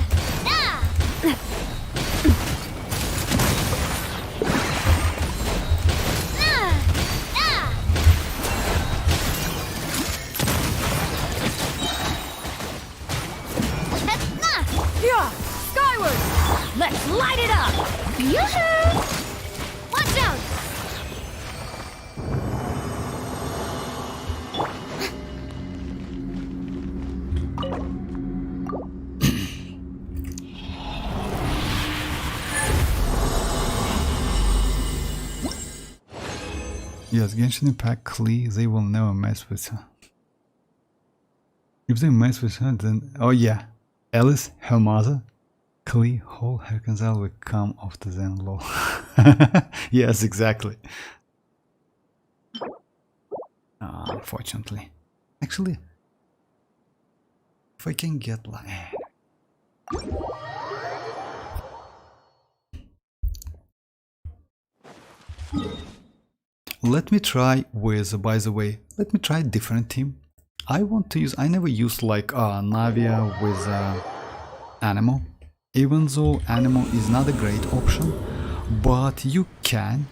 Ah! Ah! Ah! Yeah! Skyward! Let's light it up! Yoo-hoo! Watch out! Yes, Genshin Impact, Klee, they will never mess with her. If they mess with her, then... Oh yeah, Alice, her mother, Klee, whole Herkenzahl will come after them, lol. Yes, exactly. Unfortunately. Actually, if I can get like... Let me try with, by the way, let me try a different team. I want to use, I never used like Navia with Anemo. Even though Anemo is not a great option, but you can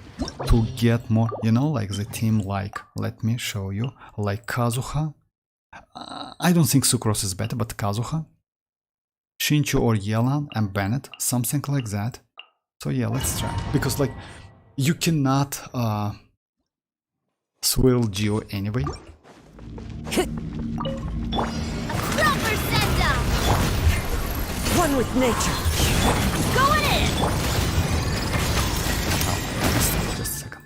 to get more, you know, like the team like, let me show you, like Kazuha. I don't think Sucrose is better, but Kazuha, Shinchu or Yelan and Bennett, something like that. So yeah, let's try. Because like, you cannot swirl Geo anyway. Rubber send up! One with nature! Going in! Just a second.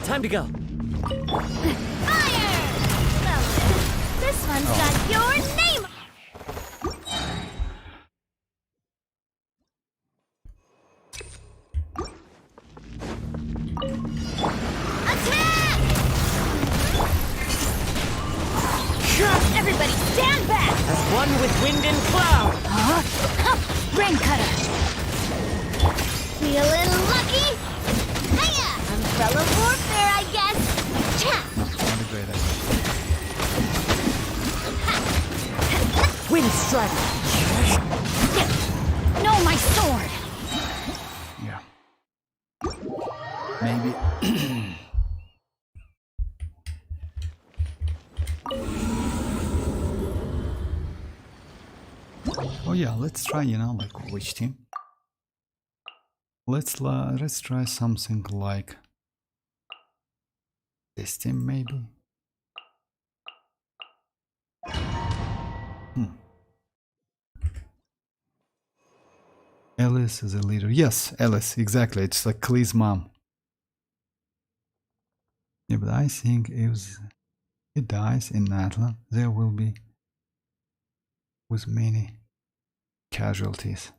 Time to go. Fire! Well, this one's got your name! Attack! Everybody stand back! As one with wind and cloud. Rain cutter! Feeling lucky? Hiya! Umbrella warfare, I guess! Cha! Not a great idea. Wind strike! No, my sword! Yeah. Oh yeah, let's try, you know, like which team? Let's try something like this team maybe. Alice is a leader. Yes, Alice, exactly. It's like Klee's mom. Yeah, but I think if he dies in Atlan, there will be with many casualties.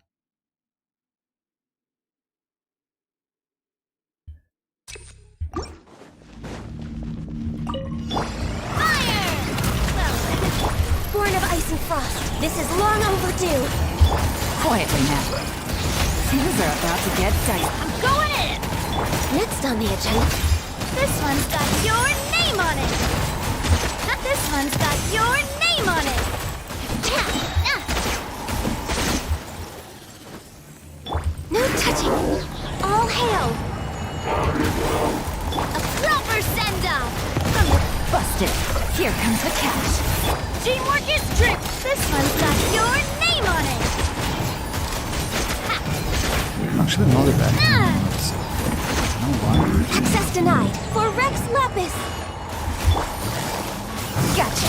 Born of ice and frost, this is long overdue. Quietly now. Things are about to get dicey. I'm going in! Next on the agenda. This one's got your name on it. This one's got your name on it. No touching. All hail. A proper send-off. Busted. Here comes the cash. Teamwork is trip. This one's got your name on it. Actually, not a bad team. No one. Access denied for Rex Lapis. Gotcha.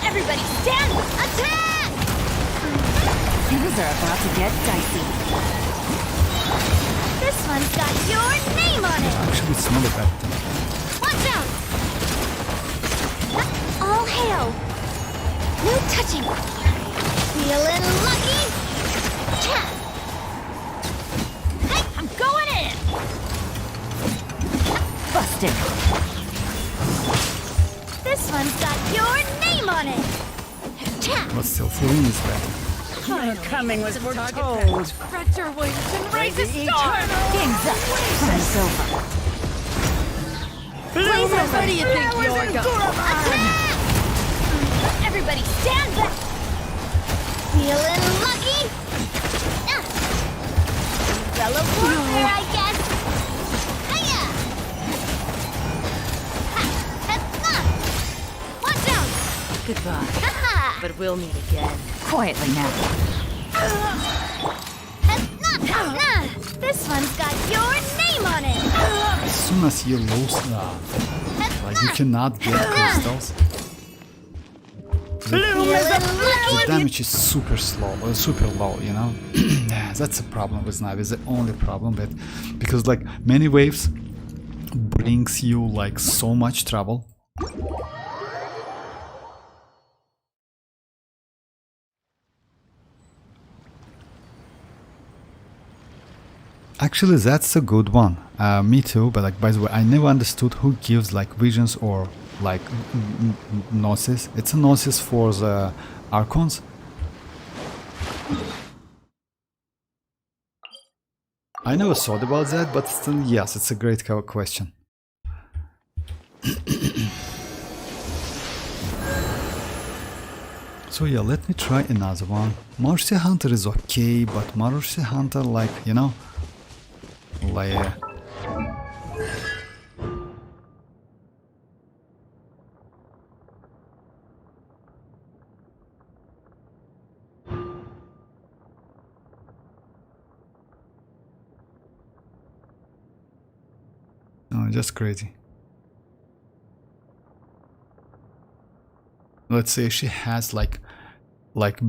Everybody stand! Attack! Things are about to get dicey. This one's got your name on it. Actually, it's not a bad team. Watch out! All hail! No touching! Feeling lucky? Hey, I'm going in! Busted. This one's got your name on it! But still, Furina is better. Our coming was foretold. Stretch your wings and raise a star! Game's up. Time's over. Blaze, where do you think you're going? Attack! Everybody stand back! Feeling lucky? Fellow warfare, I guess! Hiya! Ha! Watch out! Goodbye. Ha-ha! But we'll meet again. Quietly now. This one's got your name on it! As soon as you lose, like you cannot get crystals. The damage is super slow, super low, you know. That's the problem with Navia. It's the only problem, but because like many waves brings you like so much trouble. Actually, that's a good one. Me too, but like by the way, I never understood who gives like visions or like gnosis. It's a gnosis for the archons. I never thought about that, but still, yes, it's a great question. So yeah, let me try another one. Mercy Hunter is okay, but Mercy Hunter, like, you know, like oh, just crazy. Let's say she has like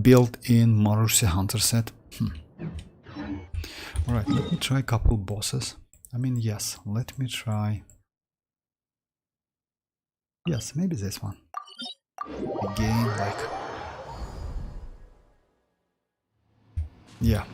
built-in Mercy Hunter set. Alright, let me try a couple bosses. I mean, yes, let me try. Yes, maybe this one. Again, like. Yeah.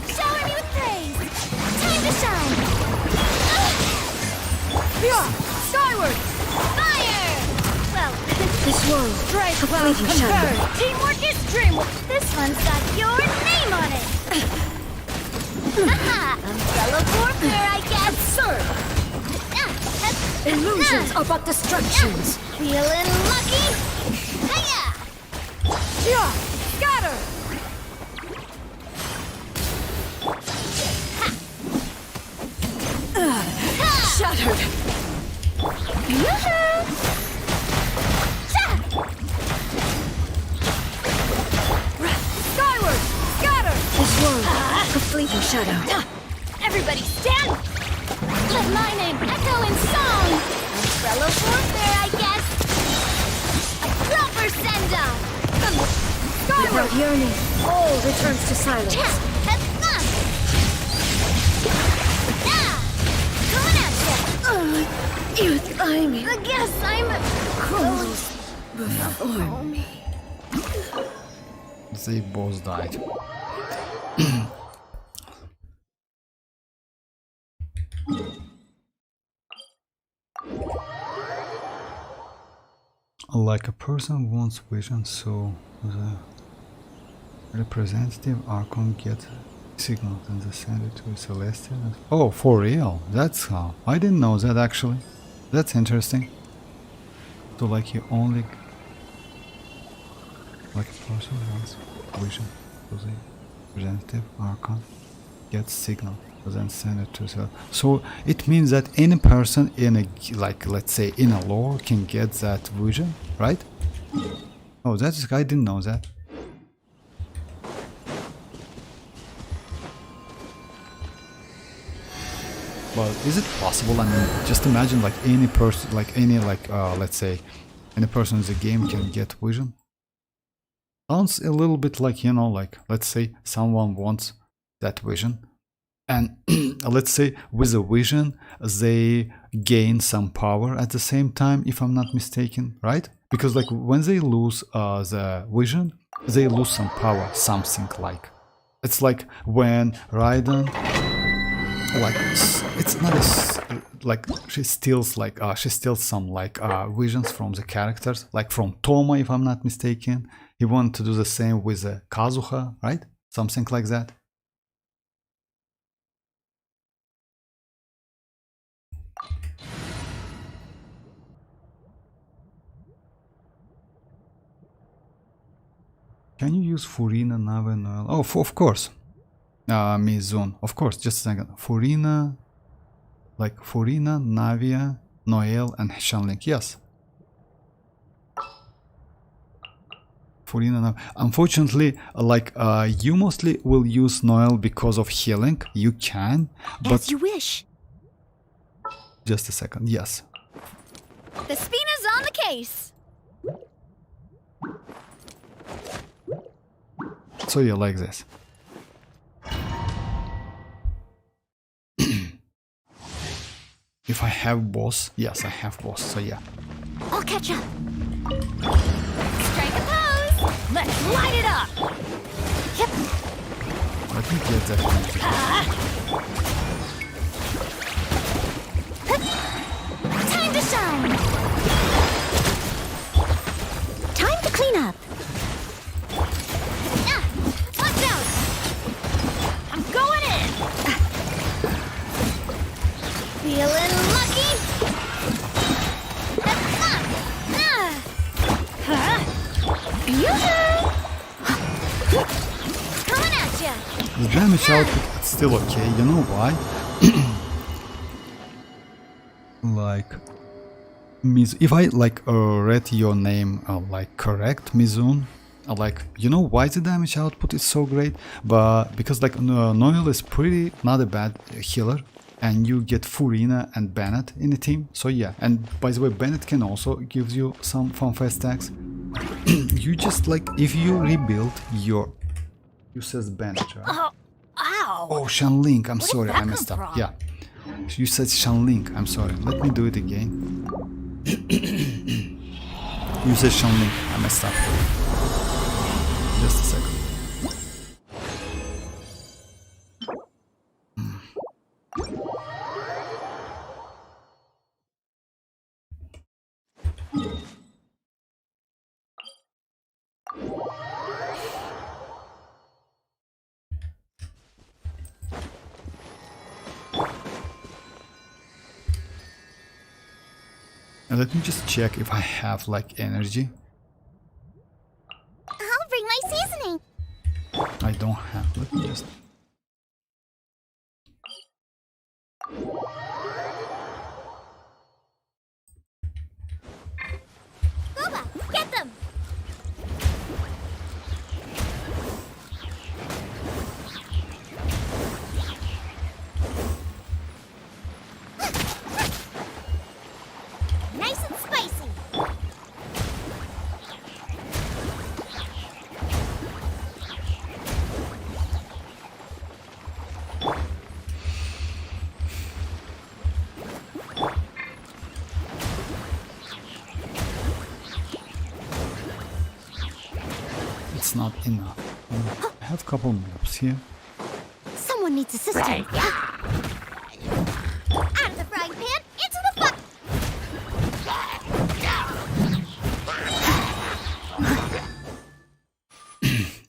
Shower me with praise! Time to shine! Skyward! Fire! Well, This world. Strike cloud convert! teamwork is dreamwork! This one's got your name on it! Haha! Umbrella warfare, I guess! Absurd! Illusions are but distractions. Feeling lucky? Hiya! Yeah! Scatter! world, a fleeting shadow. Everybody stand! Let my name echo in song! Umbrella warfare, I guess! A proper send-off! Without yearning, all returns to silence. Have fun! Coming at ya! You slimy I guess I'm... crumbles before me. They both died. Like a person wants vision, so the representative Archon gets signal and they send it to Celestial. Oh, for real? That's how. I didn't know that actually. That's interesting. So like you only like a person wants vision, so the representative Archon gets signal and then send it to Celestial. So it means that any person in a, like let's say in a lore can get that vision, right? Oh, that's, I didn't know that. But is it possible? I mean, just imagine like any person, like any let's say, any person in the game can get vision. Sounds a little bit like, you know, like let's say someone wants that vision, and let's say with the vision they gain some power at the same time, if I'm not mistaken, right? Because like when they lose the vision, they lose some power, something like. It's like when Raiden, like it's not a, like she steals like she steals some like visions from the characters, like from Toma, if I'm not mistaken. He wanted to do the same with Kazuha, right? Something like that. Can you use Furina, Navia, Noel? Oh, of course. Mizun, of course. Just a second. Furina, like Furina, Navia, Noel, and Xianyun. Yes. Furina, Navia. Unfortunately, like you mostly will use Noel because of healing. You can, but As you wish. just a second. Yes. The Spina's on the case! So yeah, like this. If I have boss, yes, I have boss. So yeah. I'll catch up. Strike a pose! Let's light it up! Yep. Let me get that one. Time to shine! Time to clean up. Watch out! I'm going in! Feeling lucky? Have fun! Yoo-hoo! Coming at ya! The damage output is still okay. You know why? Like, if I like read your name like correct, Mizun, like, you know why the damage output is so great? But because like Noel is pretty not a bad healer, and you get Furina and Bennett in the team. So yeah, and by the way, Bennett can also give you some fun fast stacks. You just like, if you rebuild your, you says Bennett, right? Oh, ow! Oh, Xianyun, I'm did sorry, that I come messed up. from? Yeah, you said Xianyun, I'm sorry. Let me do it again. You said Xianyun, I messed up. Just a second. And let me just check if I have like energy. I'll bring my seasoning. I don't have. Let me just. Boba, get them! not enough. I have a couple mobs here. Someone needs assistance. Out of the frying pan, into the fire.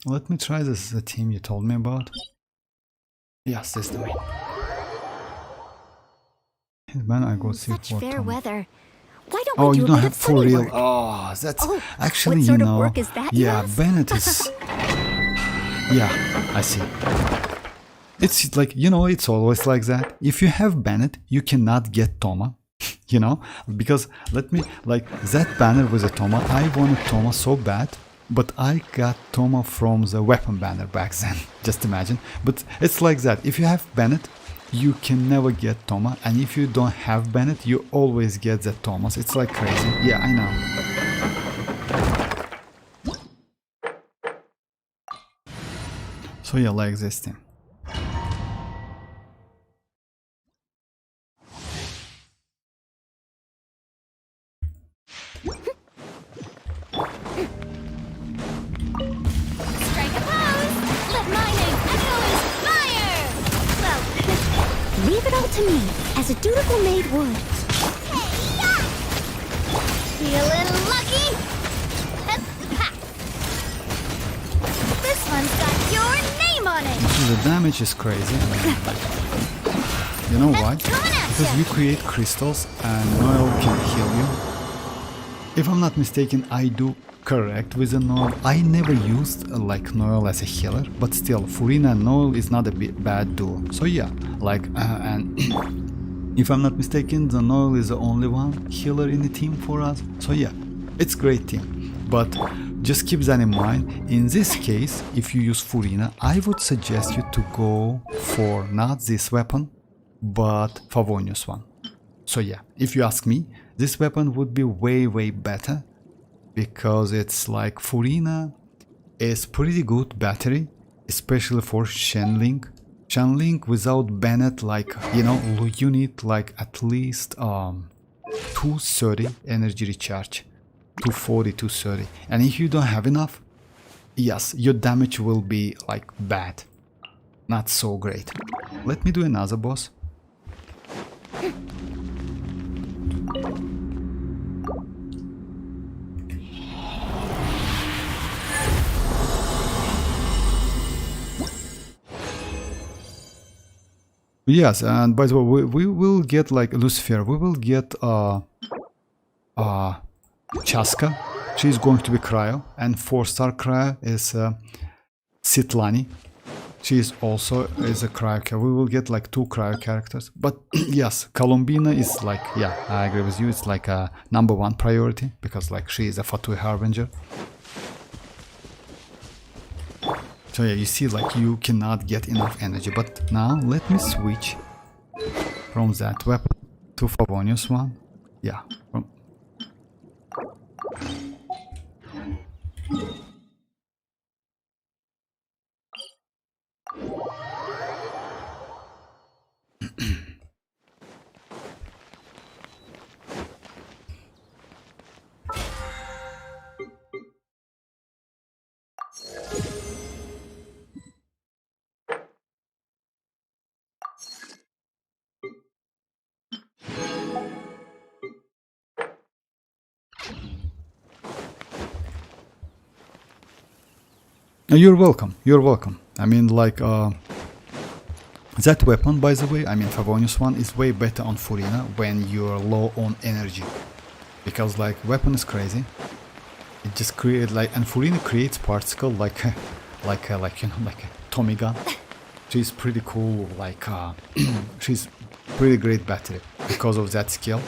Let me try this, the team you told me about. Yes, this is the main. When I go see Such what fair Tom- weather. Why don't Oh, we do you a don't bit have of for sunny real. work? Oh, that's Oh, actually, what sort you of know. work is that, you Yeah, ask? Bennett is. Yeah, I see. It's like, you know, it's always like that. If you have Bennett, you cannot get Toma. You know, because let me, like, that banner with a Toma, I wanted Toma so bad, but I got Toma from the weapon banner back then. Just imagine. But it's like that. If you have Bennett, you can never get Toma, and if you don't have Bennett, you always get the Thomas. It's like crazy. Yeah, I know. So yeah, like this thing. Strike a pose. Let my name echo inspire. Well, leave it all to me, as a dutiful maid would. Hey-ya! Feeling lucky? Ha! This one's got your name on it. The damage is crazy. I mean, like, you know why? Because you create crystals and Noel can heal you. If I'm not mistaken, I do correct with the Noel. I never used like Noel as a healer, but still, Furina and Noel is not a bad duo. So yeah, like, and if I'm not mistaken, the Noel is the only one healer in the team for us. So yeah, it's great team. But just keep that in mind. In this case, if you use Furina, I would suggest you to go for not this weapon, but Favonius one. So yeah, if you ask me, this weapon would be way better, because it's like Furina is pretty good battery, especially for Xianyun. Xianyun without Bennett, like, you know, you need like at least 230 energy recharge, 240, 230, and if you don't have enough, yes, your damage will be like bad, not so great. Let me do another boss. Yes, and by the way, we will get like Lucifer, we will get Chaska, she's going to be Cryo, and 4-star Cryo is Sitlani, she is also is a Cryo character. We will get like 2 Cryo characters, but yes, Columbina is like, yeah, I agree with you, it's like a #1 priority, because like she is a Fatui Harbinger. So yeah, you see, like, you cannot get enough energy. But now let me switch from that weapon to Favonius one. Yeah. You're welcome. You're welcome. I mean, like, that weapon, by the way, I mean, Favonius one is way better on Furina when you're low on energy, because like weapon is crazy. It just creates like, and Furina creates particle like, like you know, like a Tommy gun. She's pretty cool. Like, she's pretty great battery because of that skill.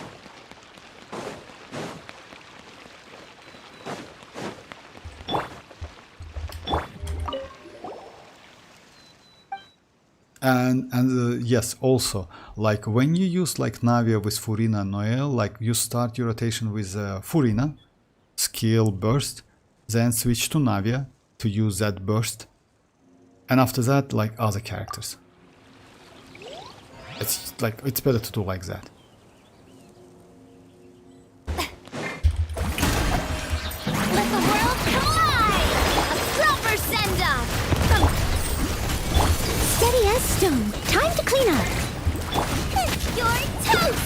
And yes, also, like when you use like Navia with Furina and Noel, like you start your rotation with Furina, skill burst, then switch to Navia to use that burst, and after that, like other characters. It's like, it's better to do like that. Let the world collide! A proper stone. Time to clean up. You're toast!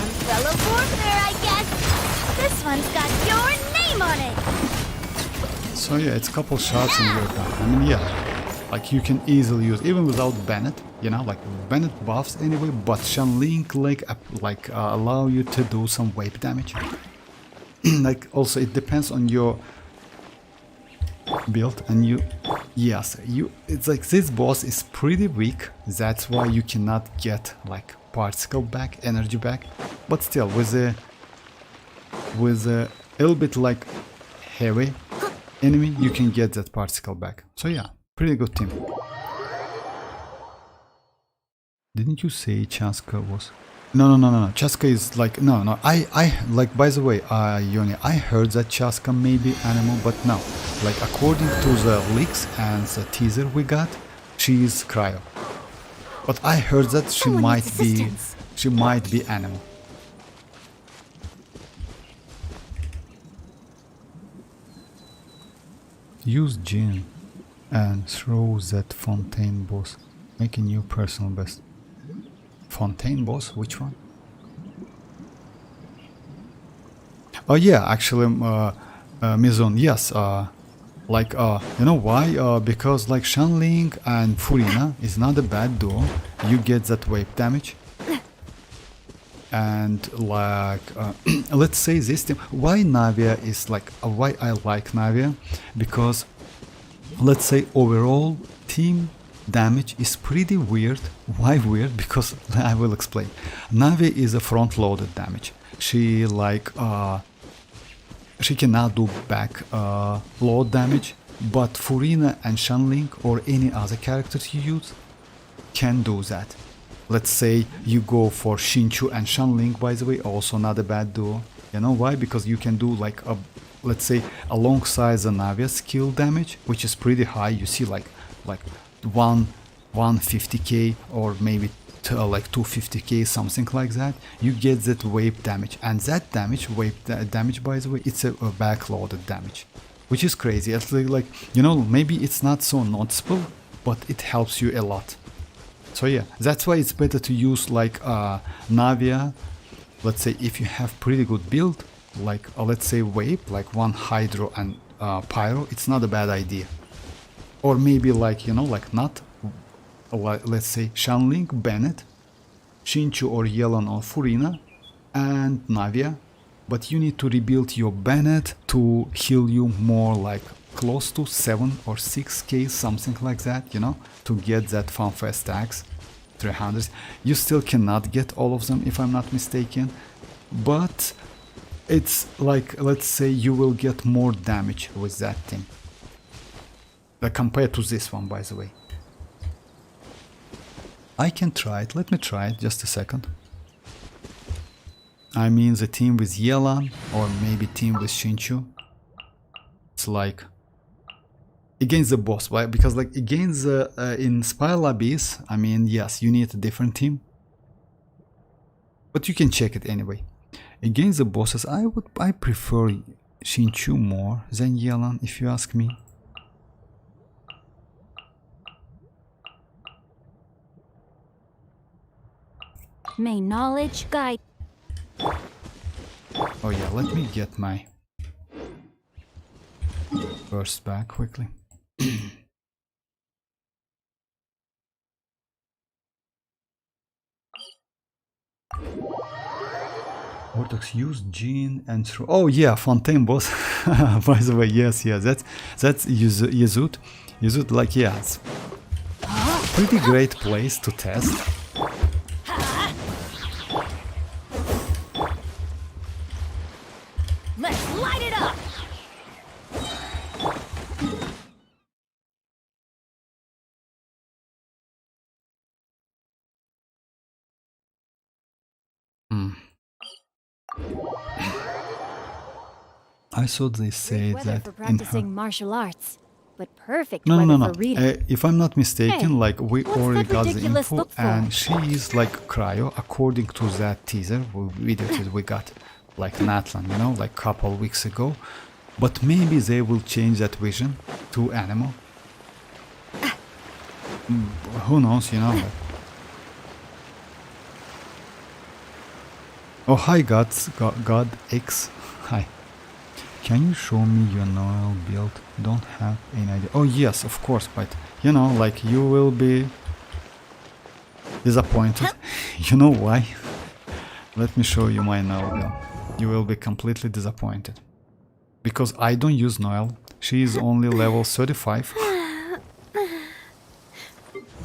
Umbrella warfare, I guess. This one's got your name on it. So yeah, it's a couple shots and you're done. I mean, yeah, like you can easily use, even without Bennett, you know, like Bennett buffs anyway, but Xianyun like allow you to do some wave damage. Like also it depends on your build and it's like this boss is pretty weak, that's why you cannot get like particle back, energy back, but still with a little bit like heavy enemy you can get that particle back. So yeah, pretty good team. Didn't you say Chaska was? No. Chaska is like no. I like, by the way, Yoni, I heard that Chaska may be animal, but no. Like according to the leaks and the teaser we got, she is cryo. But I heard that she might be animal. Use Jin and throw that fontaine boss. Make a new personal best. Fontaine boss? Which one? Oh yeah, actually, Mizun, yes. Like, you know why? Because like Xianyun and Furina is not a bad duo. You get that wave damage. And like, let's say this team. Why Navia is like, why I like Navia? Because, let's say overall team damage is pretty weird. Why weird? Because I will explain. Navia is a front-loaded damage. She like she cannot do back load damage, but Furina and Xianyun or any other characters you use can do that. Let's say you go for Xinchu and Xianyun, by the way, also not a bad duo. You know why? Because you can do like a, let's say alongside the Navia skill damage, which is pretty high. You see like 150k or maybe like 250k, something like that. You get that wave damage, and that damage, damage, by the way, it's a backloaded damage, which is crazy. It's like, you know, maybe it's not so noticeable, but it helps you a lot. So yeah, that's why it's better to use like Navia. Let's say if you have pretty good build, like let's say wave, like one Hydro and Pyro, it's not a bad idea. Or maybe like, you know, like not, let's say Xianyun, Bennett, Xinchu or Yelan or Furina, and Navia. But you need to rebuild your Bennett to heal you more like close to 7 or 6k, something like that, you know, to get that FanFest tags, 300. You still cannot get all of them if I'm not mistaken, but it's like, let's say you will get more damage with that thing. Compared to this one, by the way. I can try it. Let me try it. Just a second. I mean the team with Yelan or maybe team with Xinchu. It's like against the boss, right? Because like against the in Spiral Abyss, I mean, yes, you need a different team. But you can check it anyway. Against the bosses, I prefer Xinchu more than Yelan, if you ask me. May knowledge guide. Oh yeah, let me get my burst back quickly. Vortex use Jean and through. Oh yeah, Fontaine boss. By the way, yes, that's Yezud. Yezud, like, yeah, it's pretty great place to test. Let's light it up! I thought they say that for in practicing her... martial arts, but perfect No. for reading. If I'm not mistaken, Hey, like we what's already that got the ridiculous info, look for? and she is like cryo, according to that teaser video that we got, like Natlan, you know, like couple weeks ago. But maybe they will change that vision to animal. Who knows, you know? Like. Oh, hi, God X. Hi. Can you show me your Noel build? Don't have any idea. Oh, yes, of course, but you know, like you will be disappointed. You know why? Let me show you my Noel build. You will be completely disappointed. Because I don't use Noel. She is only level 35.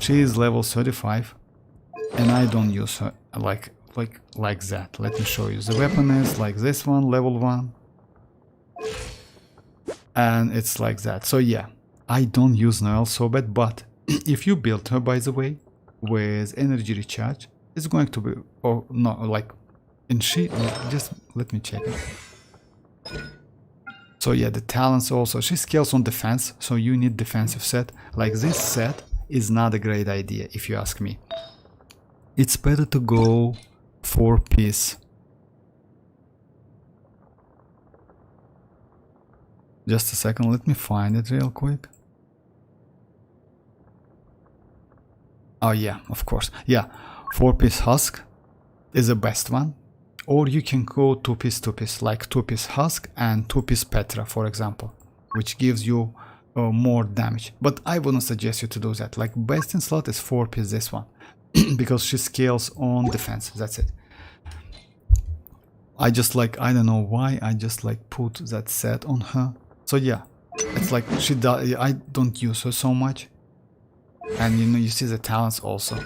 She is level 35. And I don't use her like that. Let me show you. The weapon is like this one, level 1. And it's like that. So yeah, I don't use Noel so bad, but if you build her, by the way, with energy recharge, it's going to be, or no, like, and she, just let me check it. So yeah, the talents also, she scales on defense, so you need defensive set. Like this set is not a great idea, if you ask me. It's better to go 4-piece. Just a second, let me find it real quick. Oh yeah, of course. Yeah, 4-piece husk is the best one. Or you can go 2-piece, like 2-piece husk and 2-piece Petra, for example, which gives you more damage. But I wouldn't suggest you to do that. Like best in slot is 4-piece, this one, because she scales on defense. That's it. I just like, I don't know why, I just like put that set on her. So yeah, it's like she does. I don't use her so much, and you know, you see the talents also.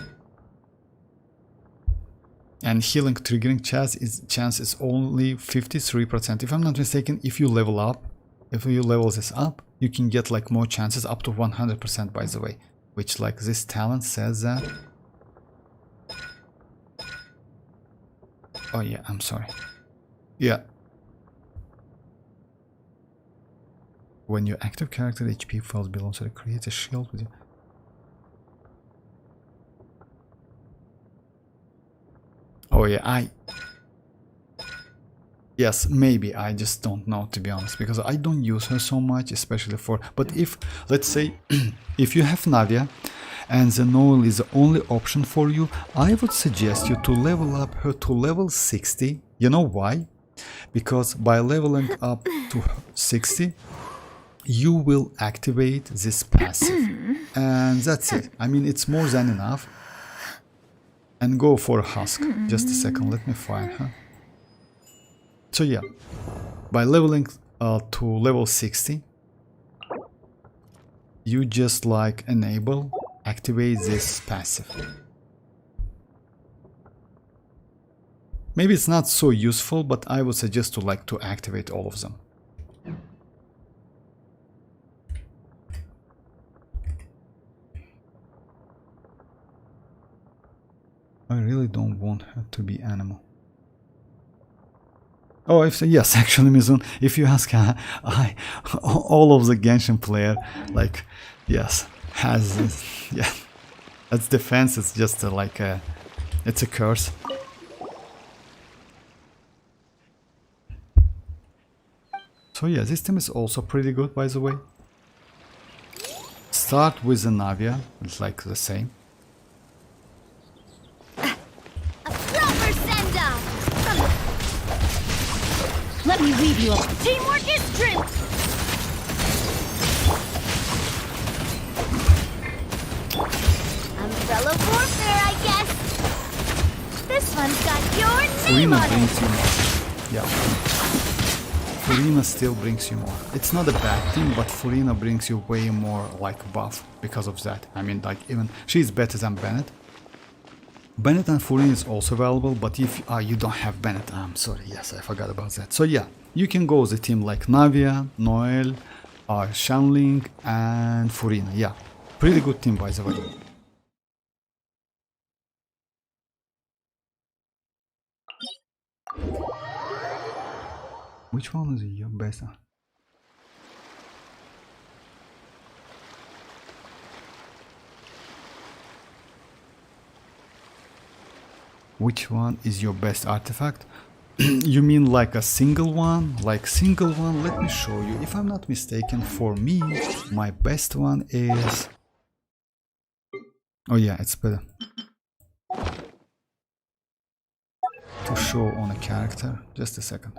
And healing triggering chance is only 53%. If I'm not mistaken, if you level up, if you level this up, you can get like more chances, up to 100%, by the way. Which like this talent says that. Oh yeah, I'm sorry. Yeah. When your active character HP falls below, so it creates a shield with you. Oh yeah, yes, maybe, I just don't know, to be honest, because I don't use her so much, especially for, but if, let's say, if you have Navia, and the Noel is the only option for you, I would suggest you to level up her to level 60. You know why? Because by leveling up to 60, you will activate this passive, and that's it. I mean, it's more than enough. And go for a husk. Just a second, let me find her. So yeah, by leveling to level 60, you just like enable, activate this passive. Maybe it's not so useful, but I would suggest to activate all of them. I really don't want her to be animal. Oh, yes, actually, Mizun, if you ask, all of the Genshin player, like, yes, has this, yeah, that's defense. It's just it's a curse. So yeah, this team is also pretty good, by the way. Start with the Navia, it's like the same. Let me leave you alone. Teamwork is strength. Umbrella warfare, I guess. This one's got your name Furina on it. brings you more. Yeah. Furina still brings you more. It's not a bad thing, but Furina brings you way more like buff because of that. I mean, like, even she's better than Bennett. Bennett and Furina is also available, but if you don't have Bennett, I'm sorry, yes, I forgot about that. So yeah, you can go with a team like Navia, Noel, Xianyun, and Furina. Yeah, pretty good team, by the way. Which one is your best? Which one is your best artifact? You mean like a single one? Like single one? Let me show you. If I'm not mistaken, for me, my best one is Oh yeah, it's better to show on a character. Just a second.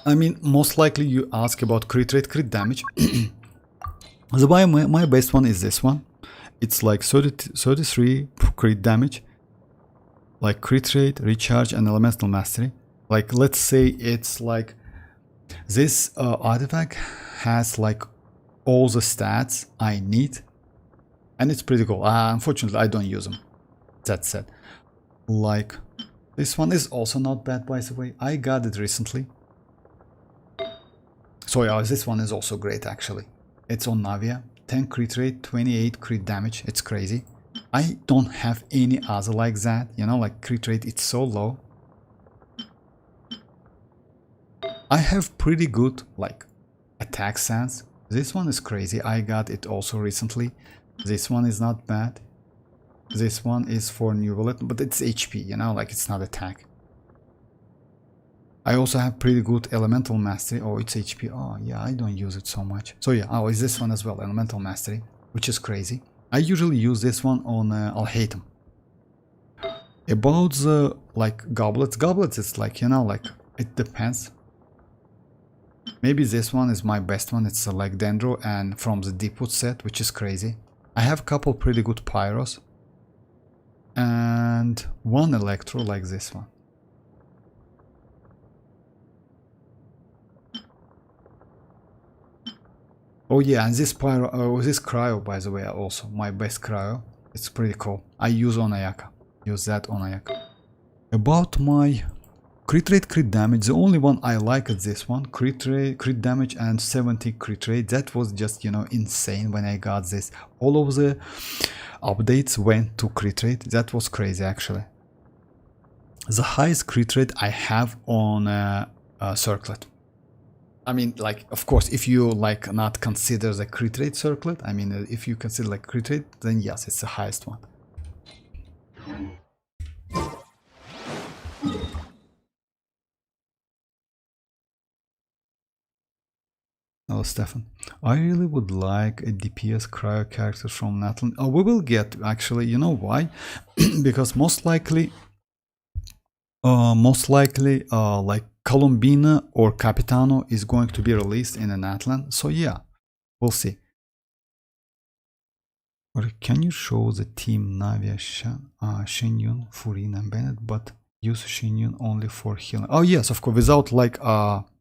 I mean, most likely you ask about crit rate, crit damage. My best one is this one. It's like 33 crit damage, like crit rate, recharge, and elemental mastery. Like, let's say it's like this artifact has like all the stats I need, and it's pretty cool. Unfortunately, I don't use them. That said, like, this one is also not bad, by the way. I got it recently. So yeah, this one is also great actually. It's on Navia. 10 crit rate, 28 crit damage. It's crazy. I don't have any other like that. You know, like crit rate, it's so low. I have pretty good like attack sense. This one is crazy. I got it also recently. This one is not bad. This one is for Neuvillette, but it's HP, you know, like it's not attack. I also have pretty good elemental mastery. Oh, it's HP. Oh yeah, I don't use it so much. So yeah, oh, is this one as well, elemental mastery, which is crazy. I usually use this one on Alhaitham. About the like goblets, it's like, you know, like it depends. Maybe this one is my best one. It's like Dendro and from the Deepwood set, which is crazy. I have a couple pretty good pyros and one electro like this one. Oh yeah, and this pyro, this cryo, by the way, also my best cryo. It's pretty cool. I use on Ayaka. Use that on Ayaka. About my crit rate, crit damage, the only one I like is this one. Crit rate, crit damage, and 70 crit rate. That was just, you know, insane when I got this. All of the updates went to crit rate. That was crazy actually. The highest crit rate I have on Circlet. I mean, like, of course, if you like not consider the crit rate circlet, I mean, if you consider like crit rate, then yes, it's the highest one. Oh, Stefan, I really would like a DPS cryo character from Natlan. Oh, we will get, actually, you know why? Because most likely, like Columbina or Capitano is going to be released in an Atlan. So yeah, we'll see. Or can you show the team Navia, Xianyun, Furina, and Bennett, but use Xianyun only for healing? Oh yes, of course, without like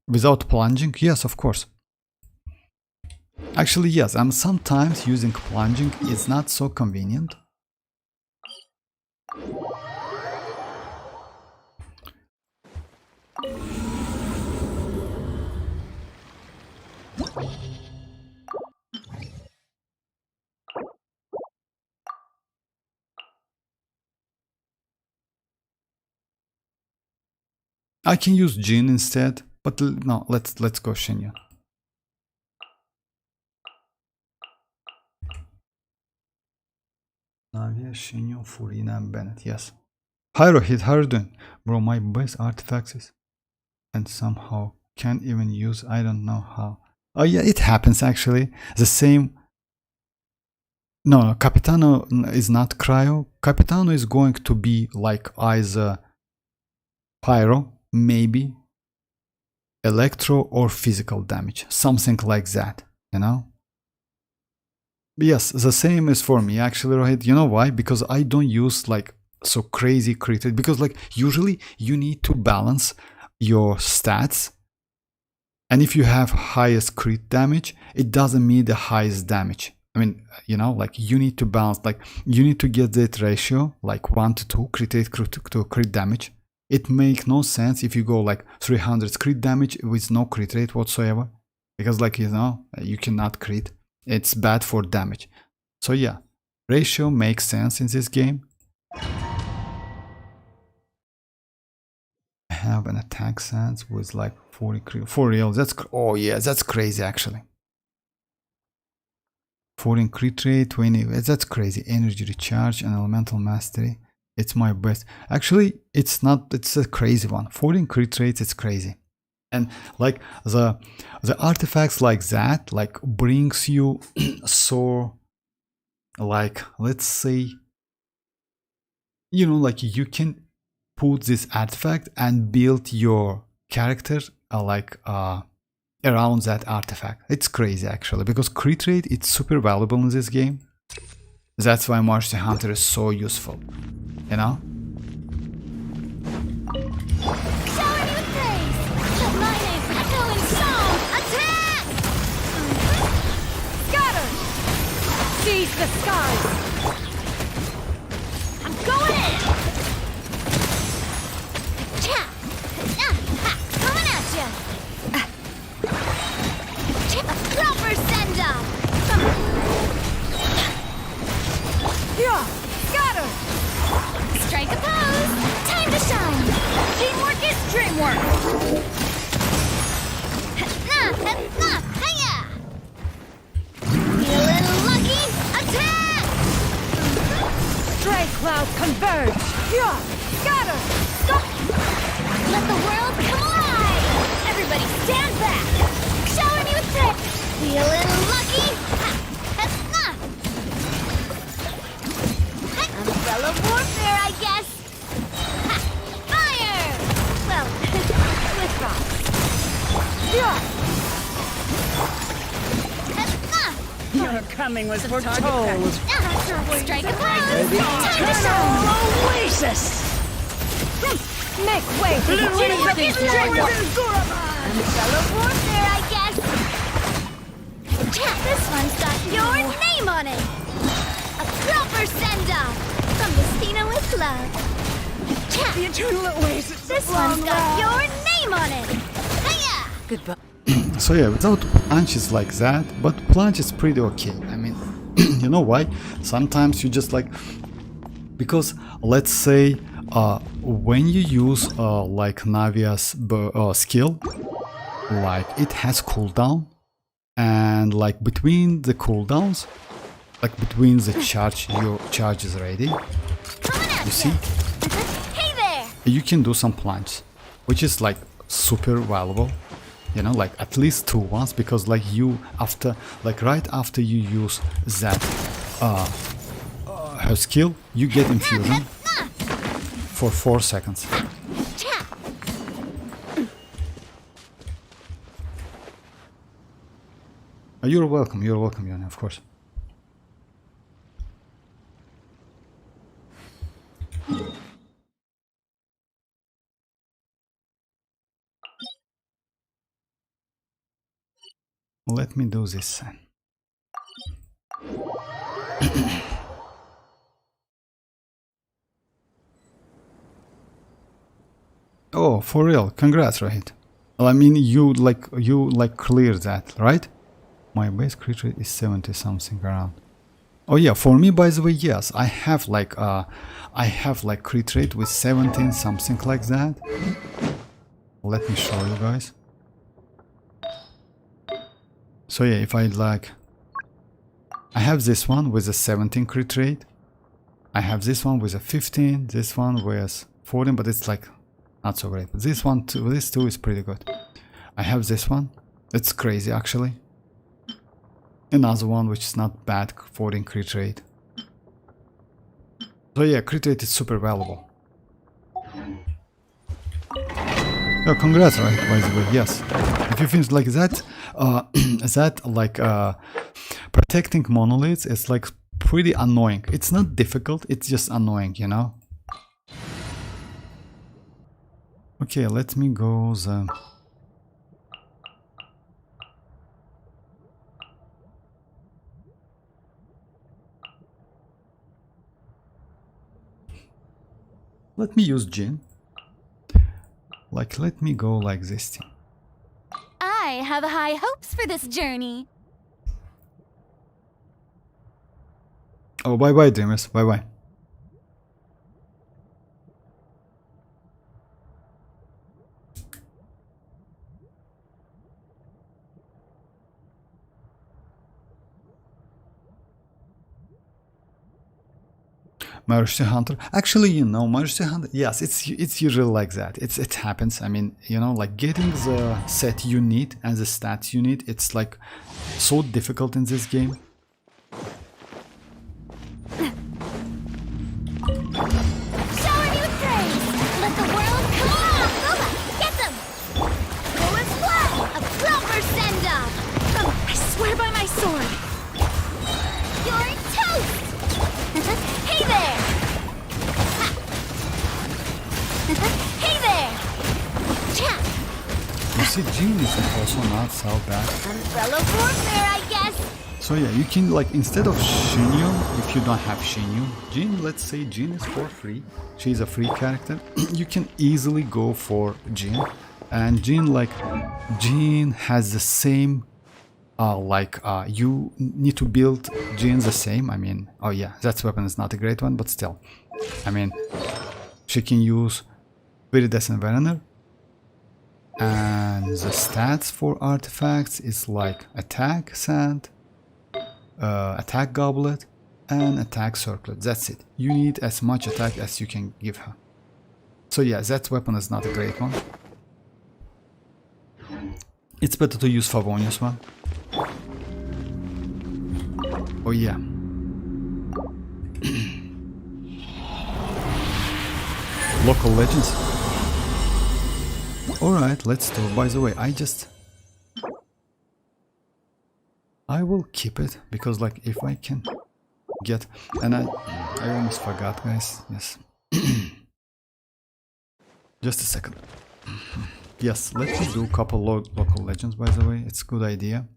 without plunging. Yes, of course. Actually, yes, and sometimes using plunging is not so convenient. I can use Jin instead, but no, let's go Xianyun. Navia, Xianyun, Furina, and Bennett, yes. Pyrohit, how are you doing? Bro, my best artifacts is and somehow can't even use, I don't know how. Oh yeah, it happens actually. The same. No, Capitano is not cryo. Capitano is going to be like either pyro, maybe electro or physical damage, something like that, you know. Yes, the same is for me actually, Rohit. You know why? Because I don't use like so crazy crit rate, because like usually you need to balance your stats, and if you have highest crit damage, it doesn't mean the highest damage. I mean, you know, like you need to balance, like you need to get that ratio like 1:2 crit rate to crit damage. It makes no sense if you go like 300 crit damage with no crit rate whatsoever, because like, you know, you cannot crit. It's bad for damage. So yeah, ratio makes sense in this game. I have an attack sense with like 40 crit. For real, that's, oh yeah, that's crazy actually. 14 crit rate, 20, that's crazy. Energy recharge and elemental mastery. It's my best. Actually, it's not, it's a crazy one. 14 crit rates, it's crazy. And like the artifacts like that, like brings you so like, let's say, you know, like you can put this artifact and build your character around that artifact. It's crazy actually, because crit rate is super valuable in this game. That's why Mercy Hunter is so useful, you know? Shower you with praise. Let my name echo in song. Attack! Scatter! Seize the skies! I'm going in! Cha! Ha! Coming at ya! A proper send-off! Yeah! Scatter! Strike a pose! Time to shine! Teamwork is dreamwork! Hiya! Feeling lucky? Attack! Stray clouds converge! Yeah! Scatter! Stop! Let the world come alive! Everybody stand back! Shower me with praise! Feeling lucky? Umbrella warfare, I guess! Fire! Well, with rocks. Yeah! Your coming was foretold! Strike a pose! Time to shine! Oasis! Make way for the teamwork is dreamwork! Umbrella warfare, I guess! This one's got your name on it! A proper send-off from the Spina with love. The eternal oasis! This one's got your name on it! Hiya! Goodbye. So yeah, without punches like that, but plunge is pretty okay. I mean, you know why? Sometimes you just like, because let's say when you use like Navia's skill, like it has cooldown, and like between the cooldowns, like between the charge, your charge is ready. You see? Hey there! You can do some plunge, which is like super valuable. You know, like at least 2 once, because like you after, like right after you use that her skill, you get infusion for 4 seconds. You're welcome, Yana, of course. Let me do this. Oh, for real? Congrats, Rahid. Well, I mean, you cleared that, right? My base crit rate is 70 something around. Oh yeah, for me, by the way, yes, I have like crit rate with 17 something like that. Let me show you guys. So yeah, if I like, I have this one with a 17 crit rate. I have this one with a 15, this one with 14, but it's like not so great. But this one, too, this two is pretty good. I have this one. It's crazy actually. Another one which is not bad, 14 crit rate. So yeah, crit rate is super valuable. Oh, congrats, right? By the way, yes. If you finish like that, protecting monoliths is like pretty annoying. It's not difficult, it's just annoying, you know? Okay, let me go the... Let me use Jin. Like, let me go like this thing. I have high hopes for this journey. Oh, bye-bye, dreamers. Bye-bye. Mercy Hunter. Actually, you know, Mercy Hunter. Yes, it's usually like that. It happens. I mean, you know, like getting the set you need and the stats you need. It's like so difficult in this game. see, Jean is also not so bad. Umbrella warfare, I guess. So yeah, you can like instead of Xianyun, if you don't have Xianyun, Jean, let's say Jean is for free. She's a free character. You can easily go for Jean, and Jean has the same. You need to build Jean the same. I mean, oh yeah, that weapon is not a great one, but still, I mean, she can use Viridescent Venener, and the stats for artifacts is like attack sand, attack goblet, and attack circlet. That's it. You need as much attack as you can give her. So yeah, that weapon is not a great one. It's better to use Favonius one. Oh yeah. Local legends. Alright, let's do. By the way, I will keep it because like if I can get, and I almost forgot, guys. Yes. Just a second. Yes, let me do a couple local legends, by the way. It's a good idea.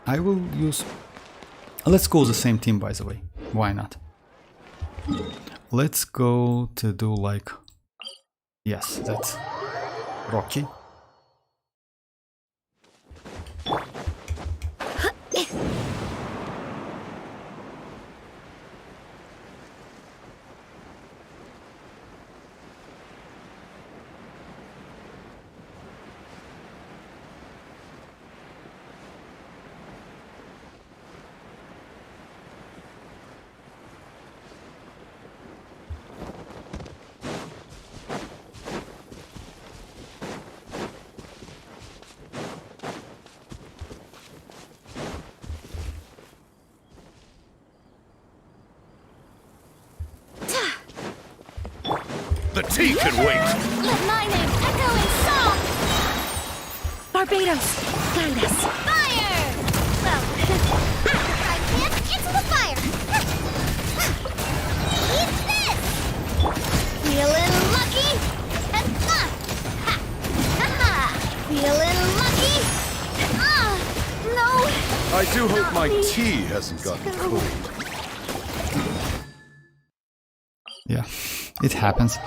I will use... Let's go the same team, by the way. Why not? Let's go to do like... Yes, that's Rocky. The tea can wait! Let my name echo in song! Barbados, guide us. Fire! Well, I can't into the fire! Eat this! Feeling lucky? And ha! Feeling lucky? No! I do hope Not my me. tea hasn't gotten cold. Yeah, it happens.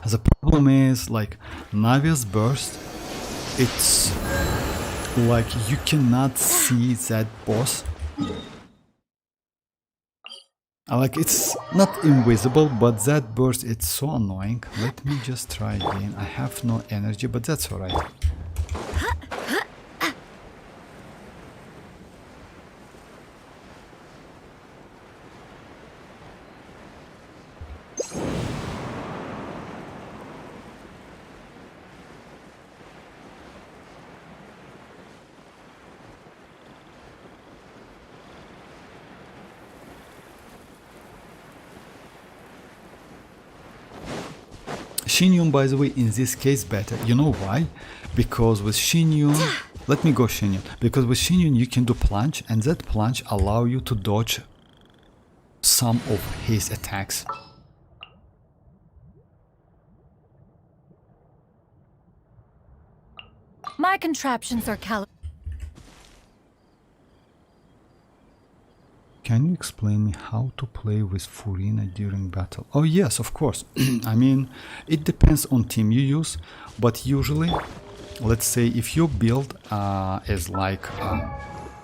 The problem is like Navia's burst, it's like you cannot see that boss. Like it's not invisible, but that burst, it's so annoying. Let me just try again. I have no energy, but that's alright. Xianyun, by the way, in this case better. You know why? Because with Xianyun, let me go Xianyun. Because with Xianyun you can do plunge, and that plunge allow you to dodge some of his attacks. My contraptions are Can you explain me how to play with Furina during battle? Oh yes, of course. I mean, it depends on team you use, but usually, let's say if your build is like,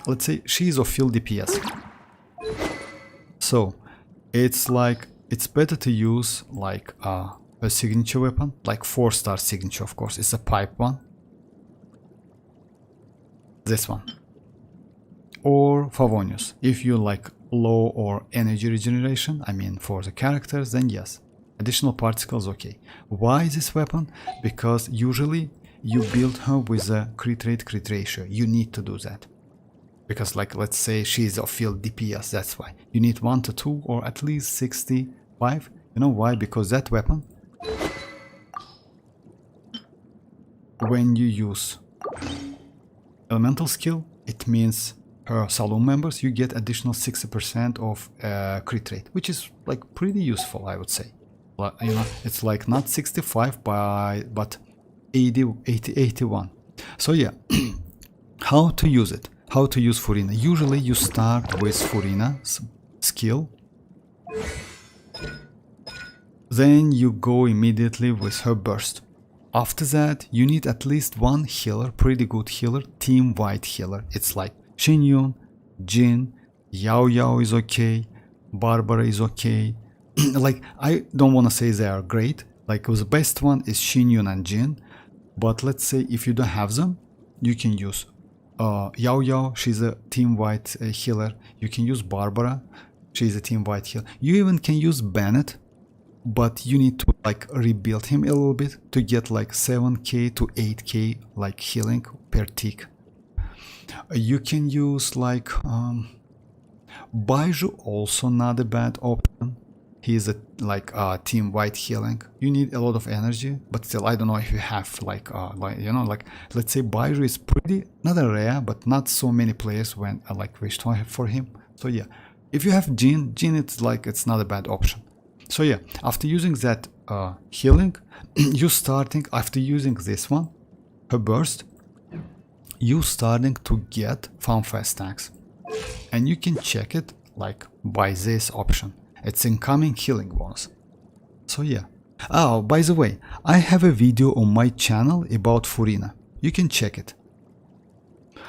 let's say she's of field DPS. So, it's like, it's better to use like a signature weapon, like 4-star signature, of course. It's a pipe one. This one. Or Favonius, if you like low or energy regeneration, I mean for the characters, then yes. Additional particles, okay. Why this weapon? Because usually you build her with a crit rate crit ratio. You need to do that. Because like let's say she's of field DPS, that's why. You need 1 to 2 or at least 65. You know why? Because that weapon, when you use elemental skill, it means her saloon members, you get additional 60% of crit rate, which is like pretty useful, I would say. You know, it's like not 65 but 81. So yeah, how to use it? How to use Furina? Usually you start with Furina's skill, then you go immediately with her burst. After that, you need at least one healer, pretty good healer, team-wide healer. It's like Xianyun, Jin, Yao is okay, Barbara is okay. Like, I don't want to say they are great. Like, the best one is Xianyun and Jin. But let's say if you don't have them, you can use Yao, she's a team-wide healer. You can use Barbara, she's a team-wide healer. You even can use Bennett, but you need to like rebuild him a little bit to get like 7k to 8k like healing per tick. You can use like Baiju, also not a bad option. He's a like team-wide healing. You need a lot of energy, but still I don't know if you have like you know, like let's say Baiju is pretty not a rare, but not so many players when like wish to have for him. So yeah, if you have Jin, it's like it's not a bad option. So yeah, after using that healing, you starting after using this one, her burst, you starting to get FanFest stacks, and you can check it like by this option. It's incoming healing bonus. So yeah. Oh, by the way, I have a video on my channel about Furina. You can check it.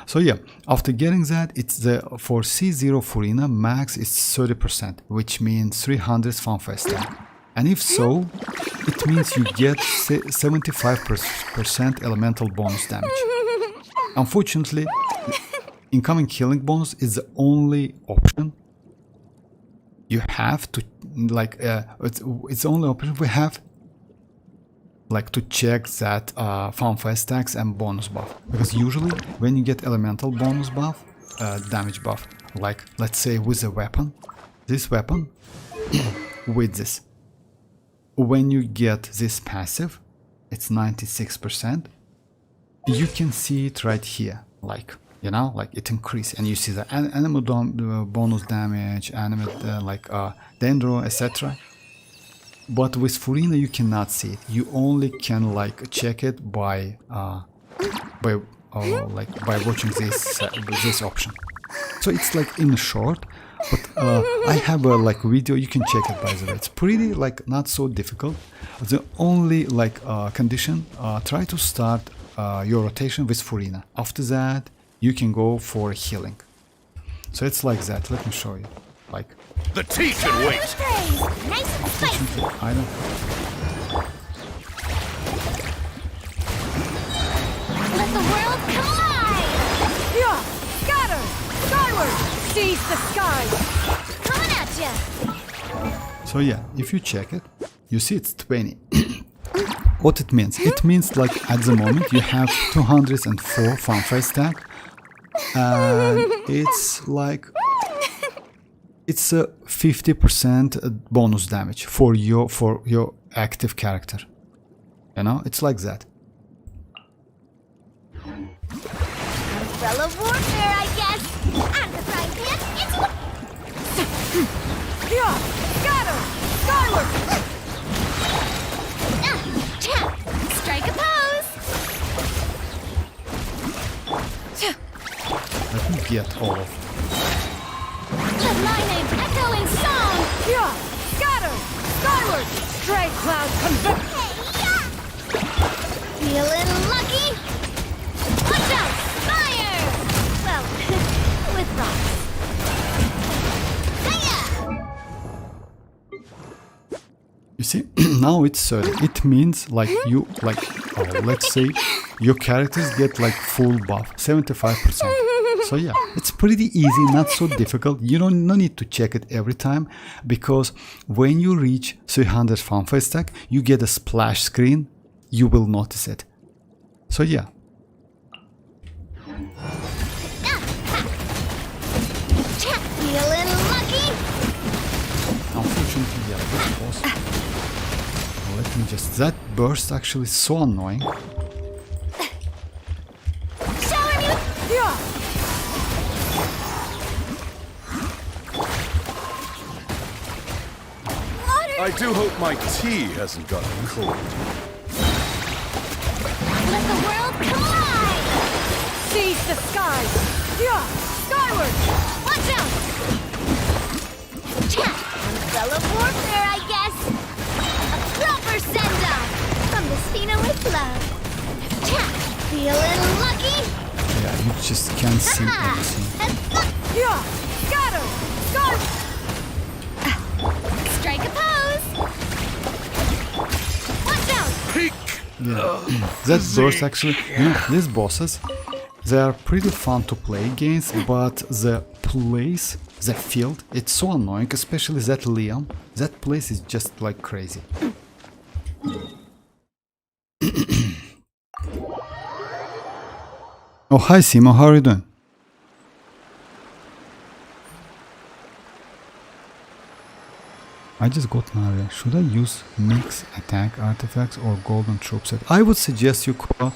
So yeah, after getting that, it's the for C0 Furina max is 30%, which means 300 FanFest stack. And if so, it means you get 75% elemental bonus damage. Unfortunately, incoming healing bonus is the only option you have to like it's the only option we have like to check that FanFest stacks and bonus buff, because usually when you get elemental bonus buff, damage buff, like let's say with a weapon, this weapon with this, when you get this passive, it's 96%. You can see it right here, like you know, like it increases, and you see the animal bonus damage, animal like dendro, etc. But with Furina you cannot see it. You only can like check it by watching this option. So it's like in short. But I have a like video, you can check it by the way. It's pretty like not so difficult. The only like condition, try to start your rotation with Furina. After that, you can go for healing. So it's like that. Let me show you. Like the tea can wait. Nice and spicy. I don't. Let the world come alive. Yeah! Scatter! Skyward! Seize the skies! Coming at ya. So yeah, if you check it, you see it's 20. What it means? It means like at the moment you have 204 FanFest stack, and it's like it's a 50% bonus damage for your active character. You know, it's like that. Umbrella warfare, I guess. I'm the prime man. It's Yeah! Scatter! Skyward! strike a pose. Let me get all of Let my name echo in song. Yeah! Scatter! Skyward! Stray cloud convict! Hey, yeah. Feeling lucky? Watch out! Fire! Well, with rocks. You see, now it's 30. It means like you let's say your characters get like full buff, 75%. So yeah, it's pretty easy, not so difficult. You don't no need to check it every time, because when you reach 300 fanfare stack, you get a splash screen. You will notice it. So yeah. Feeling lucky? Unfortunately, yeah, this boss. Let me just. That burst actually is so annoying. Shower me. Yeah. I do hope my tea hasn't gotten cold. Let the world collide. Seize the skies! Yeah! Skyward! Watch out. Umbrella warfare, I guess. A proper send-off from the Spina with love. Feeling lucky? Yeah, you just can't see anything. Yeah! Scatter! Sky! Strike a pose. Watch out. Peek! Yeah, that burst actually. You know, these bosses, they are pretty fun to play against, but the place, the field, it's so annoying, especially that Liam. That place is just like crazy. Oh, hi Simo, how are you doing? I just got Navia. Should I use mix attack artifacts or golden troop set? I would suggest you to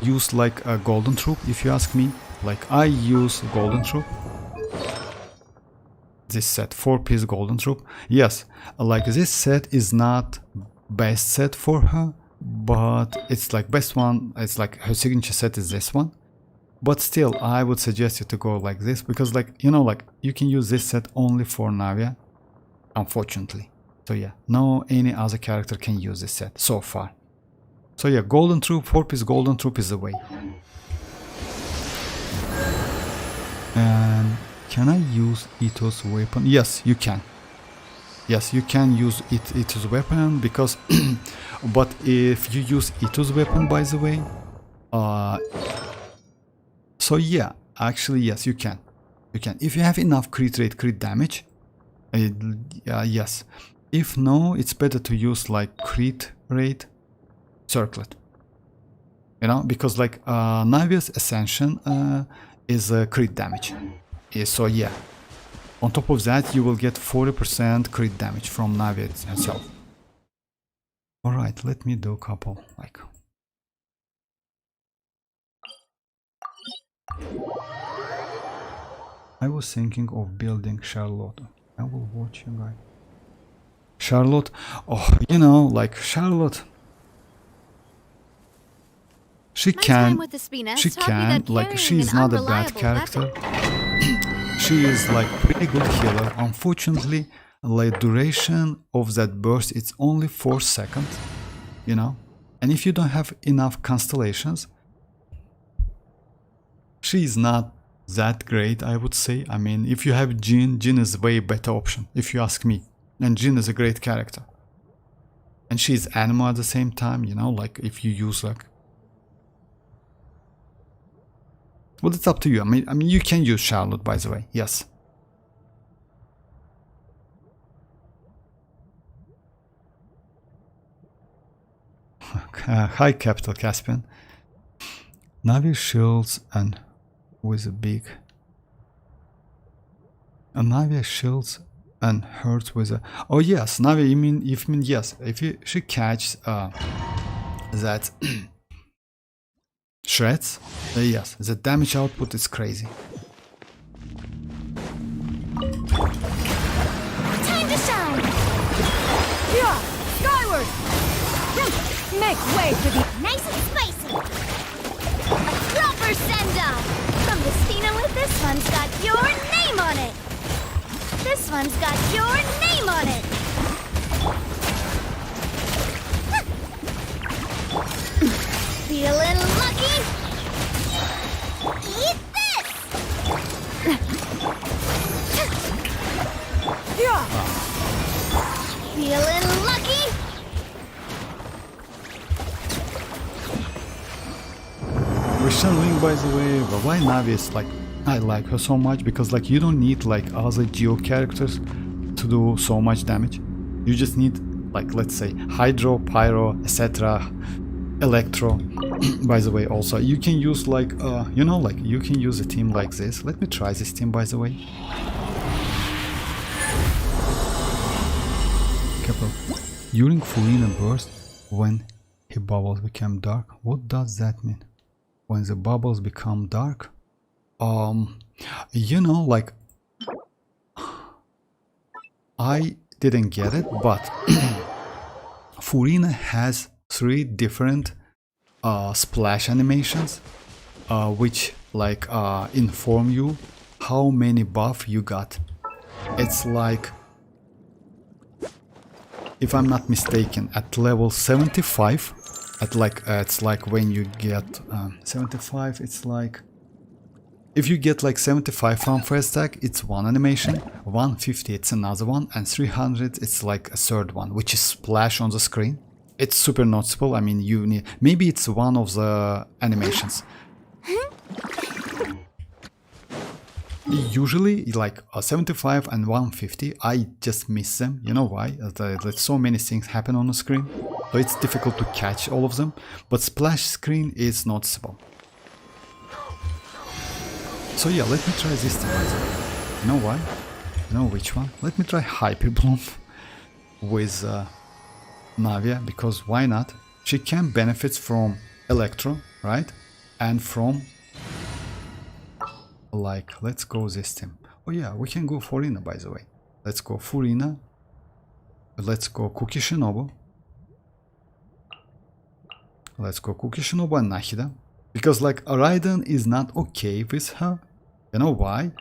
use like a golden troop, if you ask me. Like I use golden troop. This set, 4-piece golden troop. Yes, like this set is not best set for her, but it's like best one. It's like her signature set is this one. But still, I would suggest you to go like this, because like, you know, like you can use this set only for Navia, unfortunately. So yeah, no any other character can use this set so far. So yeah, golden troop, 4-piece golden troop is the way. And can I use Ito's weapon? Yes, you can. Yes, you can use Ito's weapon, because but if you use Ito's weapon, by the way, so yeah, actually yes, you can. You can if you have enough crit rate, crit damage. Yes. If no, it's better to use like crit rate circlet. You know, because like Navia's ascension is crit damage. So yeah. On top of that, you will get 40% crit damage from Navia herself. Alright, let me do a couple like. I was thinking of building Charlotte. I will watch you guys. Charlotte, oh, you know, like Charlotte. She can, like, she is not a bad character. She is like pretty good healer. Unfortunately, like duration of that burst, it's only 4 seconds, you know. And if you don't have enough constellations, she is not that great, I would say. I mean, if you have Jin, Jin is a way better option, if you ask me. And Jin is a great character. And she's Anemo at the same time, you know, like if you use like. Well, it's up to you. I mean, you can use Charlotte, by the way. Yes. Hi, Capital Caspian. Navi shields and with a big. Navia shields and hurts with a. Oh yes, Navia. You mean yes? If she catches that shreds, yes, the damage output is crazy. Time to shine. Yeah! Skyward! Make way for the... Nice and spicy. A proper send-off from the Spina with this one's got your name on it. This one's got your name on it. Feeling lucky? Eat this! Yeah! Feeling lucky? Xianyun, by the way, but why Navia is like, I like her so much because like you don't need like other Geo characters to do so much damage. You just need like, let's say, Hydro, Pyro, etc. Electro. By the way, also you can use like you know, like you can use a team like this. Let me try this team, by the way. Careful. During Furina burst, when her bubbles become dark. What does that mean? When the bubbles become dark? You know, like I didn't get it, but Furina has 3 different splash animations, which like inform you how many buff you got. It's like, if I'm not mistaken, at level 75, at like it's like when you get 75, it's like if you get like 75 from first attack, it's one animation, 150 it's another one, and 300 it's like a third one, which is splash on the screen. It's super noticeable. I mean, you need, maybe it's one of the animations. Usually like 75 and 150, I just miss them. You know why? There's so many things happen on the screen, so it's difficult to catch all of them, but splash screen is noticeable. So yeah, let me try this time. You know why? You know which one? Let me try Hyper Bloom with Navia, because why not? She can benefit from Electro, right? And from, like, let's go this team. Oh yeah, we can go Furina, by the way. Let's go Furina. Let's go Cookie Shinobu. Let's go Cookie Shinobu and Nahida. Because like Raiden is not okay with her. You know why?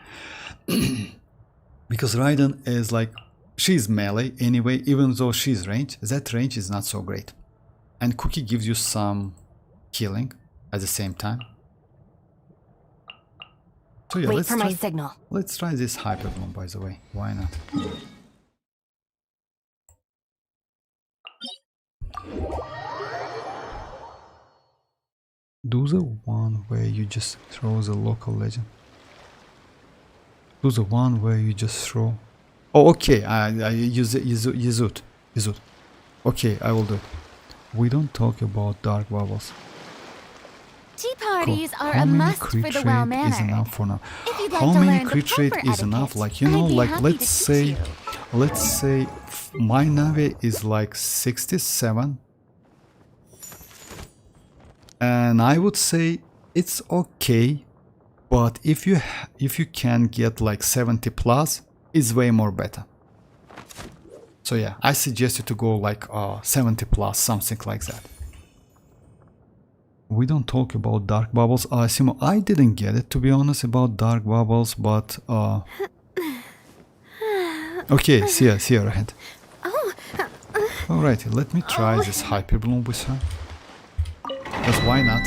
Because Raiden is like, she's melee anyway, even though she's range, that range is not so great. And Cookie gives you some healing at the same time. So yeah, Wait for my signal. Let's try this Hyper Bloom, by the way. Why not? Do the one where you just throw the local legend. Do the one where you just throw. Oh, okay. I use it. Yizut. Okay, I will do it. We don't talk about dark bubbles. Tea parties Cool. are How a many must crit for the rate well-mannered. is enough for now? If you'd like How to many learn the crit rate proper is enough? etiquette, Like, you know, I'd be like happy let's to teach say you. my Navia is like 67, and I would say it's okay, but if you can get like 70 plus, it's way more better. So yeah, I suggest you to go like 70 plus, something like that. We don't talk about dark bubbles. Simo, I didn't get it, to be honest, about dark bubbles, but okay, see ya ahead. Alrighty, let me try this Hyper Bloom with her. Because why not?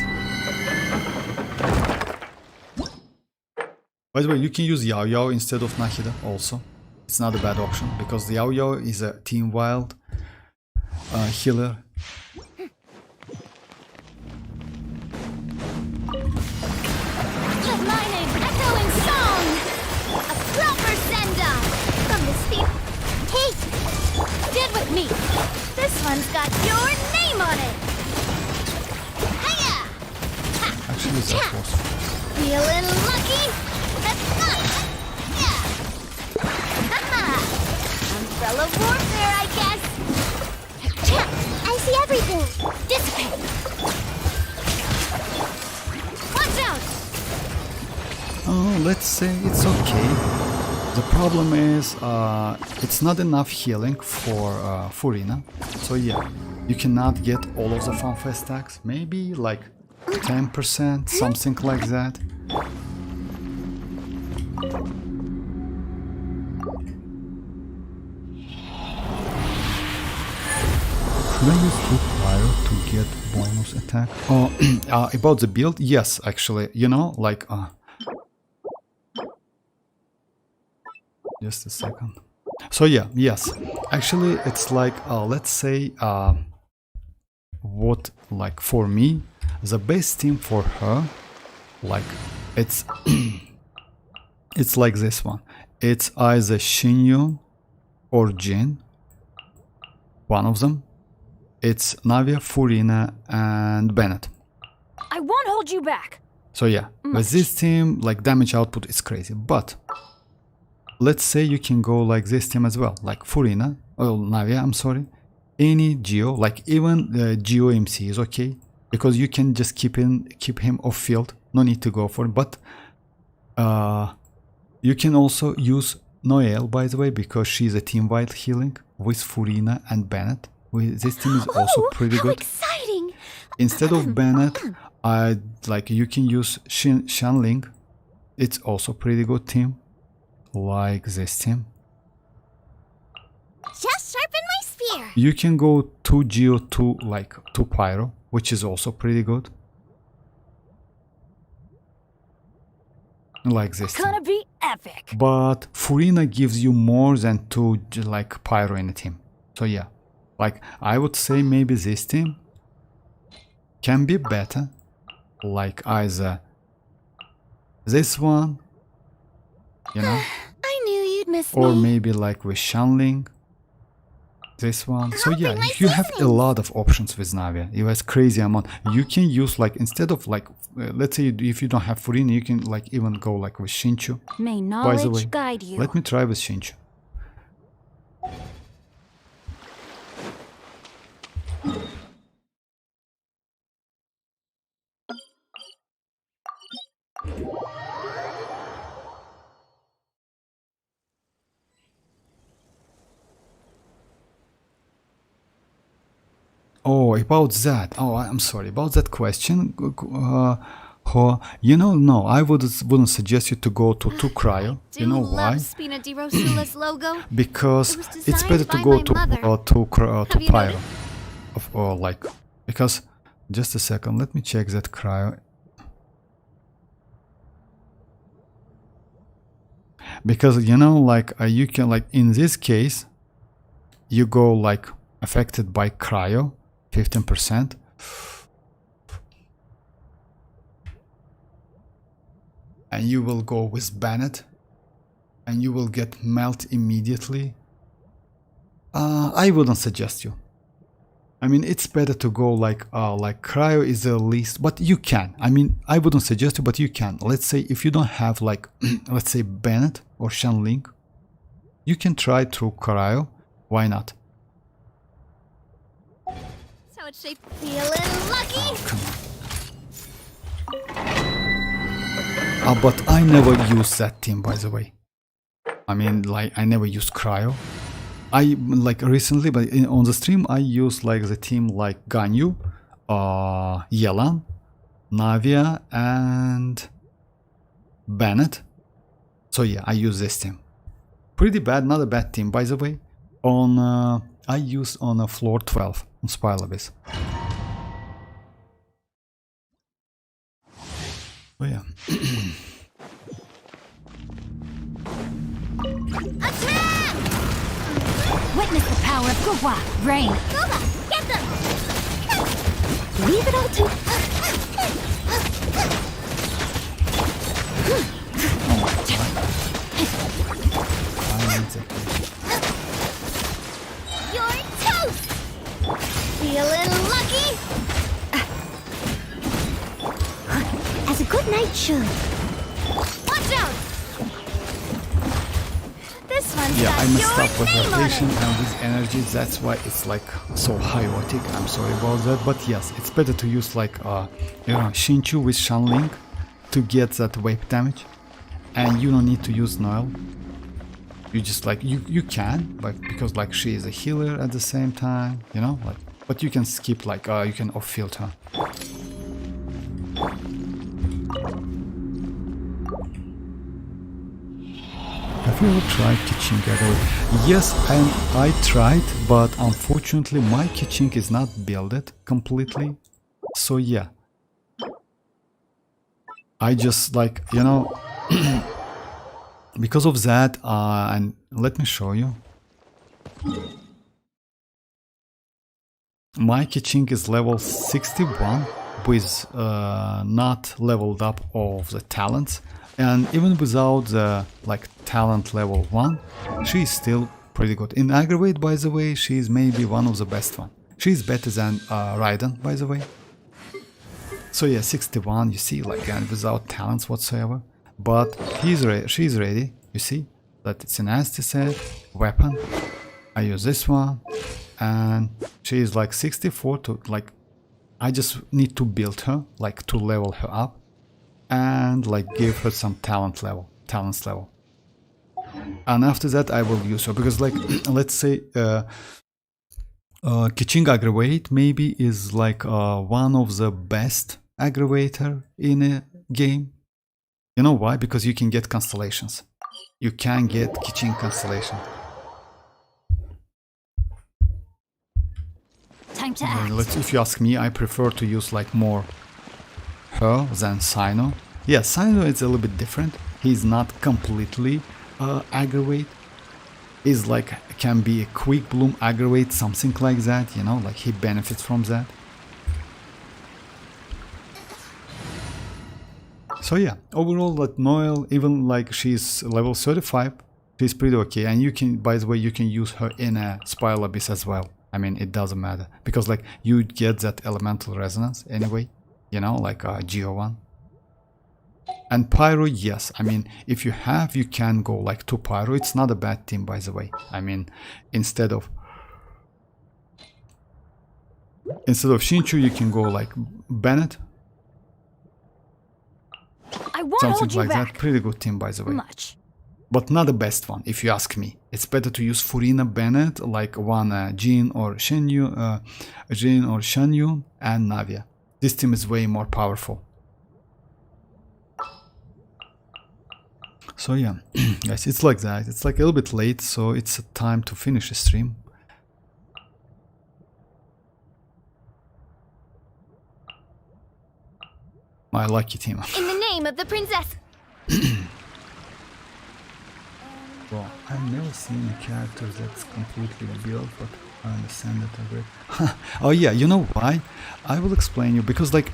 By the way, you can use Yao Yao instead of Nahida also. It's not a bad option, because the Yao Yao is a Team Wild healer. Let my name echo in song! A proper send-off from the speed. Hey! Get with me! This one's got your name on it! Hiya! Actually, that was. Feeling lucky? Yeah! Umbrella warfare, I guess! I see everything! Dissipate! Watch out! Oh, let's say it's okay. The problem is it's not enough healing for Furina. So yeah, you cannot get all of the FanFest stacks. Maybe like 10%, something like that. Should I use Foot Pyro to get bonus attack? Oh, about the build? Yes, actually. You know, like... just a second. So yeah, yes. Actually, it's like, let's say, what, like for me, the best team for her like it's it's like this one. It's either Xianyun or Jin, one of them. It's Navia, Furina, and Bennett. I won't hold you back. So yeah, with this team, like damage output is crazy. But let's say you can go like this team as well, like Furina, or Navia, I'm sorry. Any Geo, like even Geo MC is okay, because you can just keep him off field. No need to go for it. But you can also use Noelle, by the way, because she's a team wide healing with Furina and Bennett. This team is also pretty good. Exciting! Instead of Bennett, you can use Xianyun. It's also pretty good team, like this team. Just sharpen my spear. You can go 2 Geo, 2 Pyro, which is also pretty good. Like this team. Gonna be epic. But Furina gives you more than 2 Pyro in a team. So yeah, like I would say maybe this team can be better, like either this one, you know, I knew you'd miss or me. maybe like with Xianyun, this one. So yeah, my you have a seasonings. lot of options with Navia. You have crazy amount. You can use like, instead of like, let's say if you don't have Furina, you can like even go like with Shinchu. May By the way, knowledge guide you. let me try with Shinchu. Oh, about that. Oh, I'm sorry about that question. You know, no, I wouldn't suggest you to go to Cryo. You know why? Spina di Rosula's logo. Because It was it's better designed to by go my to mother. to Have you Pyro, noticed? or like, because just a second, let me check that Cryo. Because you know, like you can, like in this case, you go like affected by Cryo, 15%. And you will go with Bennett, and you will get melt immediately. I wouldn't suggest you. I mean, it's better to go like Cryo is the least, but you can. I mean, I wouldn't suggest you, but you can. Let's say if you don't have like, let's say Bennett or Xianyun, you can try through Cryo. Why not? So it's shaped. Feeling lucky? Come on. But I never use that team, by the way. I mean, like, I never use Cryo. I like recently, but on the stream, I use like the team like Ganyu, Yelan, Navia, and Bennett. So yeah, I use this team. Pretty bad, not a bad team, by the way. On I use on a floor 12 on Spiral Abyss. Oh yeah. Witness the power of Gua, rain. Gova, get them! Leave it all to... You're toast! Feeling lucky? As a good knight should. Watch out! This one's Yeah, got I messed your up with name on rotation it. and with energy. That's why it's like so chaotic. I'm sorry about that, but yes, it's better to use like Shinchu with Xianyun to get that wave damage, and you don't need to use Noelle. You just like you can, but because like she is a healer at the same time, you know, like, but you can skip like you can off field her. Have you ever tried kitchen getaway? Yes, I tried, but unfortunately my kitchen is not built completely. So yeah, I just like, you know, because of that, and let me show you. My kitchen is level 61, with not leveled up of the talents, and even without the like talent level 1, she's still pretty good. In aggravate, by the way, she's maybe one of the best one. She's better than Raiden, by the way. So yeah, 61, you see, like, and without talents whatsoever. But she's ready, you see, that it's an nasty set, weapon. I use this one, and she's like 64 to like, I just need to build her, like to level her up, and like give her some talents level. And after that I will use her, because like, let's say, Kiching Aggravate maybe is like one of the best aggravator in a game. You know why? Because you can get constellations. You can get Kiching constellation. Time to act. If you ask me, I prefer to use like more her than Sino. Yeah, Sino is a little bit different. He's not completely aggravate. He's like, can be a quick bloom aggravate, something like that, you know, like he benefits from that. So yeah, overall, like Noel, even like she's level 35, she's pretty okay. And you can, by the way, you can use her in a Spiral Abyss as well. I mean, it doesn't matter, because like you get that elemental resonance anyway, you know, like Geo 1. And Pyro, yes, I mean, if you have, you can go like to Pyro. It's not a bad team, by the way. I mean, instead of Shinchu, you can go like Bennett. I won't Something hold you like back that. Pretty good team, by the way. much. But not the best one, if you ask me. It's better to use Furina Bennett, like one Jin or Xianyun, and Navia. This team is way more powerful. So yeah, guys, it's like that. It's like a little bit late, so it's time to finish the stream. My lucky team. In the name of the princess. Well, I've never seen a character that's completely built, but I understand that a bit. Oh yeah, you know why? I will explain you, because like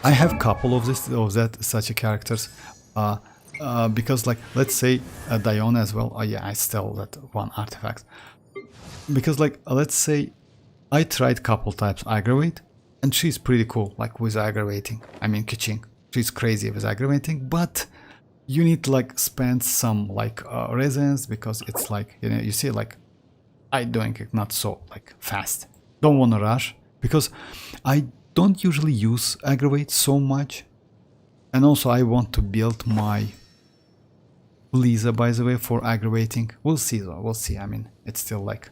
I have couple of such characters. Because like, let's say Diona as well. Oh yeah, I stole that one artifact. Because like, let's say I tried couple types aggravate, and she's pretty cool, like with aggravating. I mean, Kiching, she's crazy with aggravating, but you need to like spend some like resonance, because it's like, you know, you see, like I doing it not so like fast. Don't want to rush, because I don't usually use aggravate so much, and also I want to build my Lisa, by the way, for aggravating. We'll see though, we'll see. I mean, it's still like,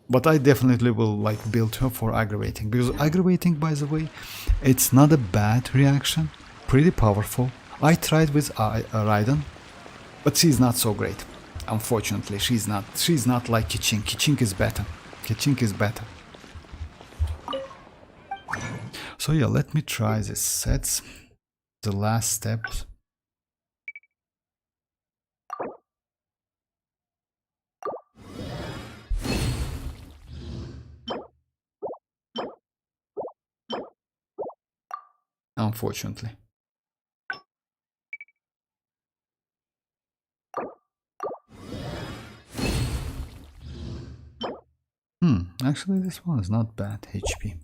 but I definitely will like build her for aggravating, because aggravating, by the way, it's not a bad reaction, pretty powerful. I tried with Raiden, but she's not so great. Unfortunately, she's not like Kiching. Kiching is better. Kiching is better. So yeah, let me try these sets. The last steps. Unfortunately. Actually this one is not bad HP.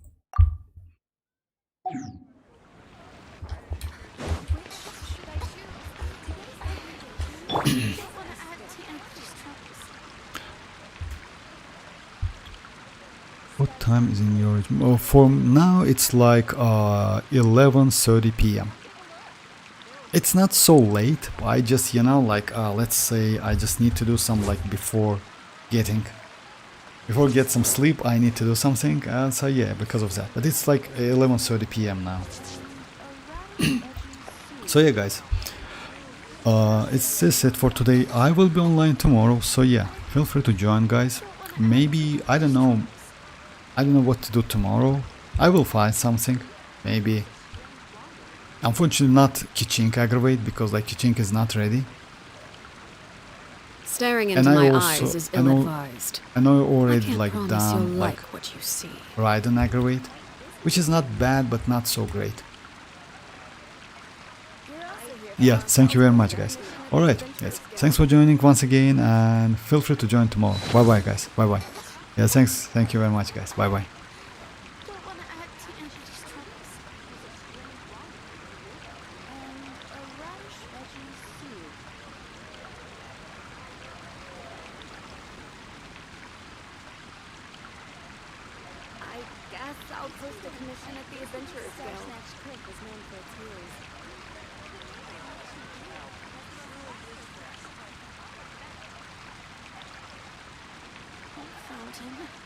What time is in your... Oh, for now it's like 11:30 p.m. It's not so late, but I just, you know, like let's say I just need to do some like before get some sleep, I need to do something, and so yeah, because of that. But it's like 11:30 p.m. now. So yeah, guys, it's it for today. I will be online tomorrow, so yeah, feel free to join, guys. Maybe I don't know what to do tomorrow. I will find something, maybe. Unfortunately, not Kiching aggravate, because like Kiching is not ready. Staring into my eyes is ill-advised. I know already I can't like promise you'll done like what you see. Raiden aggravate. which is not bad, but not so great. Yeah, thank you very much, guys. Alright, yes. Thanks for joining once again, and feel free to join tomorrow. Bye bye, guys. Bye bye. Yeah, thanks. Thank you very much, guys. Bye bye. Don't want to add to Angie's troubles. And a radish veggie soup. I guess I'll post a commission at the Adventurers Guild. Snatch Creek was known for its heroes. Found him.